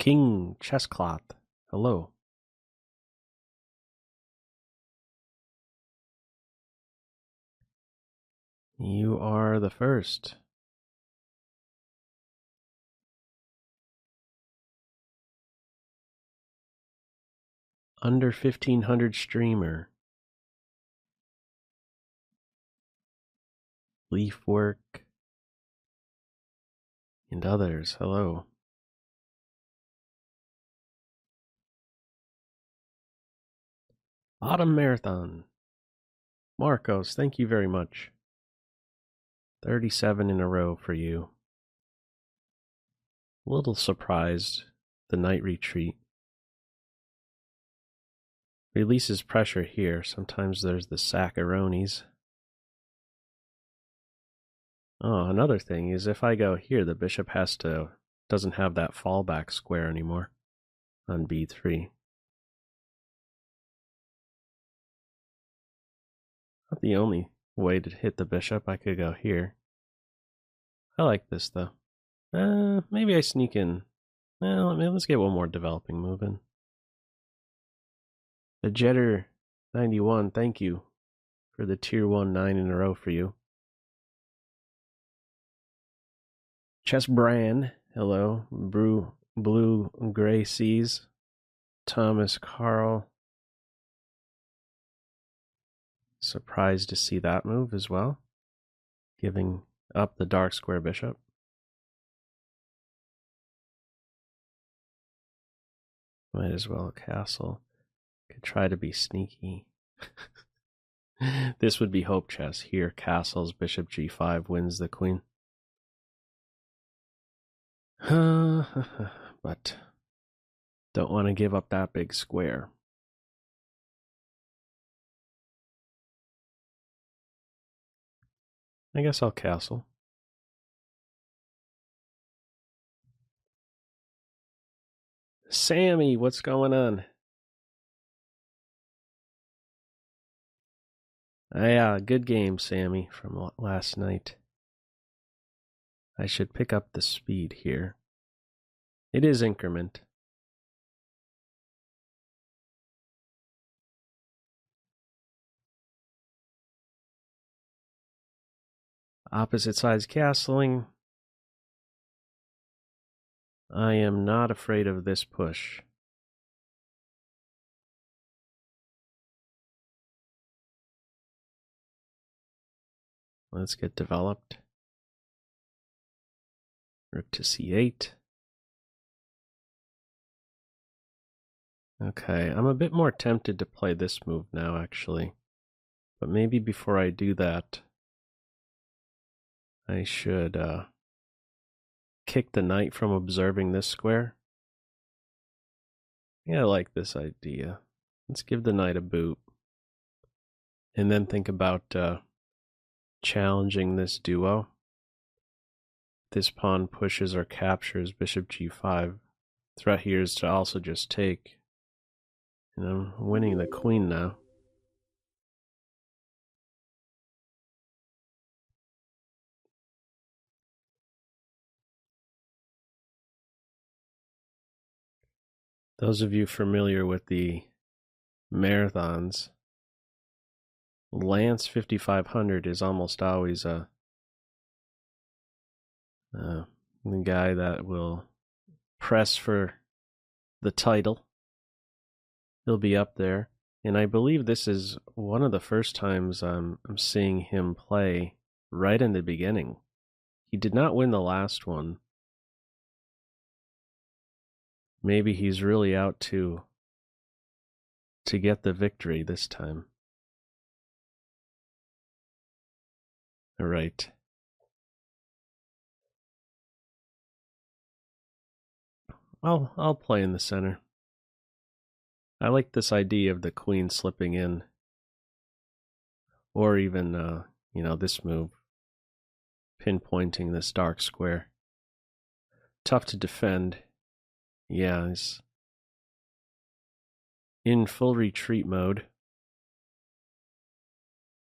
King Chesscloth, hello. You are the first. Under 1500 streamer. Leafwork. And others, hello. Autumn Marathon. Marcos, thank you very much. 37 in a row for you. A little surprised, the night retreat. Releases pressure here. Sometimes there's the saccharonis. Oh, another thing is if I go here, the bishop doesn't have that fallback square anymore on b3. Not the only way to hit the bishop. I could go here. I like this though. Maybe I sneak in. Well, let's get one more developing move in. The Jetter 91, thank you for the tier 1 9 in a row for you. Chess Bran, hello. Blue Gray Seas. Thomas Carl. Surprised to see that move as well. Giving up the dark square bishop. Might as well castle. Could try to be sneaky. This would be hope chess. Here, castles, bishop g5 wins the queen. But don't want to give up that big square. I guess I'll castle. Sammy, what's going on? Yeah, good game, Sammy, from last night. I should pick up the speed here. It is increment. Opposite sides castling. I am not afraid of this push. Let's get developed. Rook to c8. Okay, I'm a bit more tempted to play this move now, actually. But maybe before I do that, I should kick the knight from observing this square. Yeah, I like this idea. Let's give the knight a boot. And then think about challenging this duo. This pawn pushes or captures bishop g5. Threat here is to also just take. And I'm winning the queen now. Those of you familiar with the marathons, Lance 5500 is almost always the guy that will press for the title. He'll be up there. And I believe this is one of the first times I'm seeing him play right in the beginning. He did not win the last one. Maybe he's really out to get the victory this time. All right. I'll play in the center. I like this idea of the queen slipping in. Or even, this move. Pinpointing this dark square. Tough to defend. Yeah, he's in full retreat mode.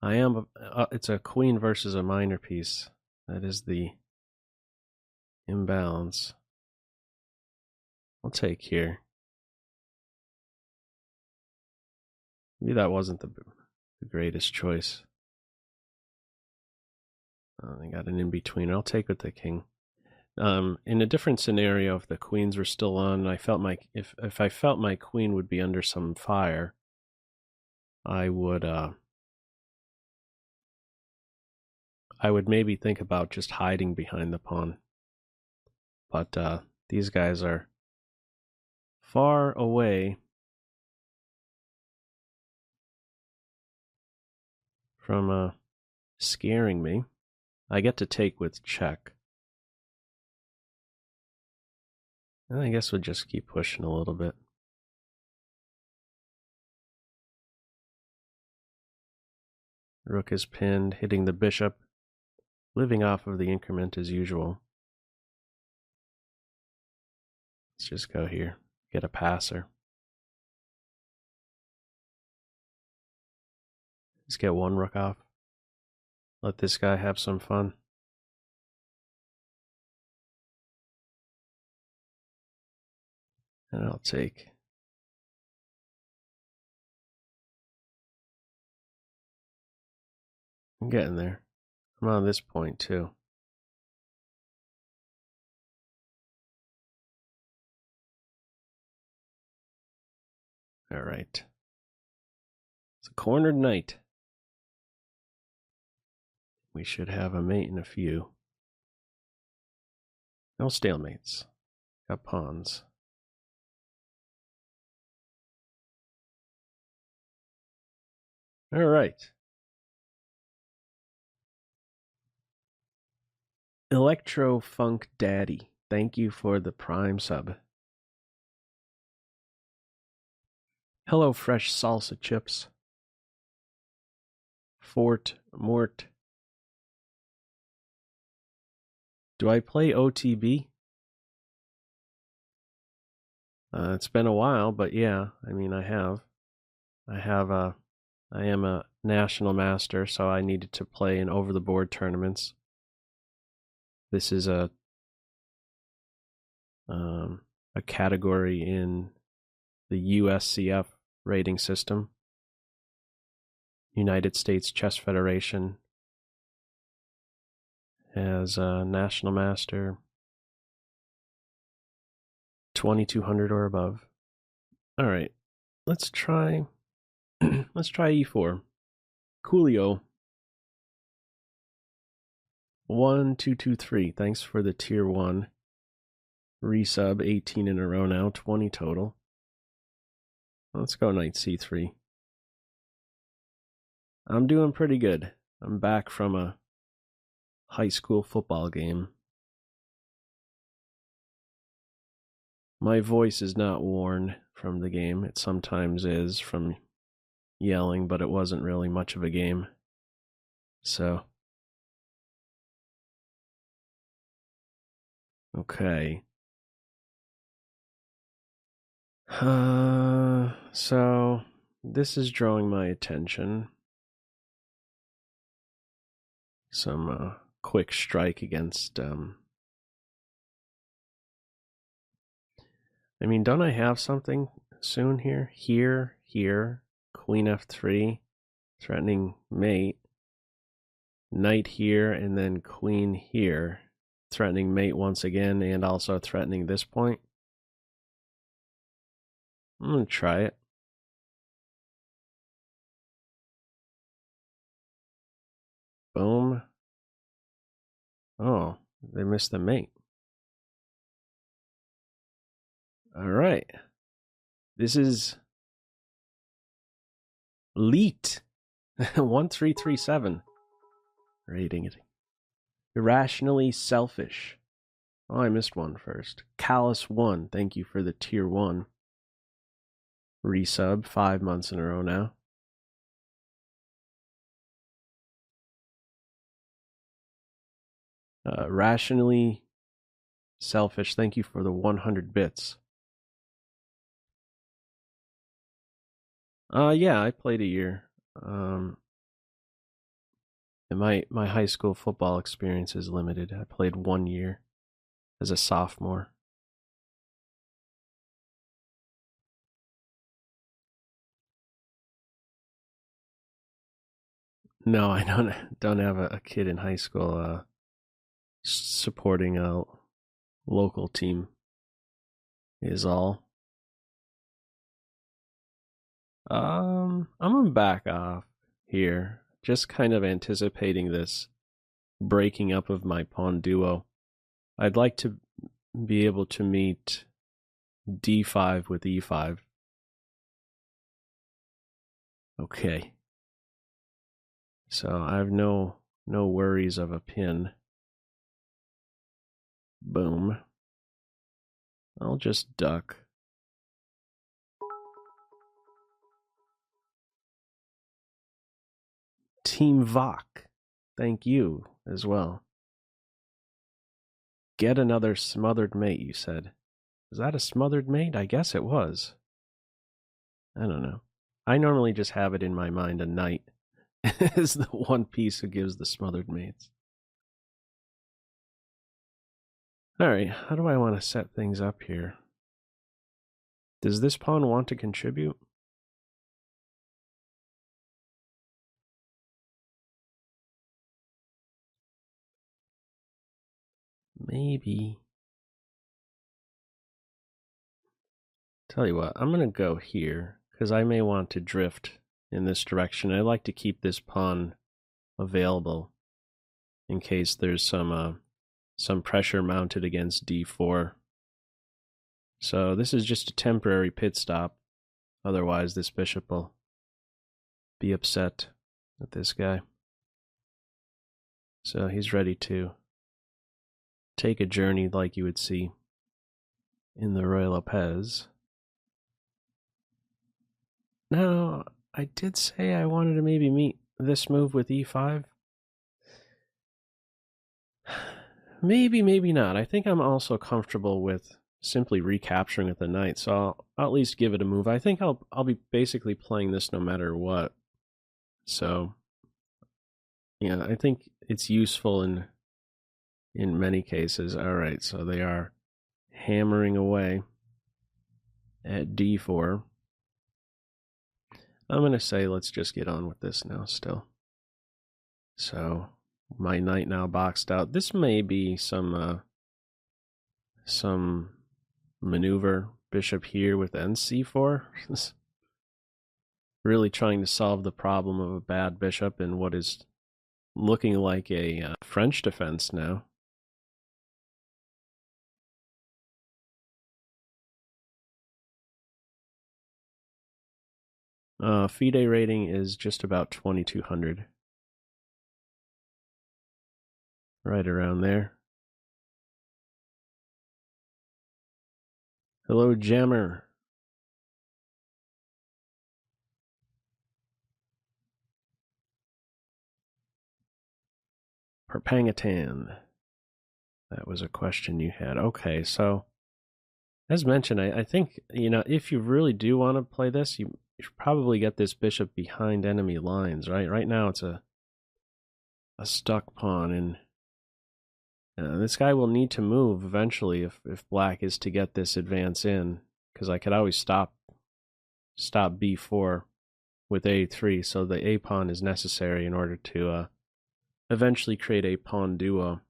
I am, it's a queen versus a minor piece. That is the imbalance. I'll take here. Maybe that wasn't the greatest choice. I got an in-between. I'll take with the king. In a different scenario, if the queens were still on, and I felt if I felt my queen would be under some fire, I would maybe think about just hiding behind the pawn. But these guys are far away from scaring me. I get to take with check. And I guess we'll just keep pushing a little bit. Rook is pinned, hitting the bishop, living off of the increment as usual. Let's just go here, get a passer. Let's get one rook off. Let this guy have some fun. And I'll take. I'm getting there. I'm on this point too. All right. It's a cornered knight. We should have a mate in a few. No stalemates. Got pawns. All right. Electro Funk Daddy, thank you for the Prime sub. Hello, fresh salsa chips. Fort Mort. Do I play OTB? It's been a while, but yeah, I mean, I am a national master, so I needed to play in over-the-board tournaments. This is a category in the USCF rating system, United States Chess Federation, has a national master 2200 or above. All right, let's try e4. Coolio 1223. Thanks for the tier 1 resub. 18 in a row now, 20 total. Let's go knight c3. I'm doing pretty good. I'm back from a high school football game. My voice is not worn from the game. It sometimes is from yelling, but it wasn't really much of a game. So, okay. So this is drawing my attention. Some quick strike against I mean, don't I have something soon here? Here, queen f3, threatening mate. Knight here, and then queen here, threatening mate once again, and also threatening this point. I'm going to try it. Boom. Oh, they missed the mate. All right. This is Leet 1337. Rating it. Irrationally selfish. Oh, I missed one first. Callus 1. Thank you for the tier 1 resub. 5 months in a row now. Rationally selfish. Thank you for the 100 bits. Yeah, I played a year. And my high school football experience is limited. I played 1 year as a sophomore. No, I don't have a kid in high school supporting a local team is all. I'm gonna back off here. Just kind of anticipating this breaking up of my pawn duo. I'd like to be able to meet d5 with e5. Okay. So I have no worries of a pin. Boom. I'll just duck. Team Vok, thank you as well. Get another smothered mate, you said. Was that a smothered mate? I guess it was. I don't know. I normally just have it in my mind a knight is the one piece who gives the smothered mates. Alright, how do I want to set things up here? Does this pawn want to contribute? Maybe. Tell you what, I'm going to go here, because I may want to drift in this direction. I like to keep this pawn available in case there's some pressure mounted against d4. So this is just a temporary pit stop. Otherwise, this bishop will be upset with this guy. So he's ready to take a journey like you would see in the Ruy Lopez. Now, I did say I wanted to maybe meet this move with e5. Maybe, maybe not. I think I'm also comfortable with simply recapturing with the knight, so I'll at least give it a move. I think I'll be basically playing this no matter what. So, yeah, I think it's useful in many cases. All right, so they are hammering away at d4. I'm going to say let's just get on with this now still. So my knight now boxed out. This may be some maneuver. Bishop here with nc4. Really trying to solve the problem of a bad bishop in what is looking like a French defense now. FIDE rating is just about 2200. Right around there. Hello, Jammer. Perpangatan. That was a question you had. Okay, so as mentioned, I think, if you really do want to play this, you should probably get this bishop behind enemy lines, right? Right now it's a stuck pawn, and this guy will need to move eventually if black is to get this advance in, because I could always stop b4 with a3, so the a pawn is necessary in order to eventually create a pawn duo.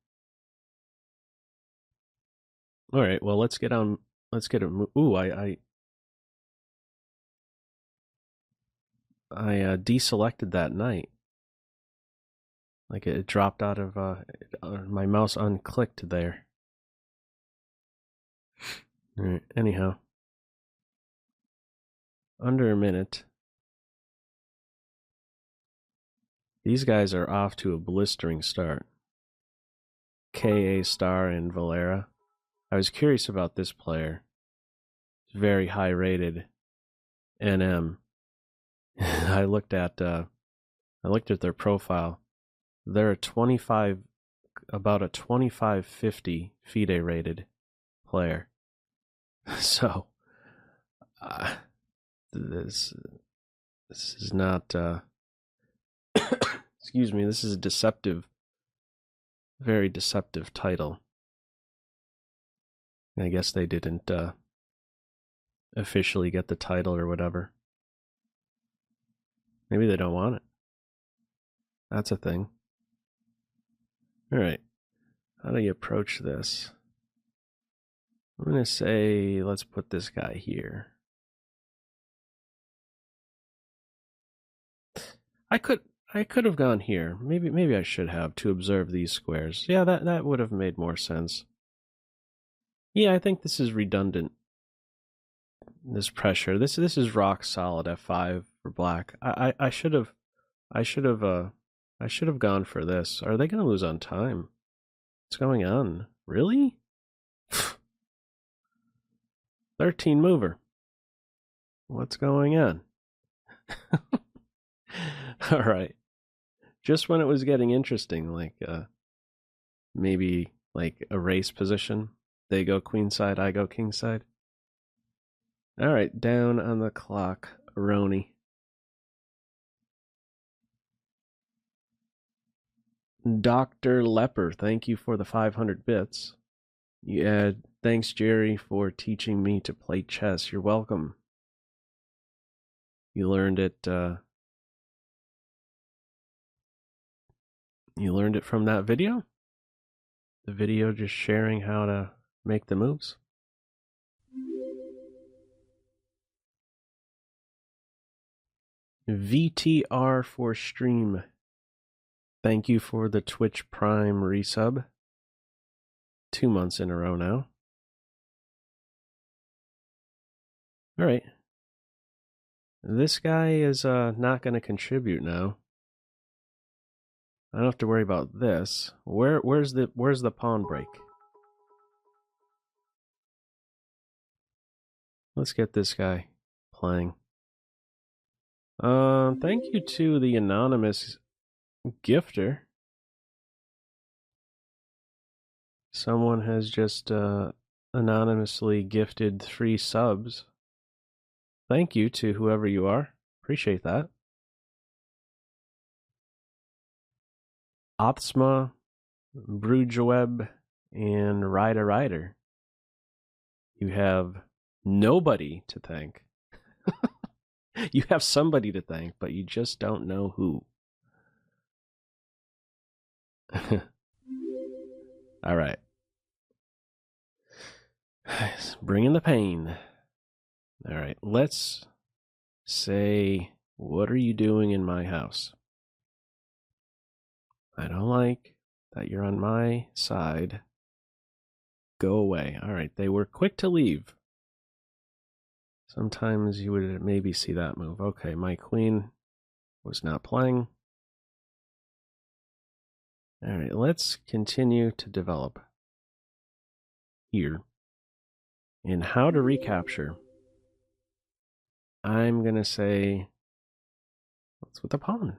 All right, well, let's get on. Let's get a move. Ooh, I deselected that knight. Like it dropped out of my mouse unclicked there. All right, anyhow, under a minute. These guys are off to a blistering start. KA Star and Valera. I was curious about this player. Very high rated. NM. I looked at their profile. They're about a 2550 FIDE rated player. So this is not excuse me, this is a deceptive, very deceptive title. I guess they didn't officially get the title or whatever. Maybe they don't want it. That's a thing. All right. How do you approach this? I'm going to say, let's put this guy here. I could have gone here. Maybe I should have to observe these squares. Yeah, that would have made more sense. Yeah, I think this is redundant. This pressure. This is rock solid F5 for black. I should have gone for this. Are they going to lose on time? What's going on? Really? 13 mover. What's going on? All right. Just when it was getting interesting, like maybe like a race position. They go queenside, I go kingside. All right, down on the clock, Roni. Dr. Lepper, thank you for the 500 bits. Yeah, thanks, Jerry, for teaching me to play chess. You're welcome. You learned it. You learned it from that video? The video just sharing how to make the moves? VTR for stream. Thank you for the Twitch Prime resub. 2 months in a row now. All right. This guy is not going to contribute now. I don't have to worry about this. Where's the pawn break? Let's get this guy playing. Thank you to the anonymous gifter. Someone has just anonymously gifted 3 subs. Thank you to whoever you are. Appreciate that. Othsma, Brujaweb, and Rider. You have nobody to thank. You have somebody to thank, but you just don't know who. All right. Bring in the pain. All right, let's say, what are you doing in my house? I don't like that you're on my side. Go away. All right, they were quick to leave. Sometimes you would maybe see that move. Okay, my queen was not playing. All right, let's continue to develop here. And how to recapture. I'm going to say, what's with the pawn?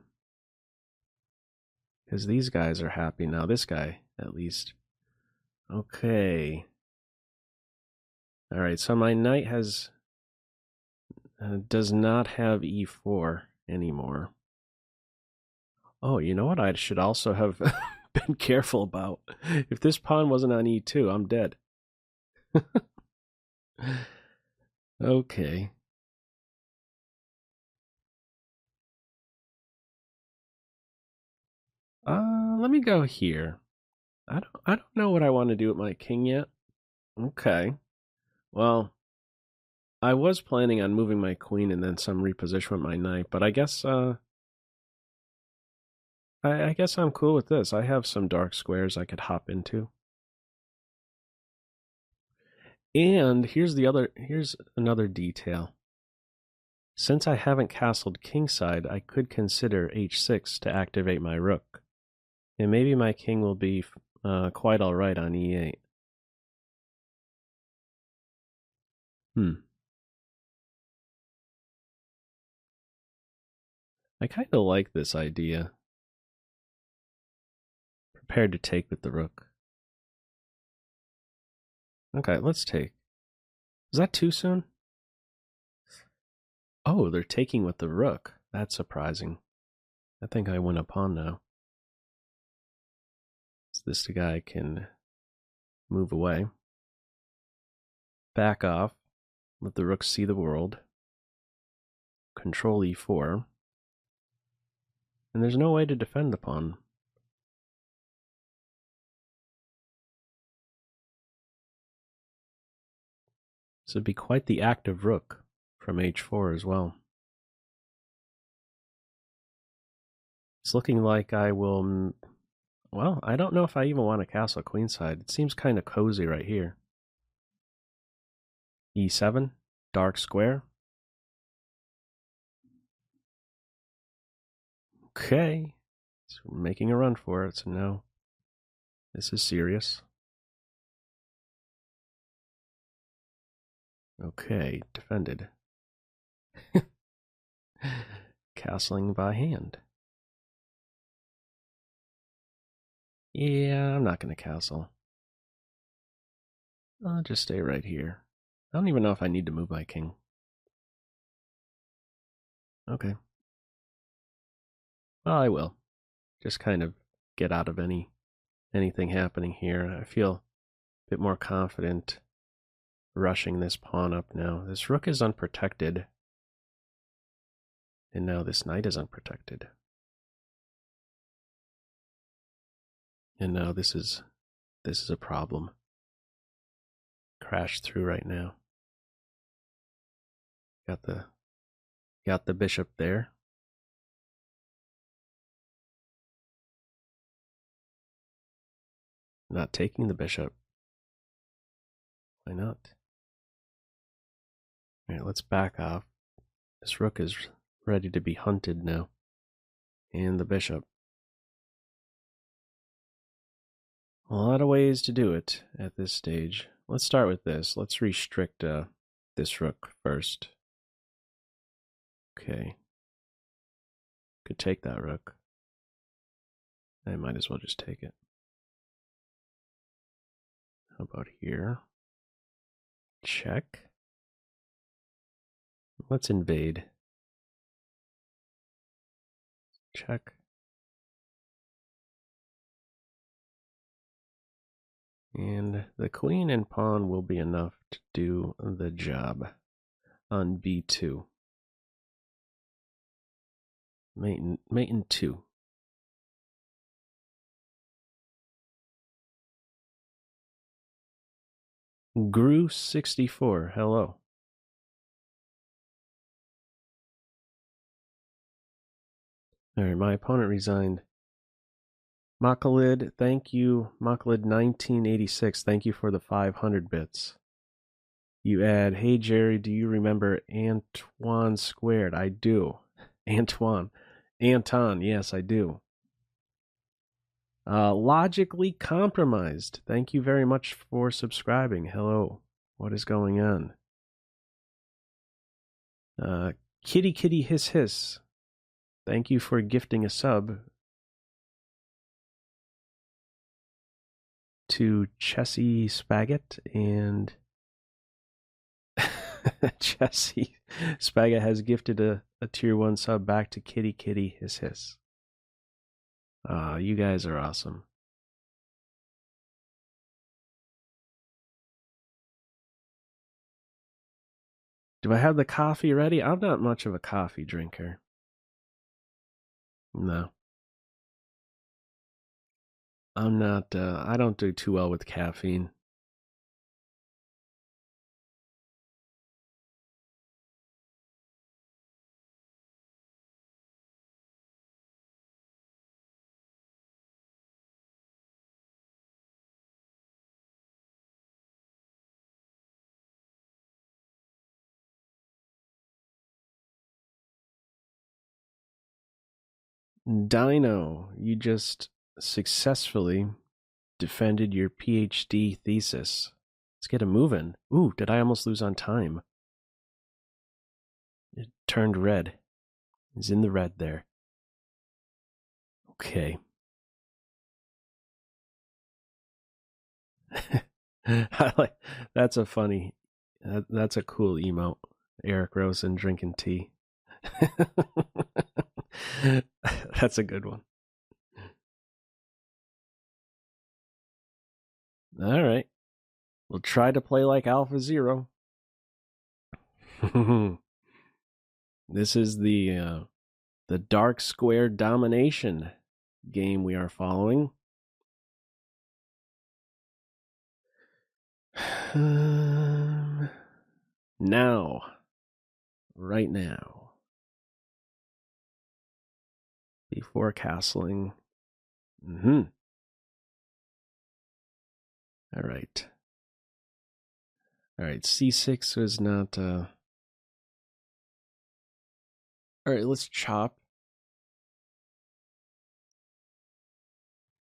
Because these guys are happy now. This guy, at least. Okay. All right, so my knight has does not have e4 anymore. Oh, you know what I should also have been careful about? If this pawn wasn't on e2, I'm dead. Okay. Let me go here. I don't know what I want to do with my king yet. Okay. Well, I was planning on moving my queen and then some reposition with my knight, but I guess I guess I'm cool with this. I have some dark squares I could hop into. And here's another detail. Since I haven't castled kingside, I could consider h6 to activate my rook. And maybe my king will be quite all right on e8. I kind of like this idea. Prepared to take with the rook. Okay, let's take. Is that too soon? Oh, they're taking with the rook. That's surprising. I think I win a pawn now. So this guy can move away. Back off. Let the rook see the world. Control e4. And there's no way to defend the pawn. This would be quite the active rook from h4 as well. It's looking like I will... Well, I don't know if I even want to castle queenside. It seems kind of cozy right here. e7, dark square. Okay. So we're making a run for it, so now this is serious. Okay, defended. Castling by hand. Yeah, I'm not going to castle. I'll just stay right here. I don't even know if I need to move my king. Okay. Well, I will. Just kind of get out of anything happening here. I feel a bit more confident rushing this pawn up now. This rook is unprotected. And now this knight is unprotected. And now this is a problem. Crashed through right now. Got the bishop there. Not taking the bishop. Why not? All right, let's back off. This rook is ready to be hunted now. And the bishop. A lot of ways to do it at this stage. Let's start with this. Let's restrict this rook first. Okay. Could take that rook. I might as well just take it. How about here? Check. Let's invade. Check. And the queen and pawn will be enough to do the job on b2. Mate in 2. Gru 64, hello. Alright, my opponent resigned. Makalid, thank you. Makalid 1986, thank you for the 500 bits. You add, hey Jerry, do you remember Antoine Squared? I do. Anton, yes, I do. Logically compromised. Thank you very much for subscribing. Hello. What is going on? Kitty Kitty Hiss Hiss. Thank you for gifting a sub to Chessie Spaggett and Chessie Spaggett has gifted a tier 1 sub back to Kitty Kitty Hiss Hiss. You guys are awesome. Do I have the coffee ready? I'm not much of a coffee drinker. No. I'm not, I don't do too well with caffeine. Dino, you just successfully defended your PhD thesis. Let's get a moving. Ooh, did I almost lose on time? It turned red. It's in the red there. Okay. That's a funny, that's a cool emote. Eric Rosen drinking tea. That's a good one. All right. We'll try to play like Alpha Zero. This is the the dark square domination game we are following. Now, right now, before castling. All right. All right, c6 was not... All right, let's chop.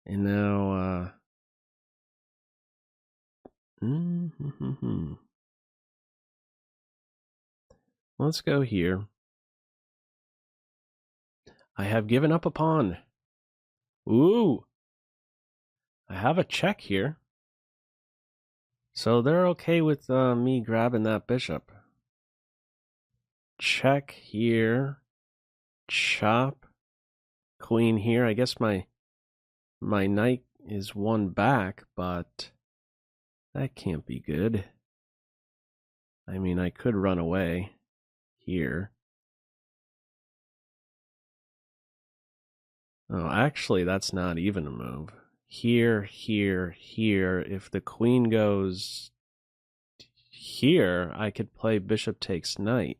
And now... Let's go here. I have given up a pawn. Ooh! I have a check here. So they're okay with me grabbing that bishop. Check here. Chop. Queen here. I guess my knight is one back, but that can't be good. I mean, I could run away here. Oh, actually, that's not even a move. Here, here, here. If the queen goes here, I could play bishop takes knight.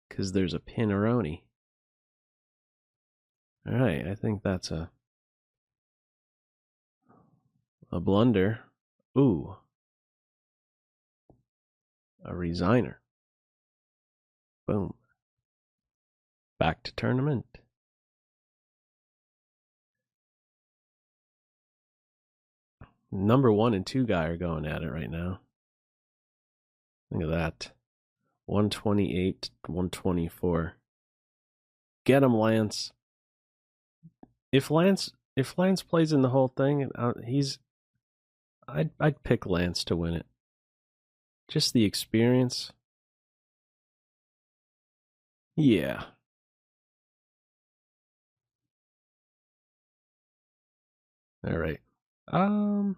Because there's a pin-a-roni. Alright, I think that's a blunder. Ooh. A resigner. Boom. Back to tournament. Number 1 and 2 guy are going at it right now. Look at that. 128, 124. Get him, Lance. If Lance plays in the whole thing, I'd pick Lance to win it. Just the experience. Yeah. All right. All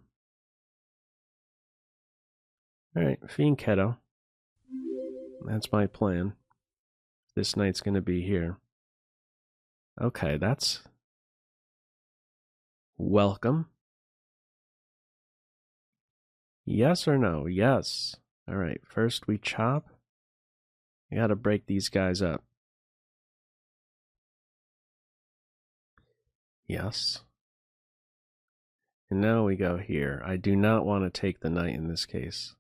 right, Fiend Keto. That's my plan. This knight's going to be here. Okay, that's welcome. Yes or no? Yes. All right, first we chop. I got to break these guys up. Yes. And now we go here. I do not want to take the knight in this case.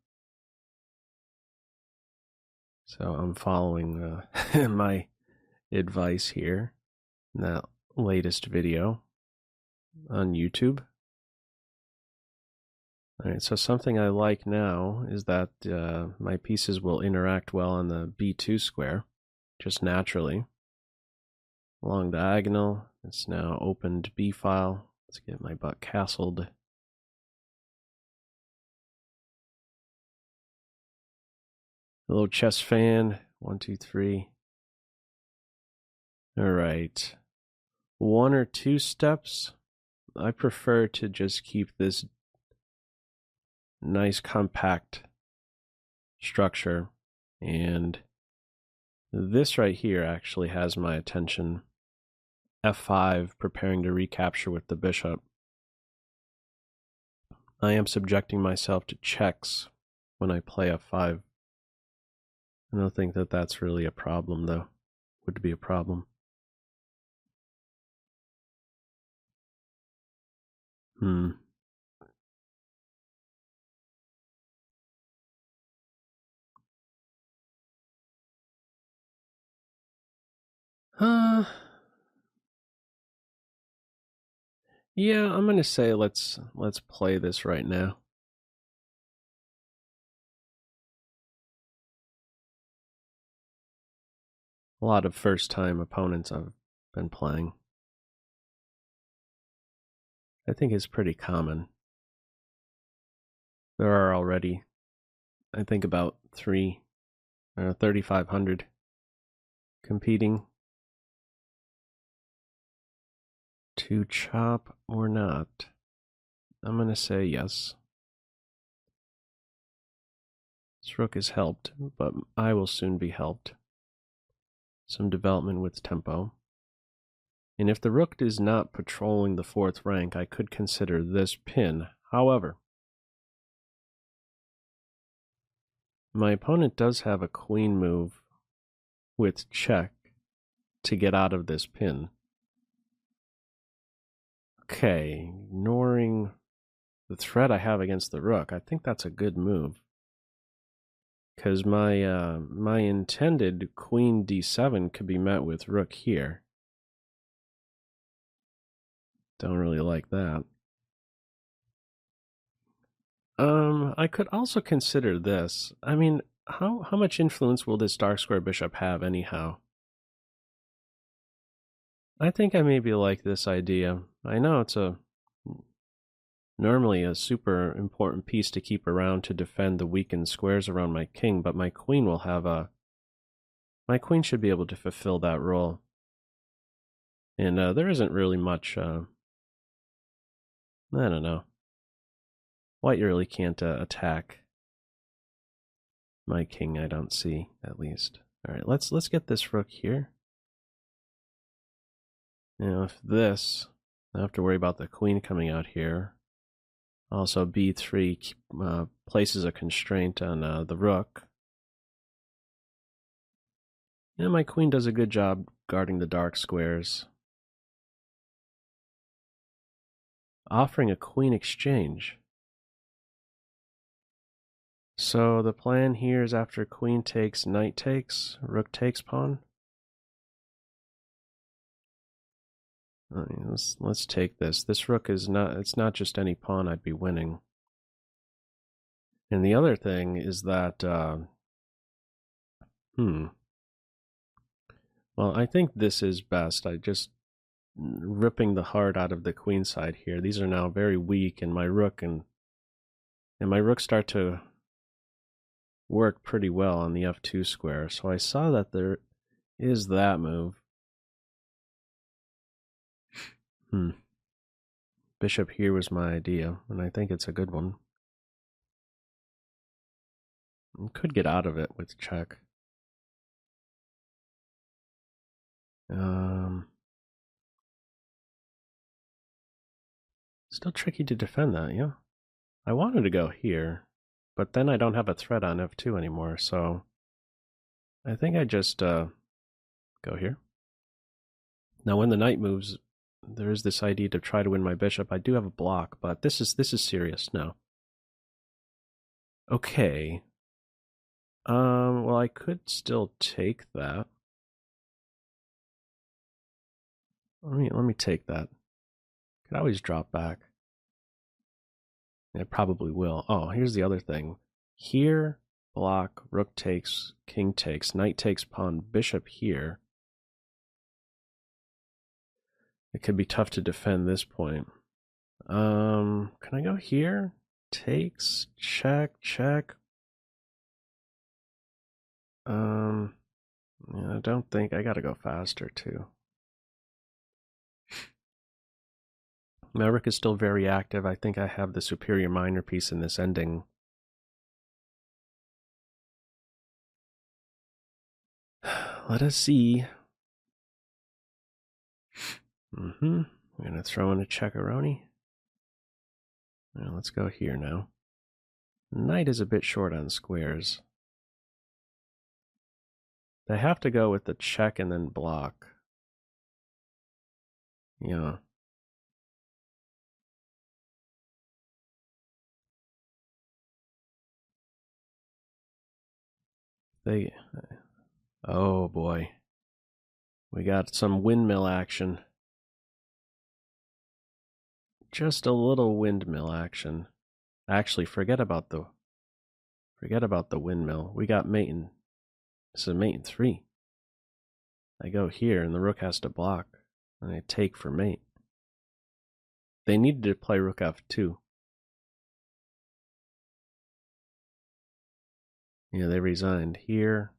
So I'm following my advice here in that latest video on YouTube. All right, so something I like now is that my pieces will interact well on the B2 square, just naturally. Long diagonal, it's now opened B file. Let's get my butt castled. Hello, chess fan. 1, 2, 3. All right. 1 or 2 steps. I prefer to just keep this nice compact structure, and this right here actually has my attention. F5, preparing to recapture with the bishop. I am subjecting myself to checks when I play F5. I don't think that that's really a problem, though. Would be a problem. Yeah, I'm gonna say let's play this right now. A lot of first-time opponents I've been playing. I think it's pretty common. There are already, I think, about 3,500 competing. To chop or not? I'm going to say yes. This rook is helped, but I will soon be helped. some development with tempo. And if the rook is not patrolling the 4th rank, I could consider this pin. However, my opponent does have a queen move with check to get out of this pin. Okay, ignoring the threat I have against the rook, I think that's a good move. Because my intended queen d7 could be met with rook here. Don't really like that. I could also consider this. I mean, how much influence will this dark square bishop have anyhow? I think I maybe like this idea. I know it's normally a super important piece to keep around to defend the weakened squares around my king, but my queen will have my queen should be able to fulfill that role. And there isn't really much, I don't know. White really can't attack my king, I don't see, at least. Alright, let's get this rook here. Now, if this, I have to worry about the queen coming out here. Also, b3 places a constraint on the rook. And my queen does a good job guarding the dark squares. Offering a queen exchange. So the plan here is after queen takes, knight takes, rook takes pawn. Let's take this. This rook is it's not just any pawn I'd be winning. And the other thing is that, well, I think this is best. I just ripping the heart out of the queen side here. These are now very weak, and my rook start to work pretty well on the f2 square. So I saw that there is that move. Bishop here was my idea, and I think it's a good one. Could get out of it with check. Still tricky to defend that, yeah. I wanted to go here, but then I don't have a threat on f2 anymore, so I think I just go here. Now when the knight moves, there is this idea to try to win my bishop. I do have a block, but this is serious now. Okay. Well, I could still take that. Let me take that. Could always drop back. It probably will. Oh, here's the other thing. Here, block, rook takes, king takes, knight takes pawn, bishop here. It could be tough to defend this point. Can I go here? Takes, check, check. Yeah, I don't think I gotta go faster too. My rook is still very active. I think I have the superior minor piece in this ending. Let us see. I'm gonna throw in a checkaroni. Now let's go here now. Knight is a bit short on squares. They have to go with the check and then block. Yeah. Oh boy. We got some windmill action. Just a little windmill action. Actually, forget about the windmill. We got mate in. This is mate in 3. I go here and the rook has to block. And I take for mate. They needed to play rook f2. Yeah, they resigned. Here,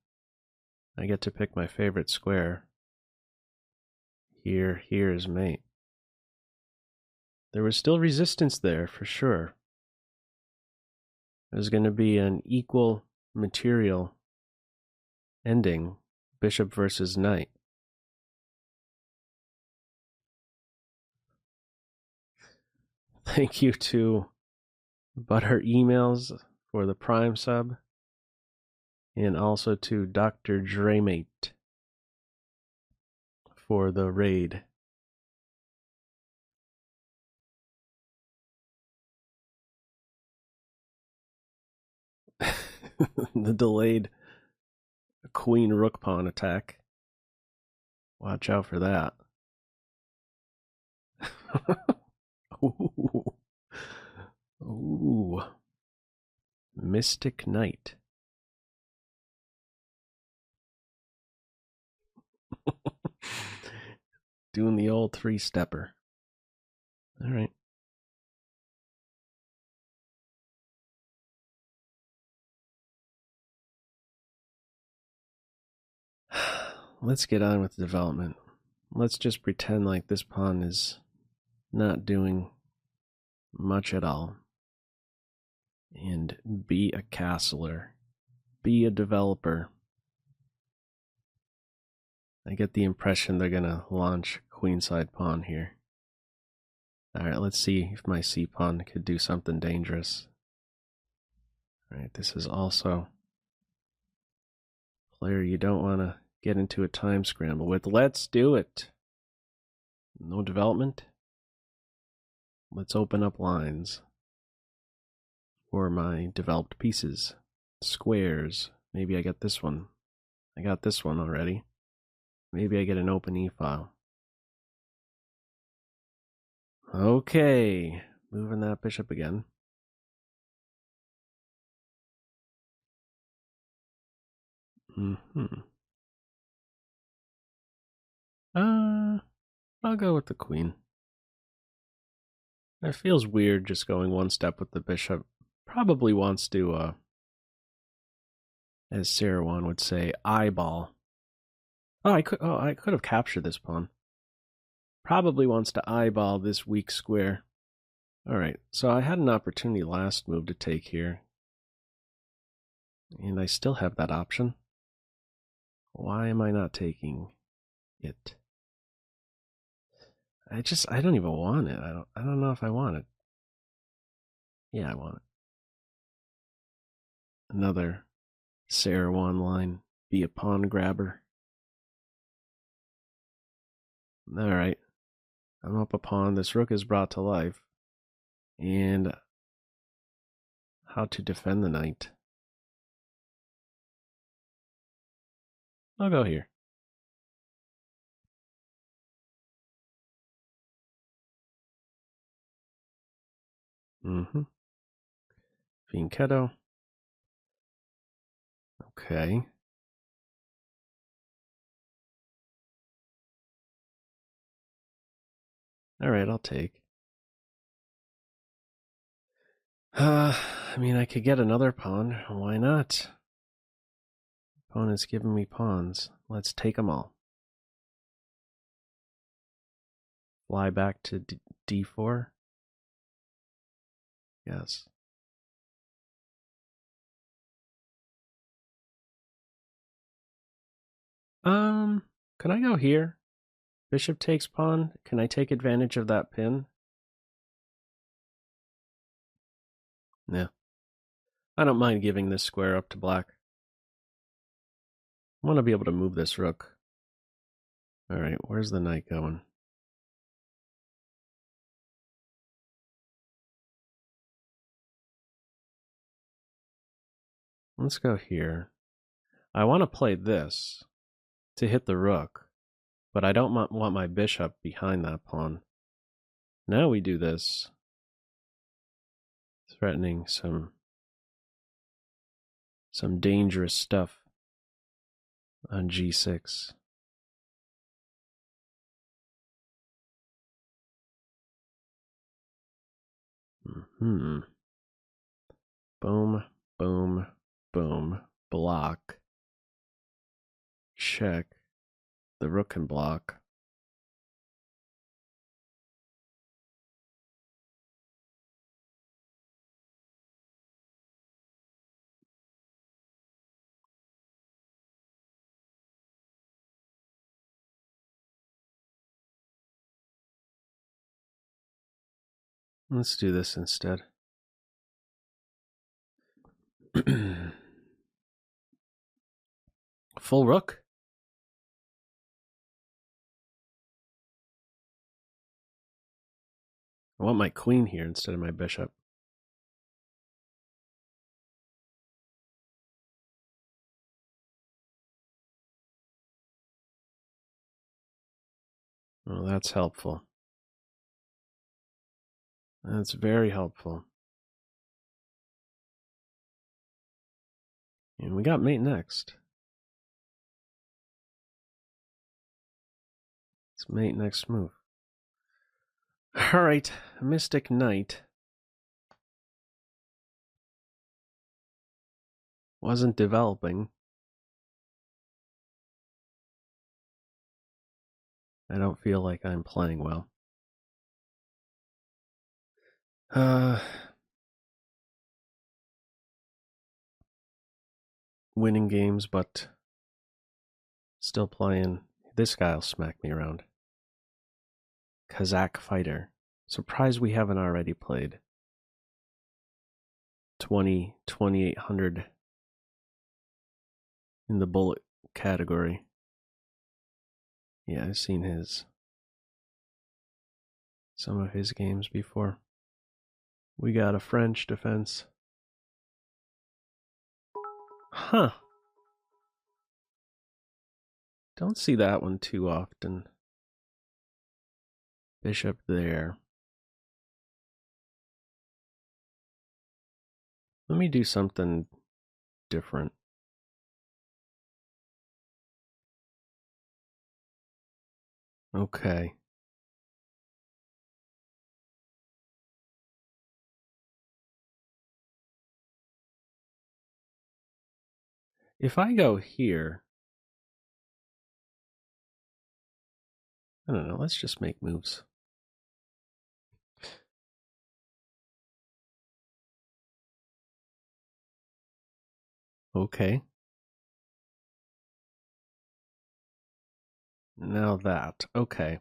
I get to pick my favorite square. Here is mate. There was still resistance there, for sure. There's going to be an equal material ending Bishop versus knight. Thank you to Butter Emails for the Prime sub, and also to Dr. Dreamate for the raid. The delayed queen rook pawn attack. Watch out for that. Ooh. Ooh. Mystic Knight. Doing the old three-stepper. All right. Let's get on with the development. Let's just pretend like this pawn is not doing much at all. And be a castler. Be a developer. I get the impression they're going to launch queenside pawn here. Alright, let's see if my c-pawn could do something dangerous. Alright, this is also a player you don't want to get into a time scramble with. Let's do it. No development. Let's open up lines for my developed pieces. Squares. Maybe I get this one. I got this one already. Maybe I get an open e-file. Okay, moving that bishop again. I'll go with the queen. It feels weird just going one step with the bishop. Probably wants to, as Sarawan would say, eyeball. I could have captured this pawn. Probably wants to eyeball this weak square. Alright, so I had an opportunity last move to take here. And I still have that option. Why am I not taking it? I don't even want it. I don't know if I want it. Yeah, I want it. Another Sarawan line. Be a pawn grabber. Alright. I'm up a pawn. This rook is brought to life. And how to defend the knight. I'll go here. Fianchetto. Okay. Alright, I'll take. I mean, I could get another pawn. Why not? Opponent's giving me pawns. Let's take them all. Fly back to d4. Yes. Can I go here? Bishop takes pawn. Can I take advantage of that pin? Yeah. I don't mind giving this square up to black. I want to be able to move this rook. Alright, where's the knight going? Let's go here. I want to play this to hit the rook, but I don't want my bishop behind that pawn. Now we do this, threatening some dangerous stuff on g6. Boom, boom, boom. Block. Check. The rook can block. Let's do this instead. Full rook? I want my queen here instead of my bishop. Well, that's helpful. That's very helpful. And we got mate next. Let's mate next move. Alright, Mystic Knight. Wasn't developing. I don't feel like I'm playing well. Winning games, but still playing. This guy'll smack me around. Kazakh Fighter. Surprised we haven't already played. 2800 in the bullet category. Yeah, I've seen some of his games before. We got a French defense. Huh. Don't see that one too often. Bishop there. Let me do something different. Okay. If I go here, I don't know, let's just make moves. Okay. Now that. Okay.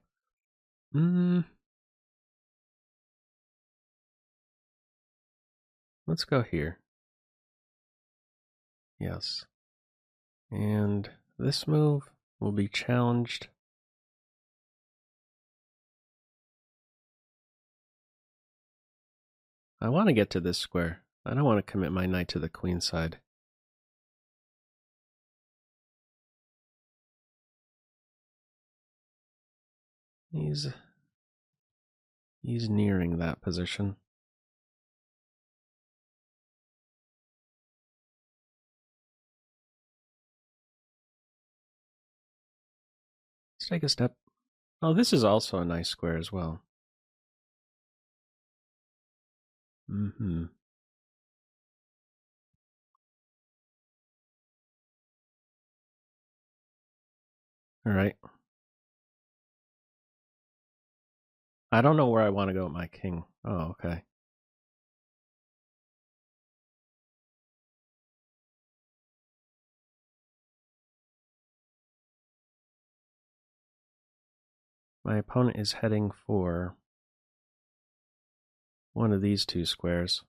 Let's go here. Yes. And this move will be challenged. I want to get to this square. I don't want to commit my knight to the queen side. He's nearing that position. Let's take a step. Oh, this is also a nice square as well. All right. I don't know where I want to go with my king. Oh, okay. My opponent is heading for one of these two squares.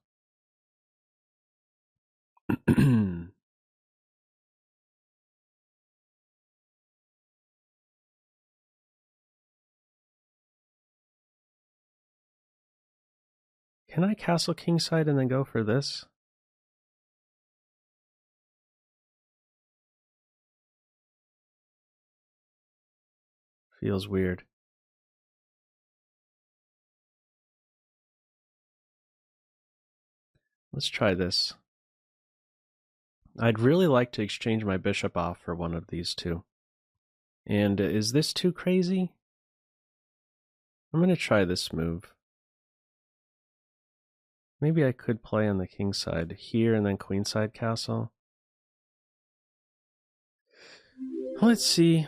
Can I castle kingside and then go for this? Feels weird. Let's try this. I'd really like to exchange my bishop off for one of these two. And is this too crazy? I'm going to try this move. Maybe I could play on the king side here and then queenside castle. Let's see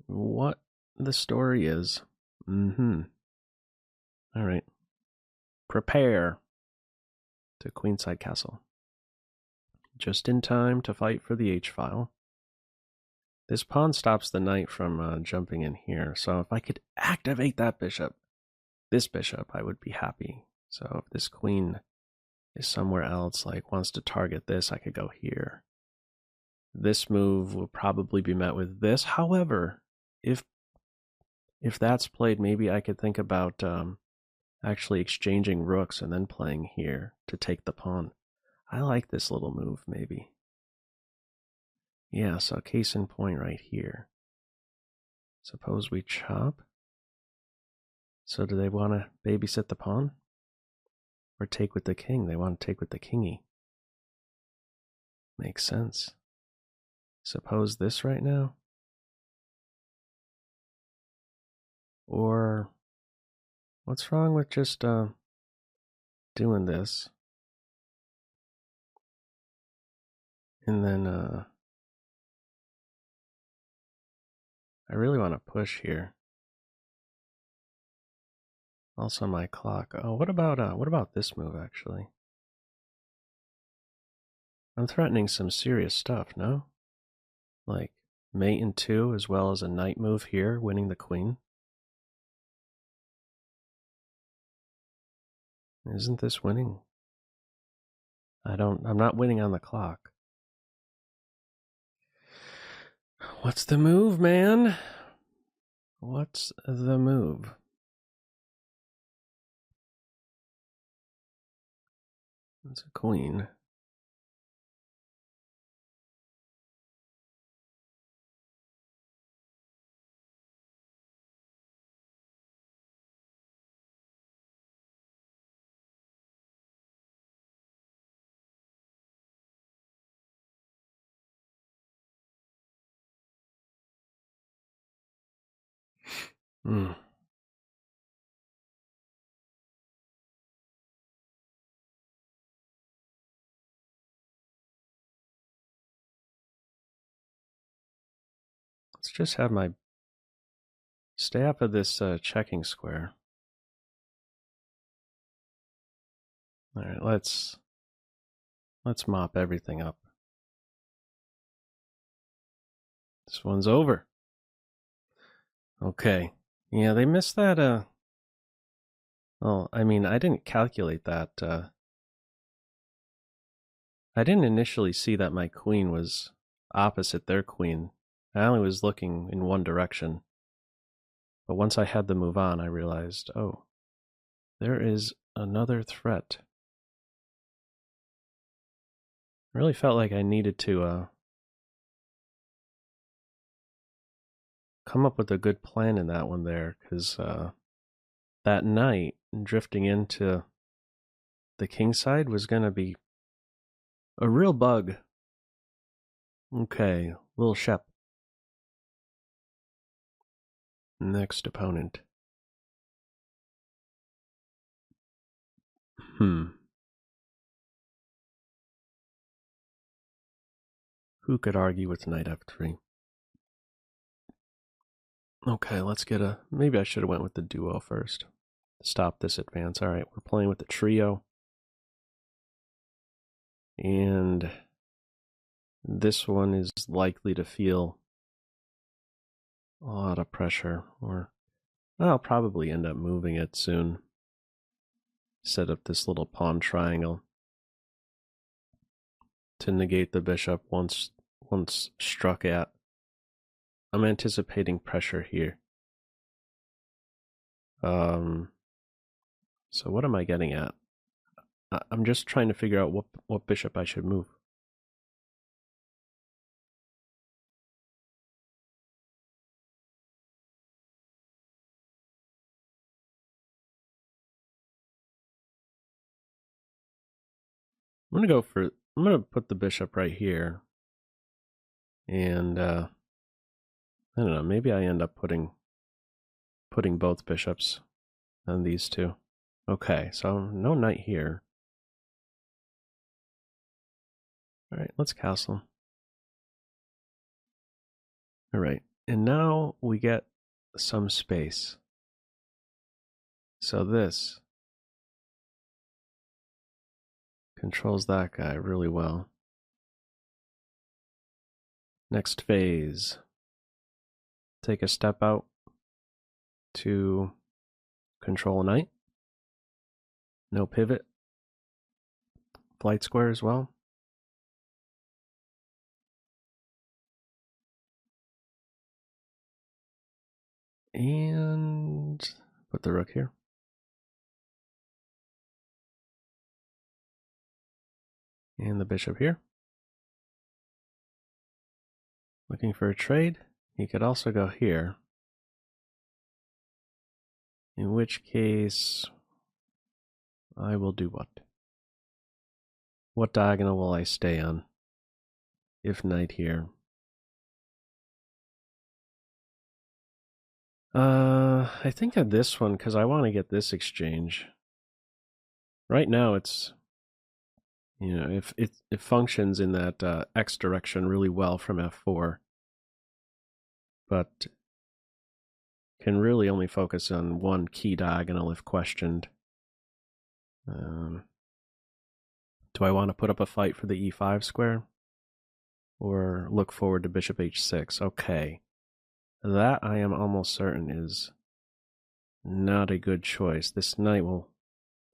what the story is. All right. Prepare to queenside castle. Just in time to fight for the h-file. This pawn stops the knight from jumping in here, so if I could activate that bishop, this bishop, I would be happy. So if this queen is somewhere else, like wants to target this, I could go here. This move will probably be met with this. However, if that's played, maybe I could think about actually exchanging rooks and then playing here to take the pawn. I like this little move, maybe. Yeah, so case in point right here. Suppose we chop. So do they want to babysit the pawn? Or take with the king? They want to take with the kingy. Makes sense. Suppose this right now? Or what's wrong with just doing this? And then I really want to push here. Also my clock. Oh, what about this move actually? I'm threatening some serious stuff, no? Like mate in 2 as well as a knight move here, winning the queen. Isn't this winning? I'm not winning on the clock. What's the move, man? What's the move? It's a queen. Hmm. Let's just have my stay up of this checking square. All right, let's mop everything up. This one's over. Okay. Yeah, they missed that. Well, I mean, I didn't calculate that. I didn't initially see that my queen was opposite their queen. I only was looking in one direction. But once I had the move on, I realized, oh, there is another threat. I really felt like I needed to come up with a good plan in that one there, because that knight drifting into the king side was going to be a real bug. Okay, little Shep. Next opponent. Who could argue with knight f3? Okay, let's get a... Maybe I should have went with the duo first. Stop this advance. All right, we're playing with the trio. And this one is likely to feel a lot of pressure, or I'll probably end up moving it soon. Set up this little pawn triangle to negate the bishop once struck at. I'm anticipating pressure here. So what am I getting at? I'm just trying to figure out what bishop I should move. I'm gonna put the bishop right here. And I don't know, maybe I end up putting both bishops on these two. Okay, so no knight here. All right, let's castle. All right, and now we get some space. So this controls that guy really well. Next phase. Take a step out to control a knight. No pivot. Flight square as well. And put the rook here. And the bishop here. Looking for a trade. He could also go here. In which case, I will do what? What diagonal will I stay on? If knight here. I think at this one, because I want to get this exchange. Right now, it's, you know, if it functions in that X direction really well from F4, but can really only focus on one key diagonal if questioned. Do I want to put up a fight for the E5 square? Or look forward to bishop H6? Okay. That I am almost certain is not a good choice. This knight will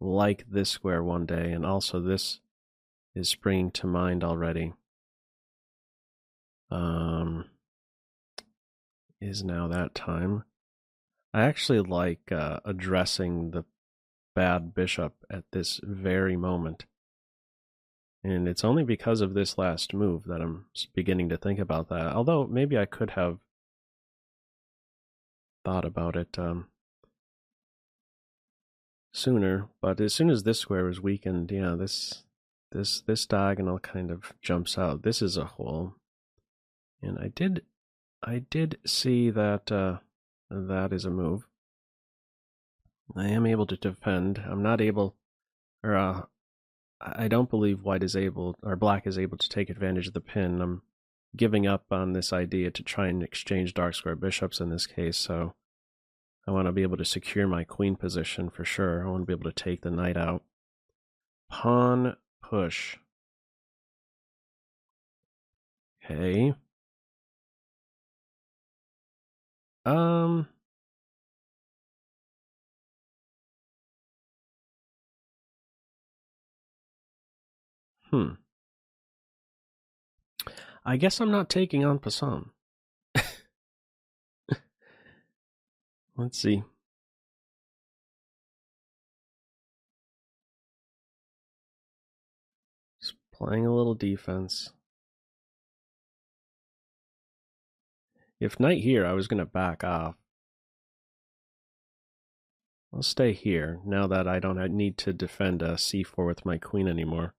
like this square one day, and also this is springing to mind already. Is now that time. I actually like addressing the bad bishop at this very moment. And it's only because of this last move that I'm beginning to think about that. Although maybe I could have thought about it sooner, but as soon as this square was weakened, yeah, this diagonal kind of jumps out. This is a hole, and I did see that that is a move. I am able to defend. I'm not able, or I don't believe white is able, or black is able to take advantage of the pin. I'm giving up on this idea to try and exchange dark square bishops in this case, so I want to be able to secure my queen position for sure. I want to be able to take the knight out. Pawn push. Okay. I guess I'm not taking en passant. Let's see. Just playing a little defense. If knight here, I was going to back off. I'll stay here now that I don't need to defend a c4 with my queen anymore.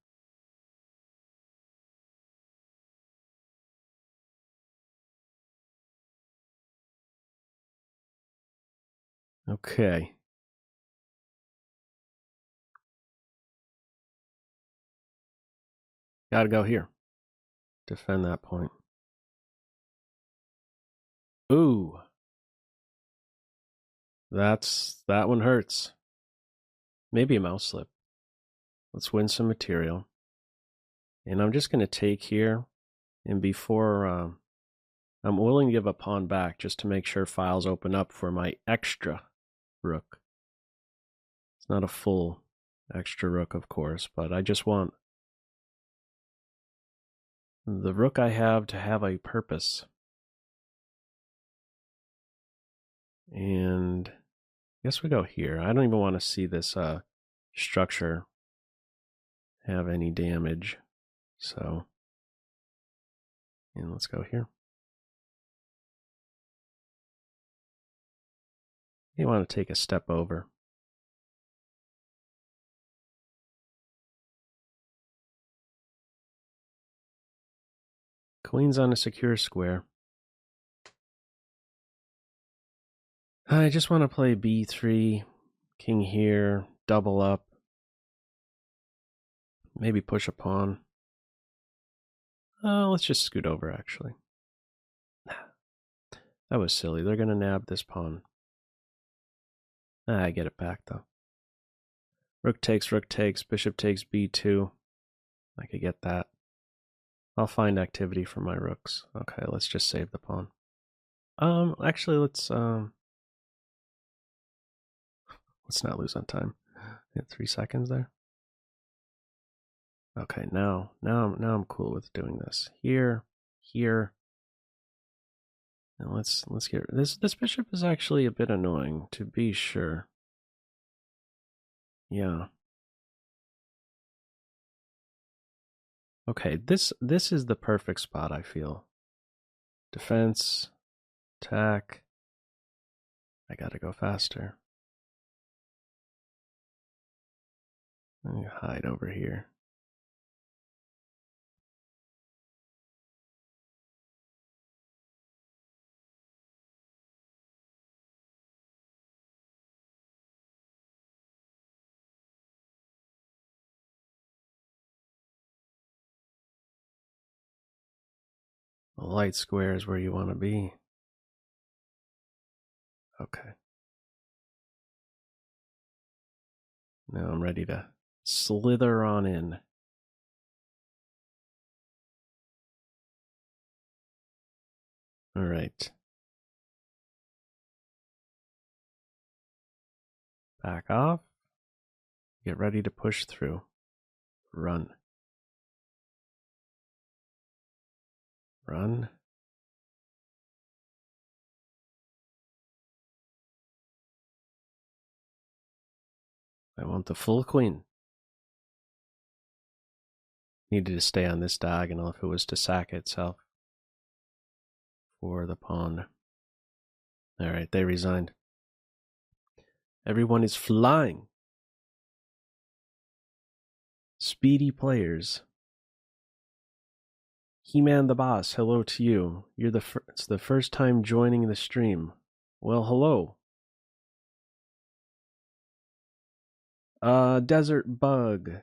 Okay. Gotta go here. Defend that point. Ooh. That one hurts. Maybe a mouse slip. Let's win some material. And I'm just going to take here. And before I'm willing to give a pawn back just to make sure files open up for my extra rook. It's not a full extra rook, of course, but I just want the rook I have to have a purpose. And I guess we go here. I don't even want to see this structure have any damage. So, and let's go here. You want to take a step over. Queen's on a secure square. I just want to play b3, king here, double up. Maybe push a pawn. Let's just scoot over, actually. That was silly. They're going to nab this pawn. I get it back, though. Rook takes, bishop takes b2. I could get that. I'll find activity for my rooks. Okay, let's just save the pawn. Actually, let's Let's not lose on time. 3 seconds there. Okay, now I'm cool with doing this. Here. And let's get this bishop is actually a bit annoying, to be sure. Yeah. Okay, this is the perfect spot, I feel. Defense, attack. I gotta go faster. Let me hide over here. The light square is where you want to be. Okay. Now I'm ready to slither on in. All right. Back off. Get ready to push through. Run. Run. I want the full queen. Needed to stay on this diagonal if it was to sack itself for the pawn. All right, they resigned. Everyone is flying. Speedy players. He-Man the Boss, hello to you. It's the first time joining the stream. Well, hello. Desert Bug.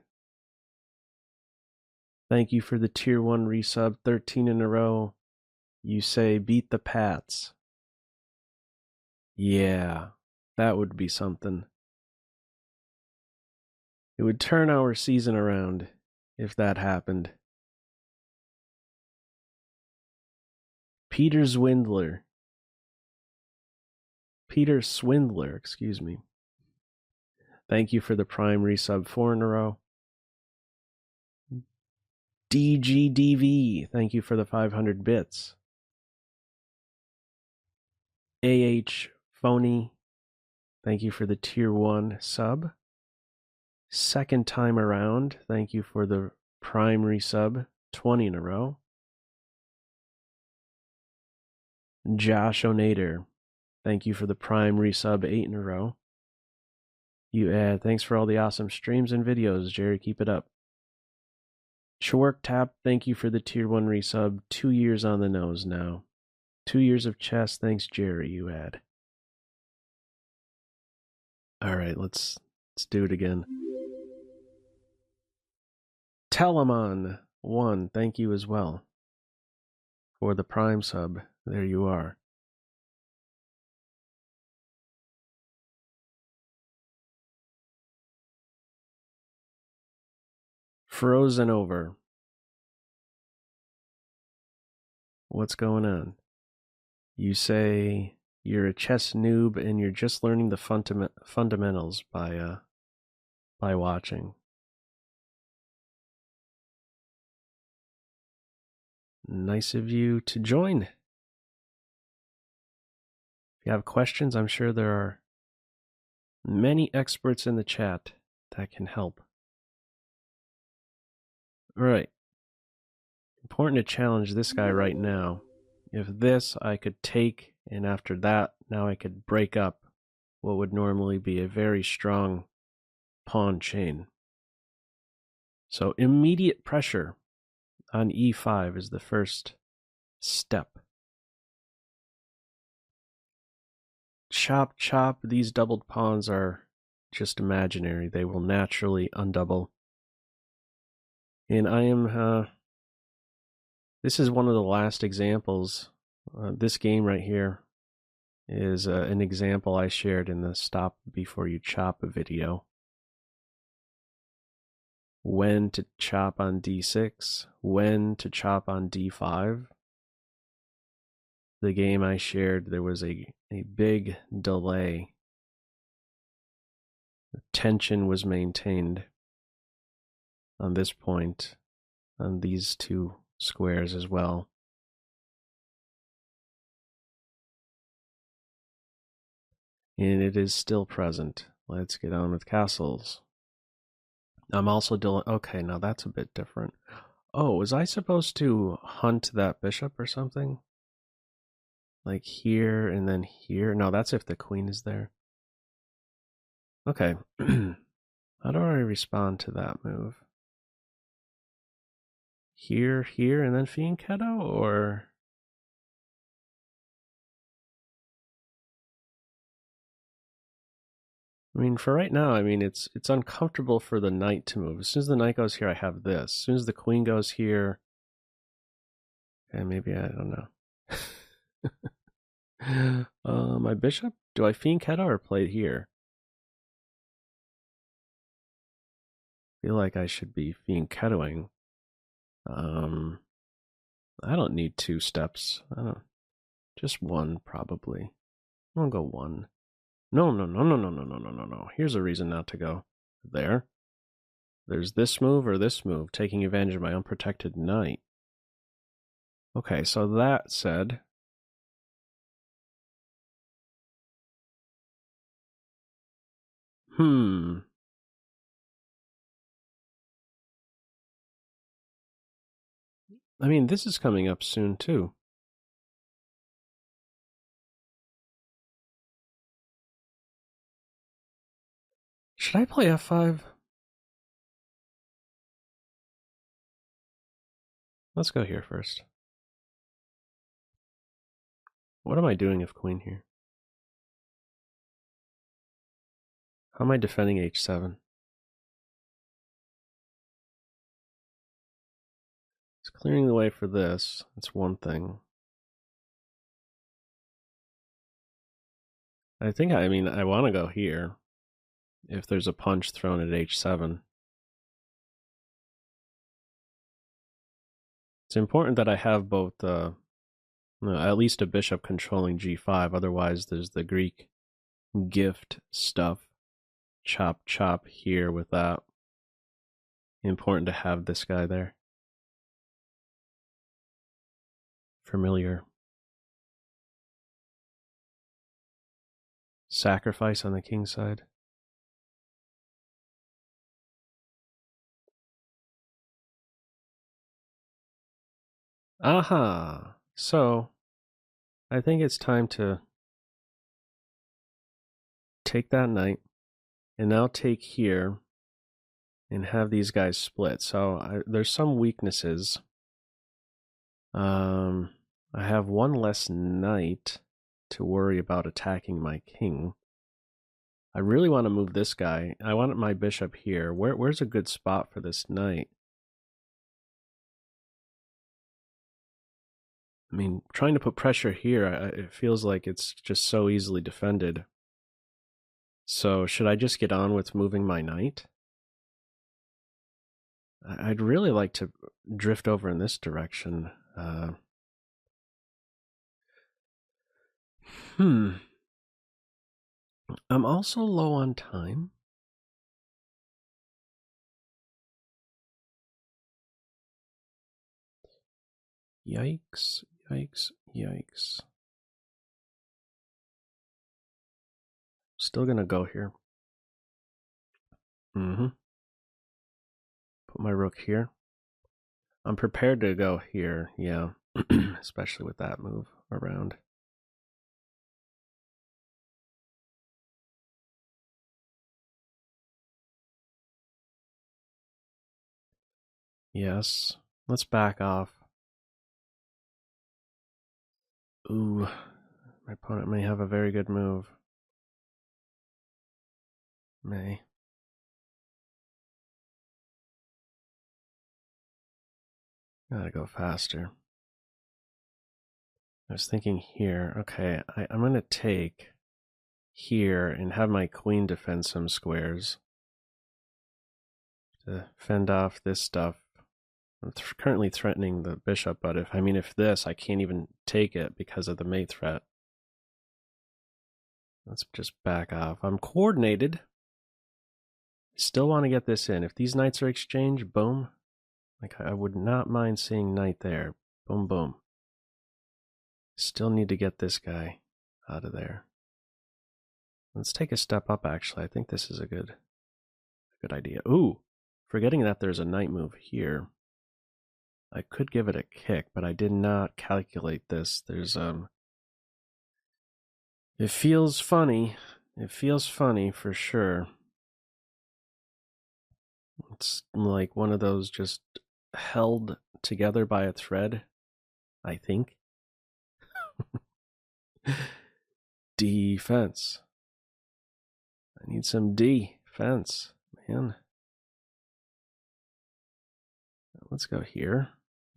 Thank you for the tier 1 resub, 13 in a row. You say beat the Pats. Yeah, that would be something. It would turn our season around if that happened. Peter Swindler, excuse me. Thank you for the Prime resub 4 in a row. DGDV, thank you for the 500 bits. AH Phony, thank you for the tier 1 sub. Second time around, thank you for the Prime resub 20 in a row. Josh Onader, thank you for the Prime resub 8 in a row. Thanks for all the awesome streams and videos, Jerry. Keep it up. Shork Tap, thank you for the tier 1 resub. 2 years on the nose now. 2 years of chess. Thanks, Jerry. You add. All right, let's do it again. Telemon 1, thank you as well for the Prime sub. There you are. Frozen over. What's going on? You say you're a chess noob and you're just learning the fundamentals by watching. Nice of you to join. If you have questions, I'm sure there are many experts in the chat that can help. All right. Important to challenge this guy right now. If this I could take, and after that, now I could break up what would normally be a very strong pawn chain. So immediate pressure on e5 is the first step. Chop, chop. These doubled pawns are just imaginary. They will naturally undouble. And I am... this is one of the last examples. This game right here is an example I shared in the Stop Before You Chop video. When to chop on d6, when to chop on d5. The game I shared, there was a big delay tension was maintained on this point, on these two squares as well. And it is still present. Let's get on with castles. I'm also doing... Okay, now that's a bit different. Oh, was I supposed to hunt that bishop or something? Like here and then here? No, that's if the queen is there. Okay. How do I respond to that move? Here, here, and then fianchetto, or... I mean, for right now, I mean, it's uncomfortable for the knight to move. As soon as the knight goes here, I have this. As soon as the queen goes here... Okay, maybe, I don't know. My bishop? Do I fianchetto or play it here? I feel like I should be fianchettoing. I don't need 2 steps. I don't... Just 1, probably. I'm gonna go 1. No. Here's a reason not to go there. There's this move or this move, taking advantage of my unprotected knight. Okay, so that said... I mean, this is coming up soon, too. Should I play f5? Let's go here first. What am I doing if queen here? How am I defending h7? It's clearing the way for this. That's one thing. I want to go here if there's a punch thrown at h7. It's important that I have both, at least a bishop controlling g5. Otherwise, there's the Greek gift stuff. Chop, chop here with that. Important to have this guy there. Familiar. Sacrifice on the king's side. Aha! So, I think it's time to take that knight, and now take here, and have these guys split. So, there's some weaknesses. I have 1 less knight to worry about attacking my king. I really want to move this guy. I want my bishop here. Where's a good spot for this knight? I mean, trying to put pressure here, it feels like it's just so easily defended. So, should I just get on with moving my knight? I'd really like to drift over in this direction. I'm also low on time. Yikes, yikes, yikes. Still gonna go here. Put my rook here. I'm prepared to go here, yeah. Especially with that move around. Yes. Let's back off. Ooh. My opponent may have a very good move. May. Gotta go faster. I was thinking here. Okay, I'm gonna take here and have my queen defend some squares. To fend off this stuff. I'm currently threatening the bishop, but if this, I can't even take it because of the mate threat. Let's just back off. I'm coordinated. Still want to get this in. If these knights are exchanged, boom. Like, I would not mind seeing knight there. Boom, boom. Still need to get this guy out of there. Let's take a step up, actually. I think this is a good idea. Ooh, forgetting that there's a knight move here. I could give it a kick, but I did not calculate this. There's, it feels funny. It feels funny for sure. It's like one of those just held together by a thread, I think. Defense. I need some defense, man. Let's go here.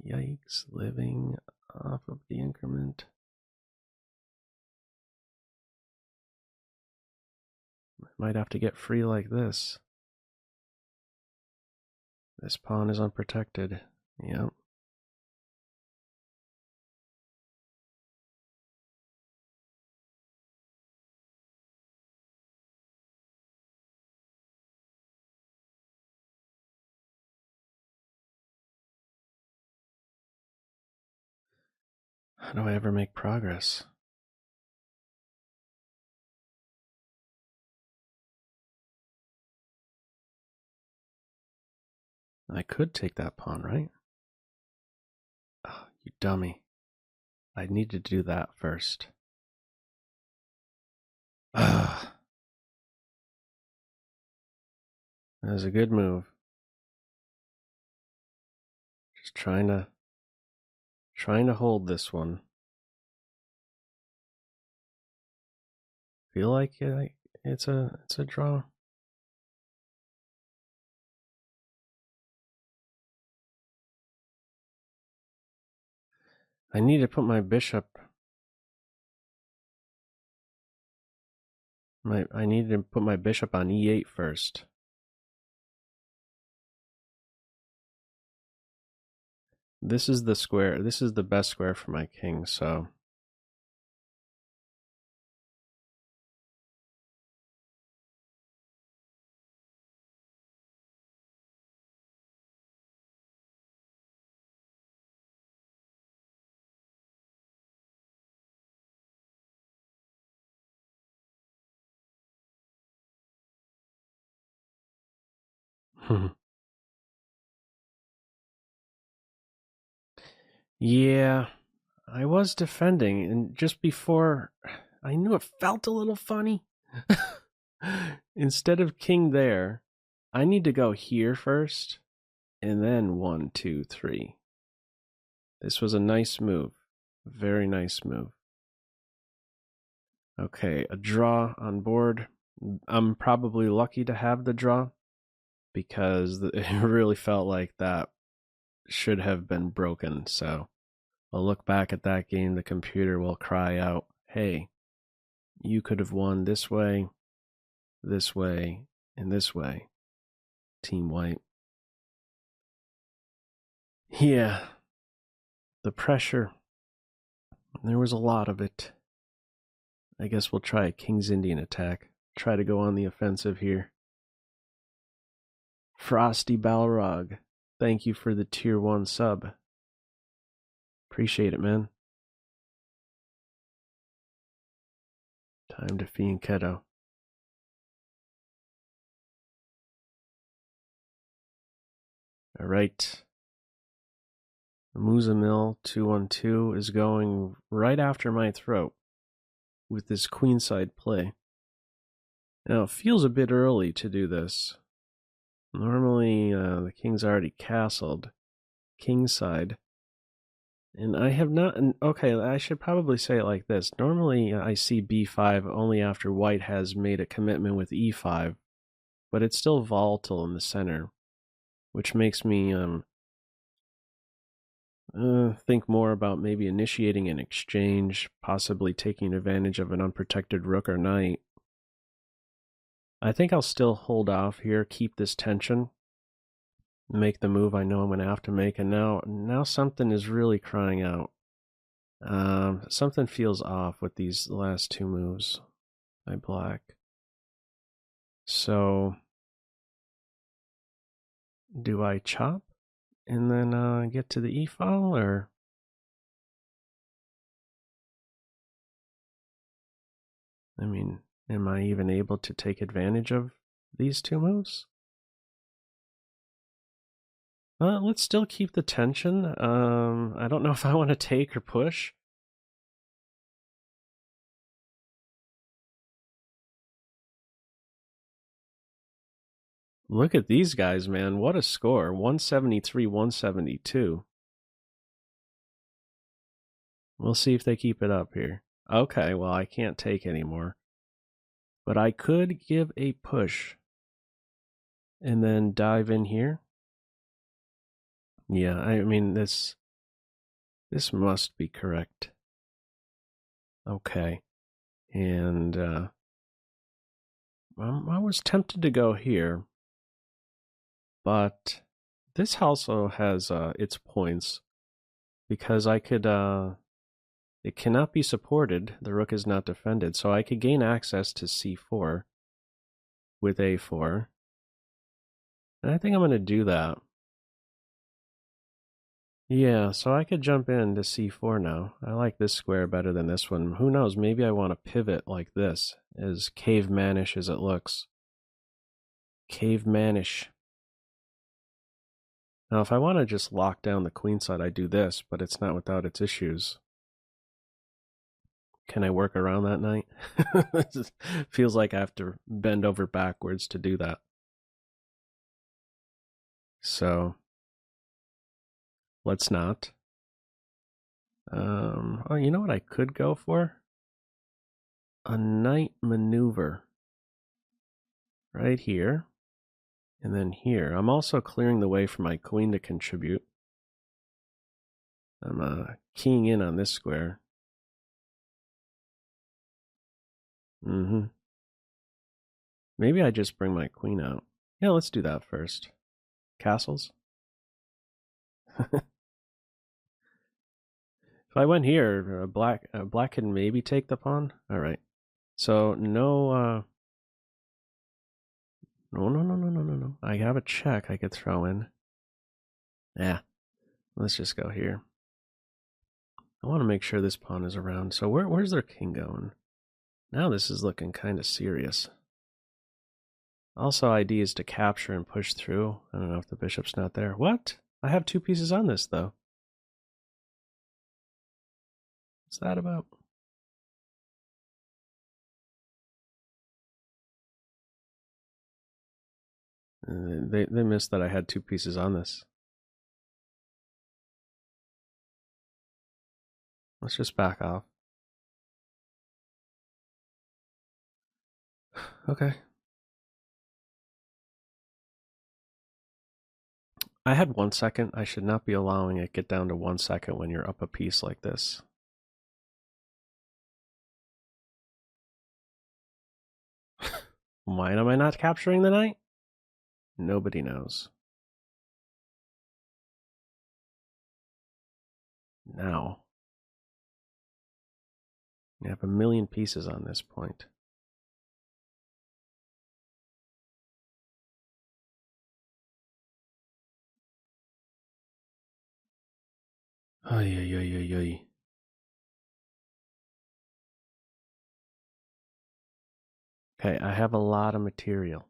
Yikes, living off of the increment. I might have to get free like this. This pawn is unprotected. Yep. How do I ever make progress? I could take that pawn, right? Oh, you dummy. I needed to do that first. Ah. That was a good move. Just trying to hold this one. Feel like it's a draw. I need to put my bishop. I need to put my bishop on e8 first. This is the square. This is the best square for my king, so. Yeah, I was defending, and just before, I knew it felt a little funny. Instead of king there, I need to go here first, and then 1, 2, 3. This was a nice move. Very nice move. Okay, a draw on board. I'm probably lucky to have the draw, because it really felt like that should have been broken. So I'll look back at that game, the computer will cry out, hey, you could have won this way, and this way, Team White. Yeah, the pressure, there was a lot of it. I guess we'll try a King's Indian attack. Try to go on the offensive here. Frosty Balrog, thank you for the tier 1 sub. Appreciate it, man. Time to fiend Keto. All right. Muzamil 212 is going right after my throat with this queenside play. Now, it feels a bit early to do this. Normally, the king's already castled. Kingside. And I have not... Okay, I should probably say it like this. Normally, I see b5 only after white has made a commitment with e5. But it's still volatile in the center, which makes me think more about maybe initiating an exchange, possibly taking advantage of an unprotected rook or knight. I think I'll still hold off here, keep this tension, make the move I know I'm going to have to make, and now something is really crying out. Something feels off with these last two moves by black. So do I chop and then get to the e-file, or? I mean, am I even able to take advantage of these two moves? Let's still keep the tension. I don't know if I want to take or push. Look at these guys, man. What a score. 173, 172. We'll see if they keep it up here. Okay, well, I can't take anymore. But I could give a push and then dive in here. Yeah, I mean, this must be correct. Okay. And I was tempted to go here, but this also has its points, because I could, it cannot be supported, the rook is not defended, so I could gain access to c4 with a4, and I think I'm going to do that. Yeah, so I could jump into c4 now. I like this square better than this one. Who knows, maybe I want to pivot like this, as cavemanish as it looks. Cavemanish. Now, if I want to just lock down the queen side, I do this, but it's not without its issues. Can I work around that knight? It feels like I have to bend over backwards to do that. So, let's not. Oh, you know what I could go for? A knight maneuver. Right here. And then here. I'm also clearing the way for my queen to contribute. I'm keying in on this square. Maybe I just bring my queen out. Yeah, let's do that first. Castles? If I went here, black can maybe take the pawn. All right. So no. No. I have a check I could throw in. Yeah. Let's just go here. I want to make sure this pawn is around. So where's their king going? Now this is looking kind of serious. Also, ID is to capture and push through. I don't know if the bishop's not there. What? I have two pieces on this, though. What's that about? They missed that I had two pieces on this. Let's just back off. Okay. I had 1 second. I should not be allowing it get down to 1 second when you're up a piece like this. Why am I not capturing the knight? Nobody knows. Now. I have a million pieces on this point. Ay. Okay, I have a lot of material.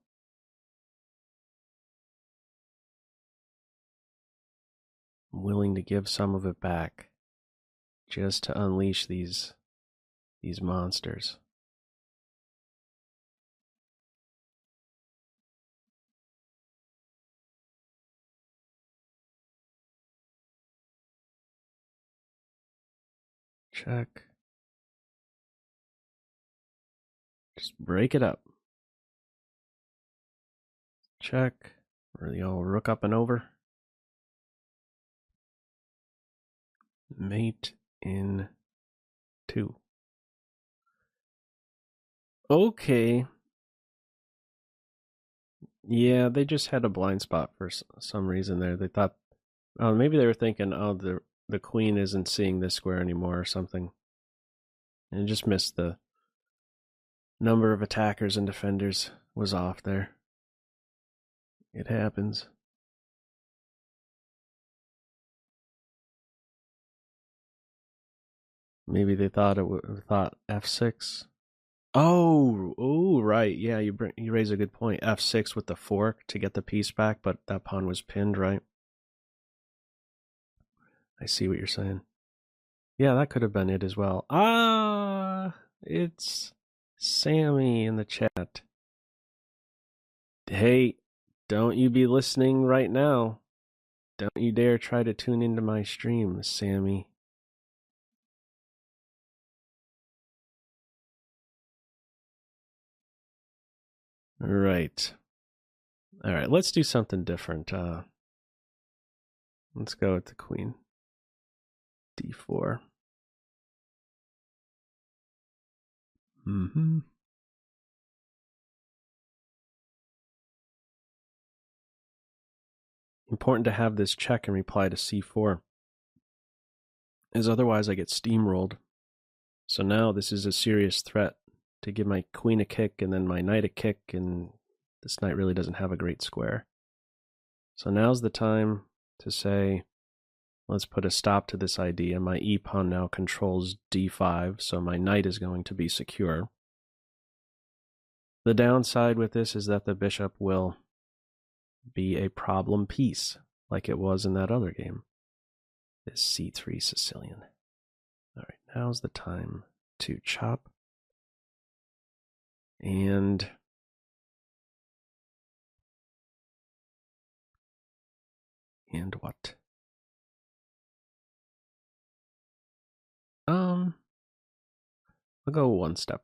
I'm willing to give some of it back just to unleash these monsters. Check. Just break it up. Check. Or the old rook up and over. Mate in 2. Okay. Yeah, they just had a blind spot for some reason there. They thought, maybe they were thinking, the queen isn't seeing this square anymore or something. And just missed the number of attackers and defenders was off there. It happens. Maybe they thought thought f6. Oh, right. Yeah, you raise a good point. f6 with the fork to get the piece back, but that pawn was pinned, right? I see what you're saying. Yeah, that could have been it as well. Ah, it's Sammy in the chat. Hey, don't you be listening right now. Don't you dare try to tune into my stream, Sammy. All right. All right, let's do something different. Let's go with the queen. d4. Mm-hmm. Important to have this check in reply to c4, as otherwise I get steamrolled. So now this is a serious threat to give my queen a kick and then my knight a kick, and this knight really doesn't have a great square. So now's the time to say, let's put a stop to this idea. My e-pawn now controls d5, so my knight is going to be secure. The downside with this is that the bishop will be a problem piece, like it was in that other game. This c3 Sicilian. All right, now's the time to chop. And what? I'll go one step.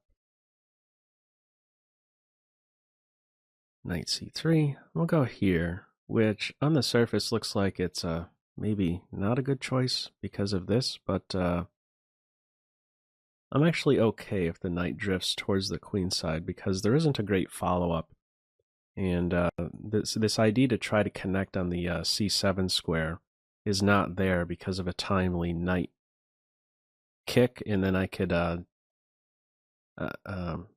Knight c3. We'll go here, which on the surface looks like it's maybe not a good choice because of this, but I'm actually okay if the knight drifts towards the queen side because there isn't a great follow-up. And this idea to try to connect on the c7 square is not there because of a timely knight kick, and then I could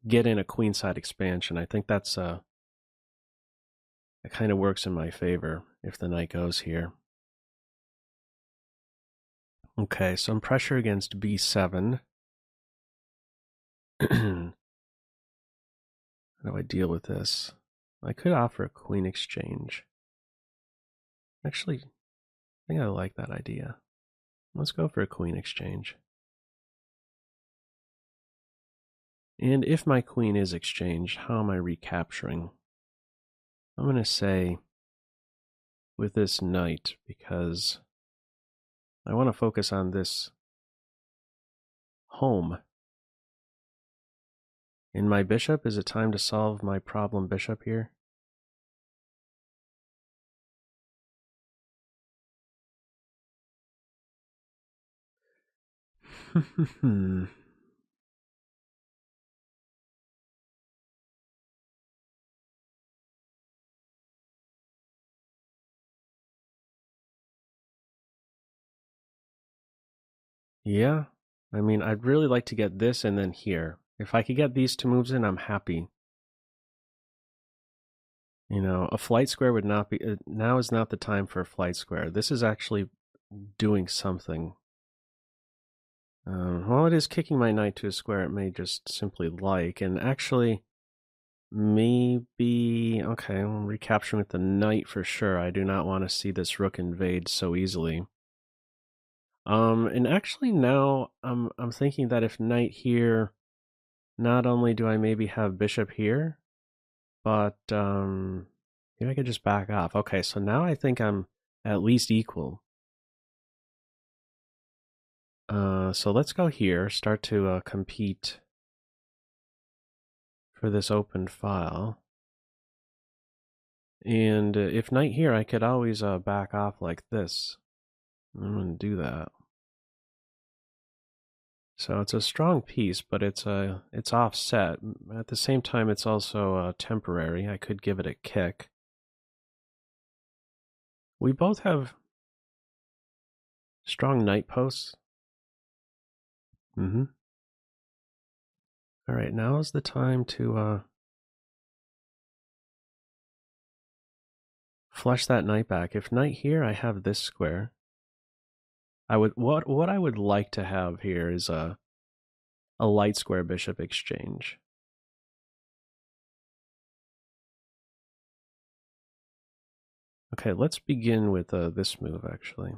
get in a queenside expansion. I think that's it kind of works in my favor if the knight goes here. Okay, so I'm pressure against b7. How do I deal with this? I could offer a queen exchange. Actually, I think I like that idea. Let's go for a queen exchange. And if my queen is exchanged, how am I recapturing? I'm going to say with this knight, because I want to focus on this home. In my bishop, is it time to solve my problem bishop here? Yeah, I mean, I'd really like to get this and then here. If I could get these two moves in, I'm happy. You know, a flight square would not be, now is not the time for a flight square. This is actually doing something. Well, it is kicking my knight to a square it may just simply like, and actually, maybe, okay, I'm recapturing with the knight for sure. I do not want to see this rook invade so easily. And actually now I'm thinking that if knight here, not only do I maybe have bishop here, but maybe I could just back off. Okay, so now I think I'm at least equal. So let's go here, start to compete for this open file. And if knight here, I could always back off like this. I'm going to do that. So it's a strong piece, but it's offset. At the same time, it's also temporary. I could give it a kick. We both have strong knight posts. Mm-hmm. All right, now is the time to flush that knight back. If knight here, I have this square. what I would like to have here is a light square bishop exchange. Okay, let's begin with this move, actually.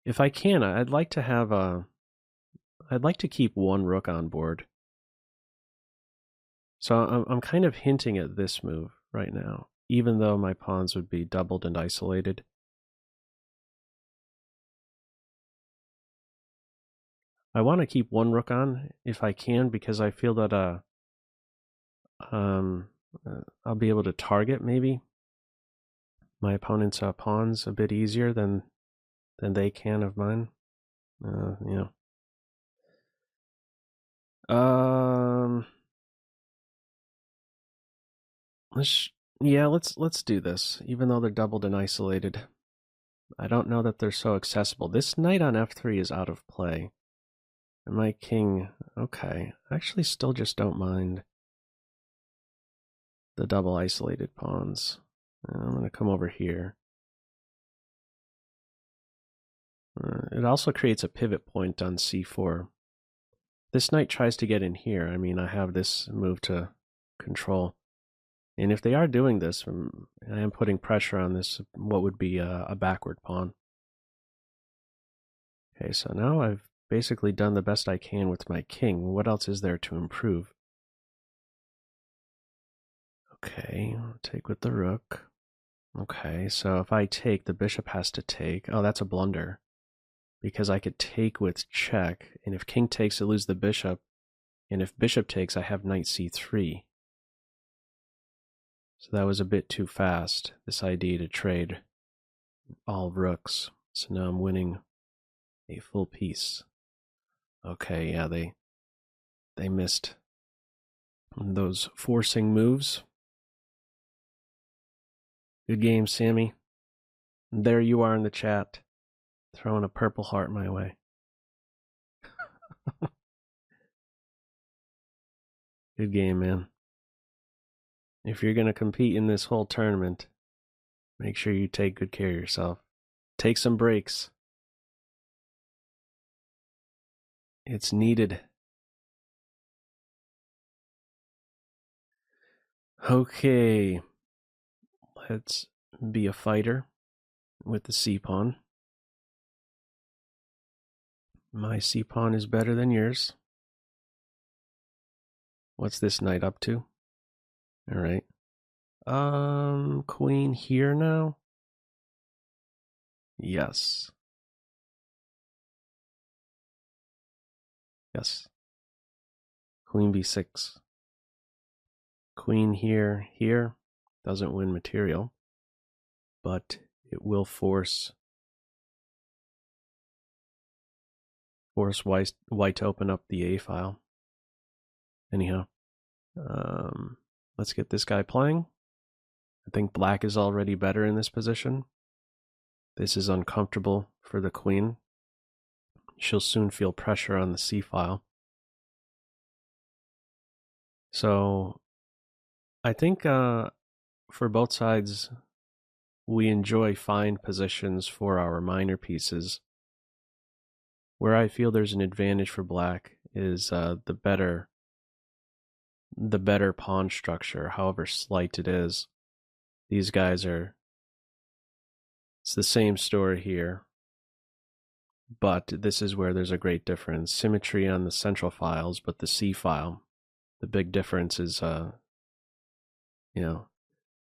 If I can, I'd like to have I'd like to keep one rook on board. So I'm kind of hinting at this move right now, even though my pawns would be doubled and isolated. I want to keep one rook on if I can, because I feel that I'll be able to target maybe my opponent's pawns a bit easier than they can of mine. Yeah. Let's do this, even though they're doubled and isolated. I don't know that they're so accessible. This knight on f3 is out of play. And my king, okay. I actually still just don't mind the double isolated pawns. I'm going to come over here. It also creates a pivot point on c4. This knight tries to get in here. I mean, I have this move to control. And if they are doing this, I am putting pressure on this, what would be a backward pawn. Okay, so now I've basically done the best I can with my king. What else is there to improve? Okay, I'll take with the rook. Okay, so if I take, the bishop has to take. Oh, that's a blunder. Because I could take with check, and if king takes, I lose the bishop. And if bishop takes, I have knight c3. So that was a bit too fast, this idea to trade all rooks. So now I'm winning a full piece. Okay, yeah, they missed those forcing moves. Good game, Sammy. And there you are in the chat, throwing a purple heart my way. Good game, man. If you're going to compete in this whole tournament, make sure you take good care of yourself. Take some breaks. It's needed. Okay. Let's be a fighter with the c-pawn. My c-pawn is better than yours. What's this knight up to? All right. Queen here now? Yes. Yes. Queen b6. Queen here, here. Doesn't win material, but it will force white to open up the A file. Anyhow, let's get this guy playing. I think black is already better in this position. This is uncomfortable for the queen. She'll soon feel pressure on the C file. So I think for both sides, we enjoy fine positions for our minor pieces. Where I feel there's an advantage for black is the better pawn structure, however slight it is. These guys are, it's the same story here, but this is where there's a great difference. Symmetry on the central files, but the C file, the big difference is,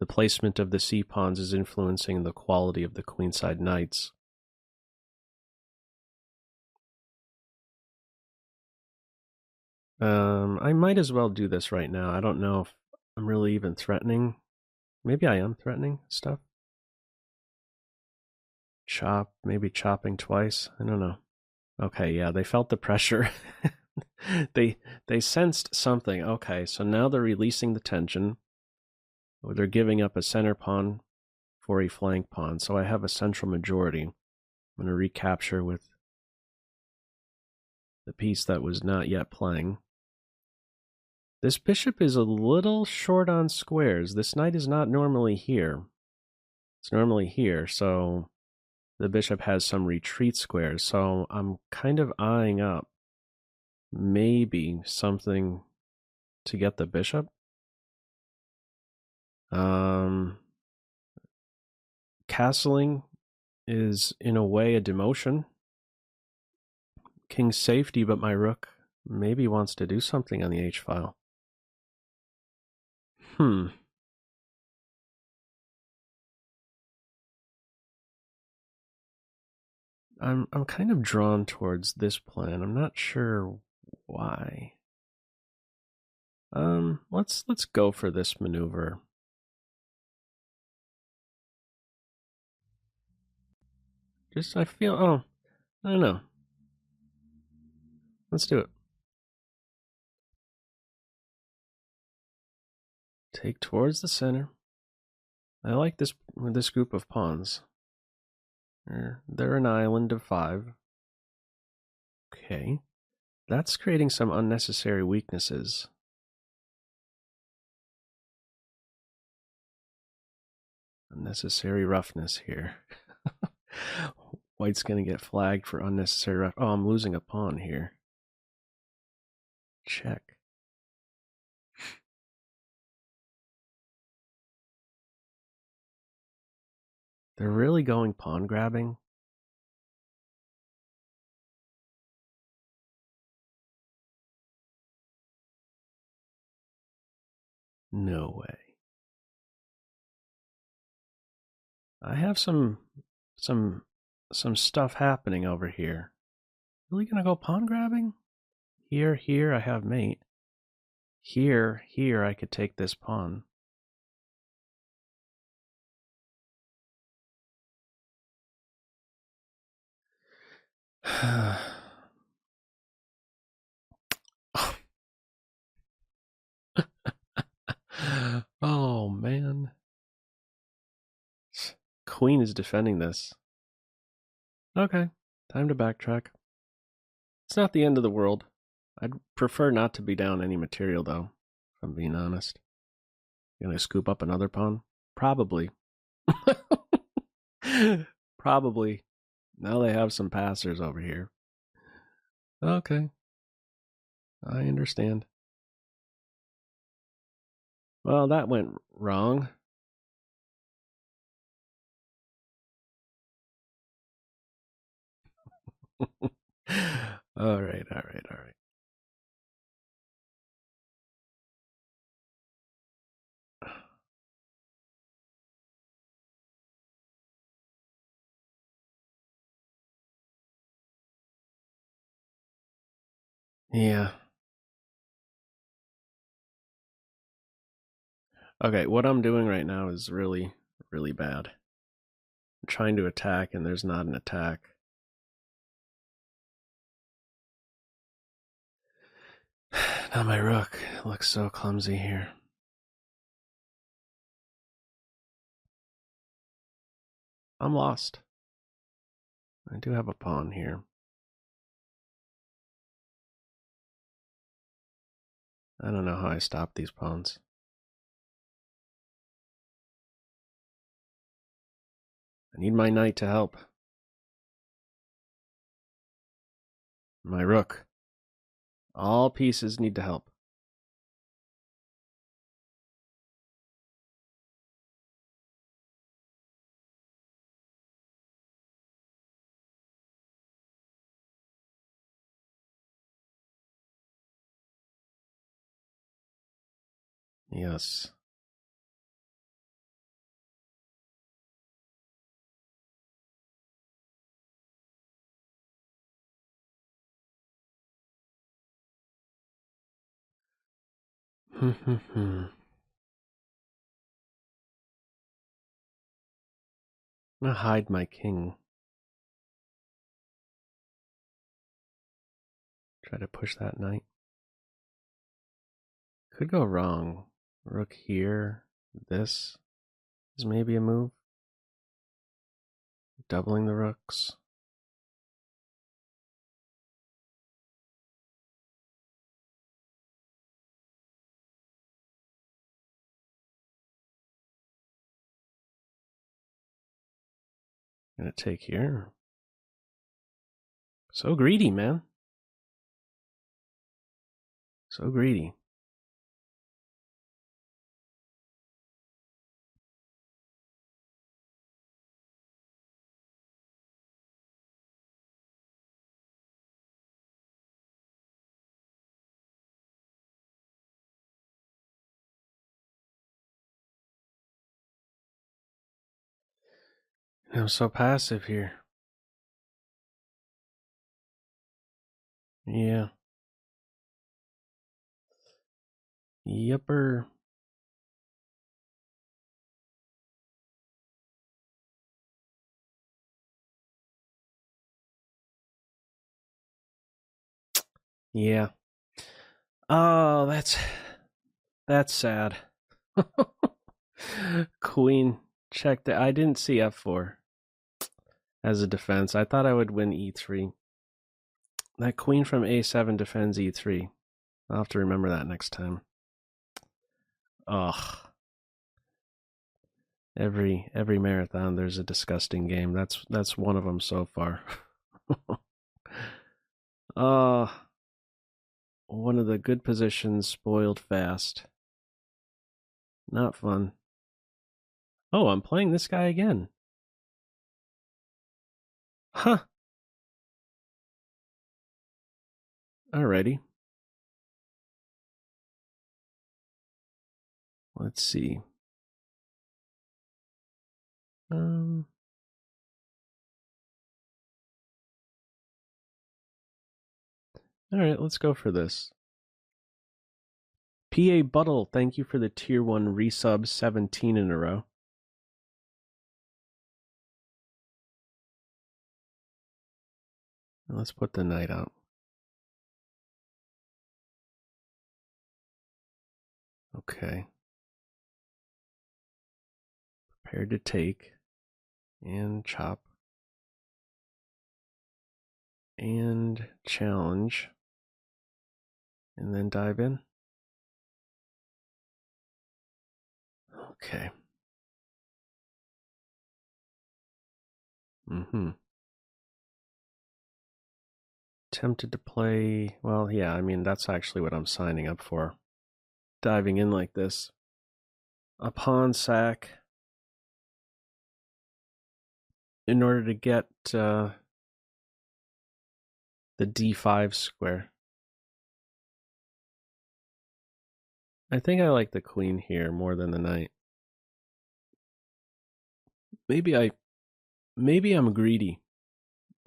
the placement of the C pawns is influencing the quality of the queenside knights. I might as well do this right now. I don't know if I'm really even threatening. Maybe I am threatening stuff. Chop, maybe chopping twice. I don't know. Okay, yeah, they felt the pressure. they sensed something. Okay, so now they're releasing the tension. Or they're giving up a center pawn for a flank pawn. So I have a central majority. I'm going to recapture with the piece that was not yet playing. This bishop is a little short on squares. This knight is not normally here. It's normally here, so the bishop has some retreat squares, so I'm kind of eyeing up maybe something to get the bishop. Castling is in a way a demotion. King's safety, but my rook maybe wants to do something on the h-file. I'm kind of drawn towards this plan. I'm not sure why. Let's go for this maneuver. Just I don't know. Let's do it. Take towards the center. I like this group of pawns. They're an island of 5. Okay. That's creating some unnecessary weaknesses. Unnecessary roughness here. White's going to get flagged for unnecessary rough. Oh, I'm losing a pawn here. Check. They're really going pawn grabbing? No way. I have some stuff happening over here. Really gonna go pawn grabbing? Here I have mate. Here I could take this pawn. Oh man. Queen is defending this. Okay, time to backtrack. It's not the end of the world. I'd prefer not to be down any material though, if I'm being honest. Gonna scoop up another pawn? Probably. Probably. Now they have some passers over here. Okay. I understand. Well, that went wrong. All right. Yeah. Okay, what I'm doing right now is really, really bad. I'm trying to attack and there's not an attack. Now my rook looks so clumsy here. I'm lost. I do have a pawn here. I don't know how I stop these pawns. I need my knight to help. My rook. All pieces need to help. Yes. I'm gonna hide my king. Try to push that knight. Could go wrong. Rook here. This is maybe a move. Doubling the rooks. Gonna take here. So greedy, man. So greedy. I'm so passive here. Yeah. Yupper. Yeah. Oh, that's sad. Queen checked it. I didn't see f4 as a defense. I thought I would win e3. That queen from a7 defends e3. I'll have to remember that next time. Ugh. Every marathon there's a disgusting game. That's one of them so far. One of the good positions spoiled fast. Not fun. Oh, I'm playing this guy again. Huh. Alrighty. Let's see. Alright, let's go for this. PA Buttle, thank you for the tier 1 resub 17 in a row. Let's put the knight out. Okay. Prepared to take. And chop. And challenge. And then dive in. Okay. Tempted to play... Well, yeah, I mean, that's actually what I'm signing up for. Diving in like this. A pawn sack. In order to get the d5 square. I think I like the queen here more than the knight. Maybe I'm greedy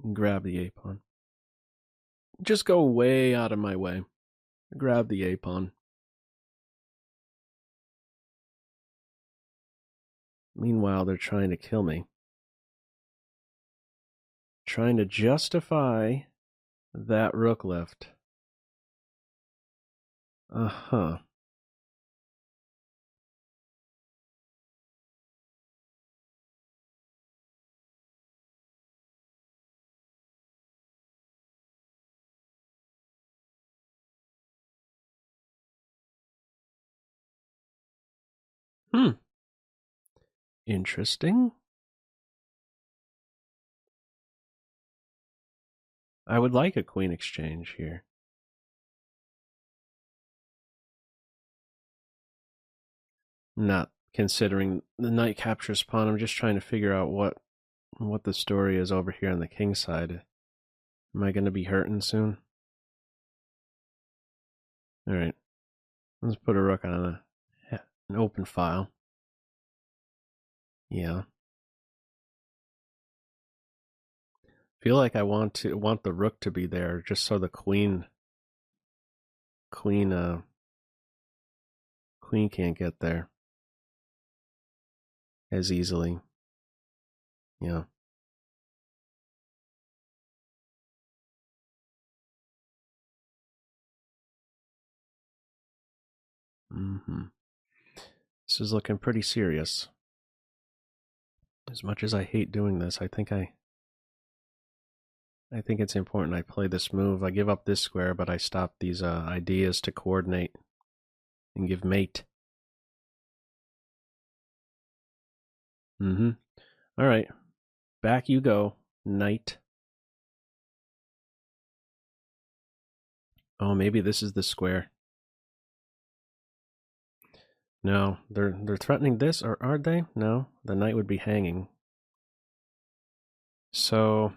and grab the a-pawn. Just go way out of my way. Grab the a-pawn. Meanwhile, they're trying to kill me. Trying to justify that rook lift. Uh-huh. Interesting. I would like a queen exchange here. Not considering the knight captures pawn. I'm just trying to figure out what the story is over here on the king side. Am I going to be hurting soon? All right. Let's put a rook on an open file. Yeah. Feel like I want the rook to be there just so the queen can't get there as easily. Yeah. This is looking pretty serious. As much as I hate doing this, I think it's important I play this move. I give up this square, but I stop these ideas to coordinate and give mate. All right. Back you go, knight. Oh, maybe this is the square. No, they're threatening this, or are they? No, the knight would be hanging. So,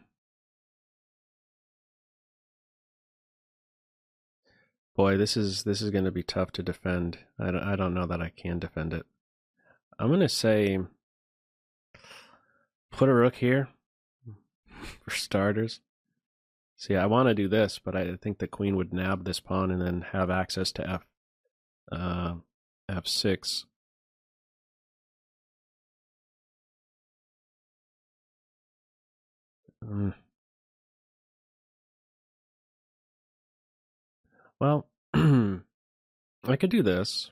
boy, this is going to be tough to defend. I don't know that I can defend it. I'm going to say put a rook here for starters. See, I want to do this, but I think the queen would nab this pawn and then have access to f6. Well, I could do this,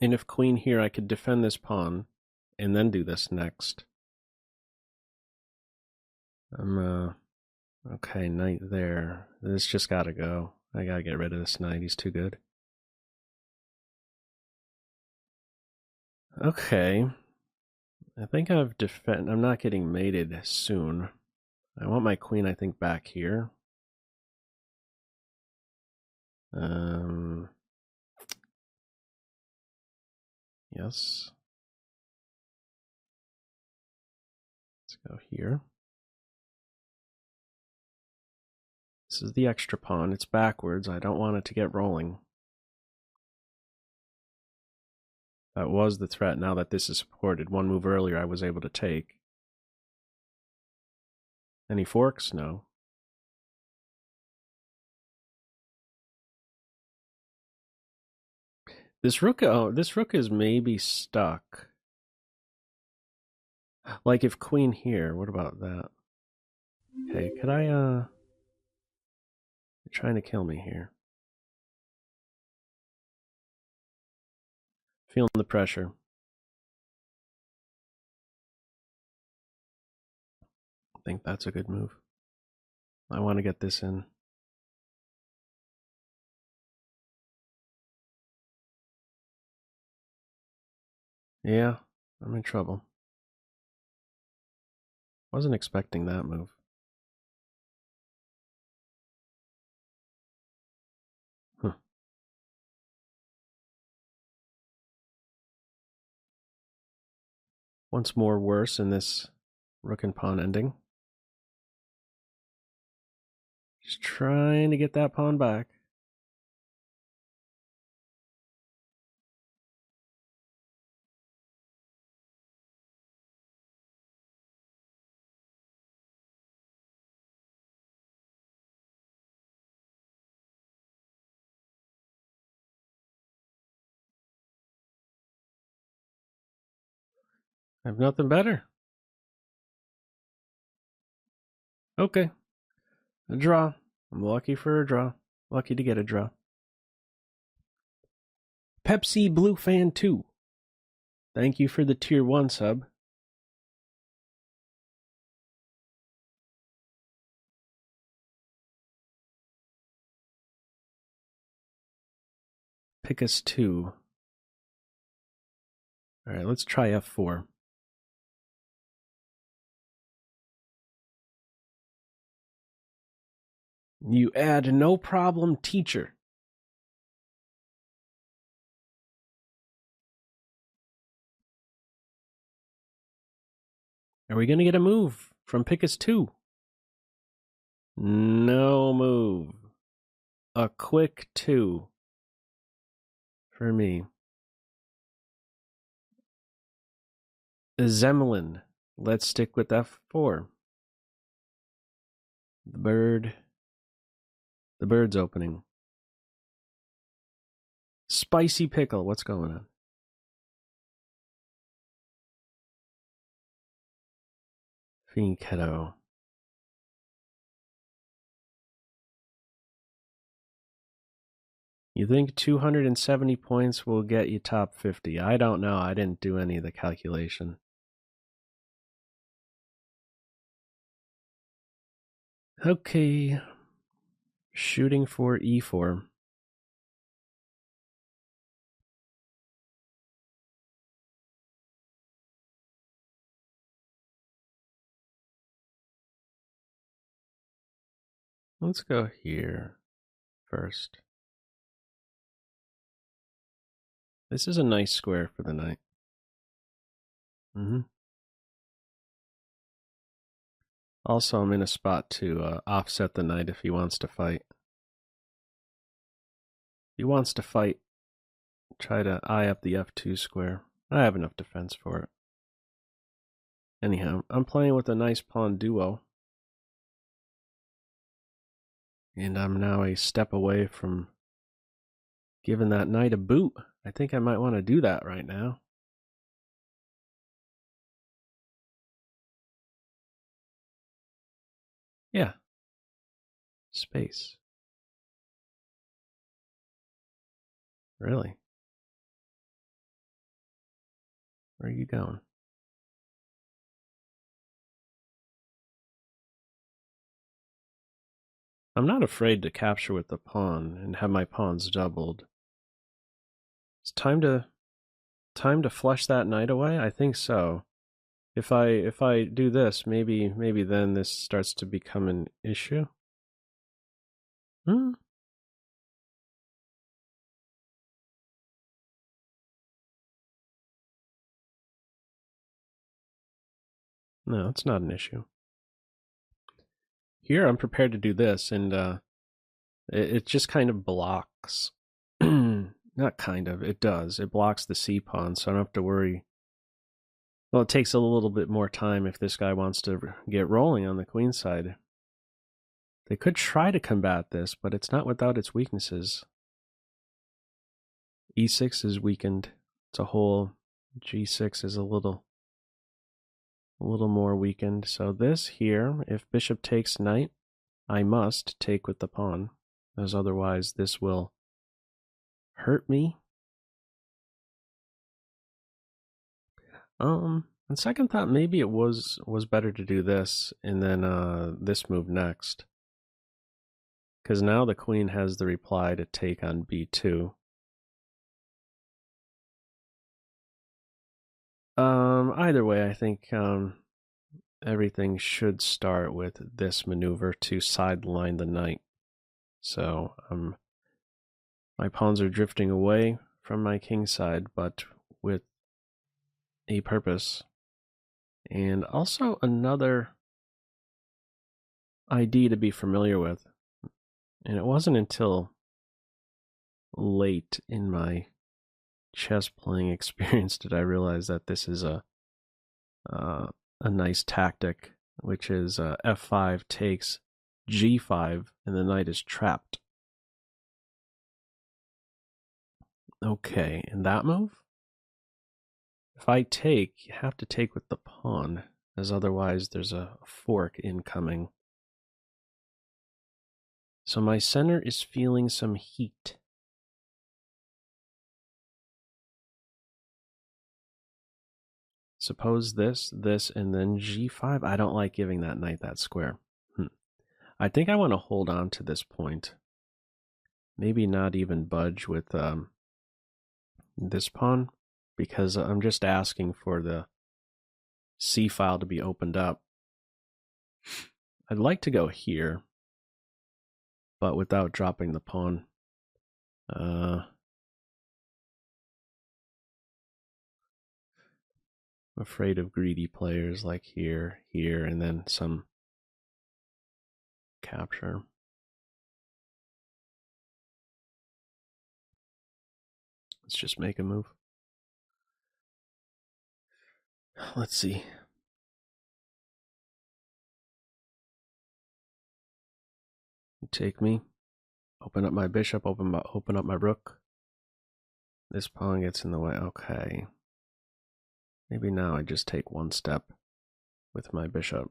and if queen here, I could defend this pawn and then do this next. Okay, knight there. This just gotta go. I gotta get rid of this knight. He's too good. Okay. I think I'm not getting mated soon. I want my queen, I think, back here. Yes. Let's go here. This is the extra pawn. It's backwards. I don't want it to get rolling. That was the threat. Now that this is supported, one move earlier I was able to take. Any forks? No. This rook is maybe stuck. Like if queen here, what about that? Okay, could I, you're trying to kill me here. Feeling the pressure. I think that's a good move. I want to get this in. Yeah, I'm in trouble. Wasn't expecting that move. Once more worse in this rook and pawn ending. Just trying to get that pawn back. I have nothing better. Okay. A draw. I'm lucky for a draw. Lucky to get a draw. Pepsi Blue Fan 2. Thank you for the tier 1 sub. Pick us 2. Alright, let's try f4. You add no problem, teacher. Are we going to get a move from Pickus 2? No move. A quick 2 for me. Zemlin. Let's stick with f4. The bird. The bird's opening. Spicy pickle. What's going on? Finchetto. You think 270 points will get you top 50? I don't know. I didn't do any of the calculation. Okay. Shooting for e4. Let's go here first. This is a nice square for the knight. Also, I'm in a spot to offset the knight if he wants to fight. If he wants to fight, try to eye up the f2 square. I have enough defense for it. Anyhow, I'm playing with a nice pawn duo. And I'm now a step away from giving that knight a boot. I think I might want to do that right now. Yeah. Space. Really? Where are you going? I'm not afraid to capture with the pawn and have my pawns doubled. It's time to flush that knight away? I think so. If I do this, maybe then this starts to become an issue. No, it's not an issue. Here I'm prepared to do this, and it just kind of blocks. Not kind of, it does. It blocks the c pawn, so I don't have to worry. Well, it takes a little bit more time if this guy wants to get rolling on the queen side. They could try to combat this, but it's not without its weaknesses. e6 is weakened. It's a whole. g6 is a little more weakened. So this here, if bishop takes knight, I must take with the pawn, as otherwise this will hurt me. On second thought, maybe it was better to do this and then this move next, because now the queen has the reply to take on b2. Either way, I think everything should start with this maneuver to sideline the knight. So my pawns are drifting away from my king side, but with a purpose. And also another idea to be familiar with. And it wasn't until late in my chess playing experience did I realize that this is a nice tactic, which is f5 takes g5 and the knight is trapped. Okay, and that move? If I take, you have to take with the pawn, as otherwise there's a fork incoming. So my center is feeling some heat. Suppose this, and then g5. I don't like giving that knight that square. I think I want to hold on to this point. Maybe not even budge with this pawn, because I'm just asking for the c file to be opened up. I'd like to go here, but without dropping the pawn. I'm afraid of greedy players like here, and then some capture. Let's just make a move. Let's see. You take me. Open up my bishop, open up my rook. This pawn gets in the way. Okay. Maybe now I just take one step with my bishop.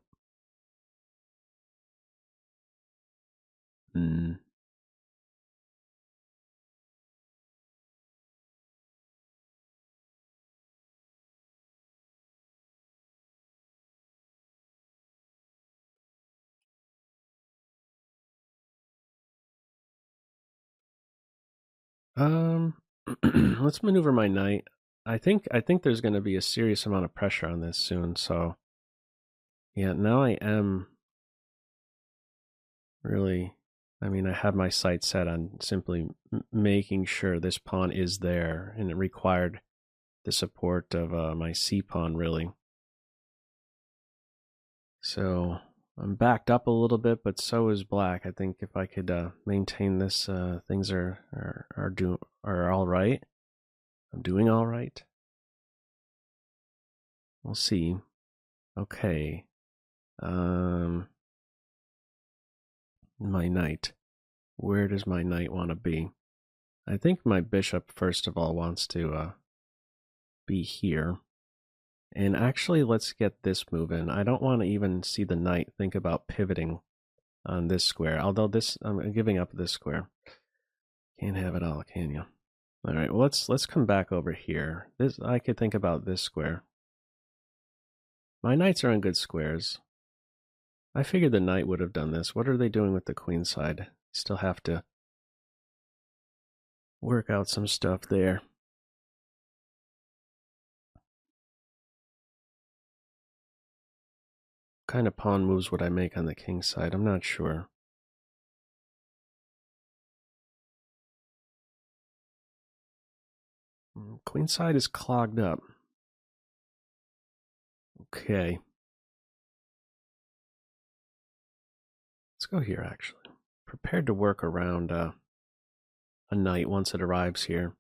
Let's maneuver my knight. I think there's going to be a serious amount of pressure on this soon, so yeah, now I am really, I mean, I had my sights set on simply making sure this pawn is there, and it required the support of my c pawn, really. So I'm backed up a little bit, but so is black. I think if I could maintain this, things are all right. I'm doing all right. We'll see. Okay. My knight. Where does my knight want to be? I think my bishop, first of all, wants to be here. And actually, let's get this move in. I don't want to even see the knight think about pivoting on this square. Although this, I'm giving up this square. Can't have it all, can you? All right, well, let's come back over here. This, I could think about this square. My knights are on good squares. I figured the knight would have done this. What are they doing with the queen side? Still have to work out some stuff there. What kind of pawn moves would I make on the king side? I'm not sure. Queen side is clogged up. Okay. Let's go here, actually. Prepared to work around a knight once it arrives here.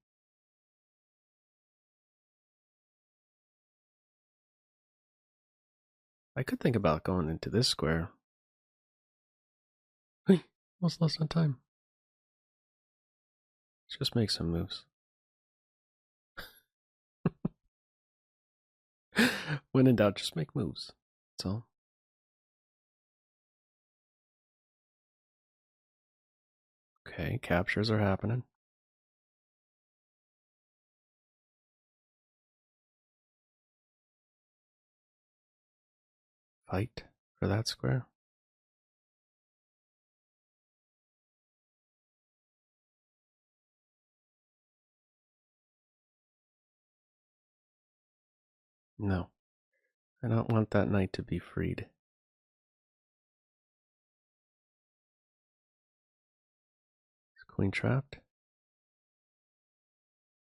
I could think about going into this square. Hey, almost lost on time. Let's just make some moves. When in doubt, just make moves. That's all. Okay, captures are happening. Fight for that square. No, I don't want that knight to be freed. Is queen trapped?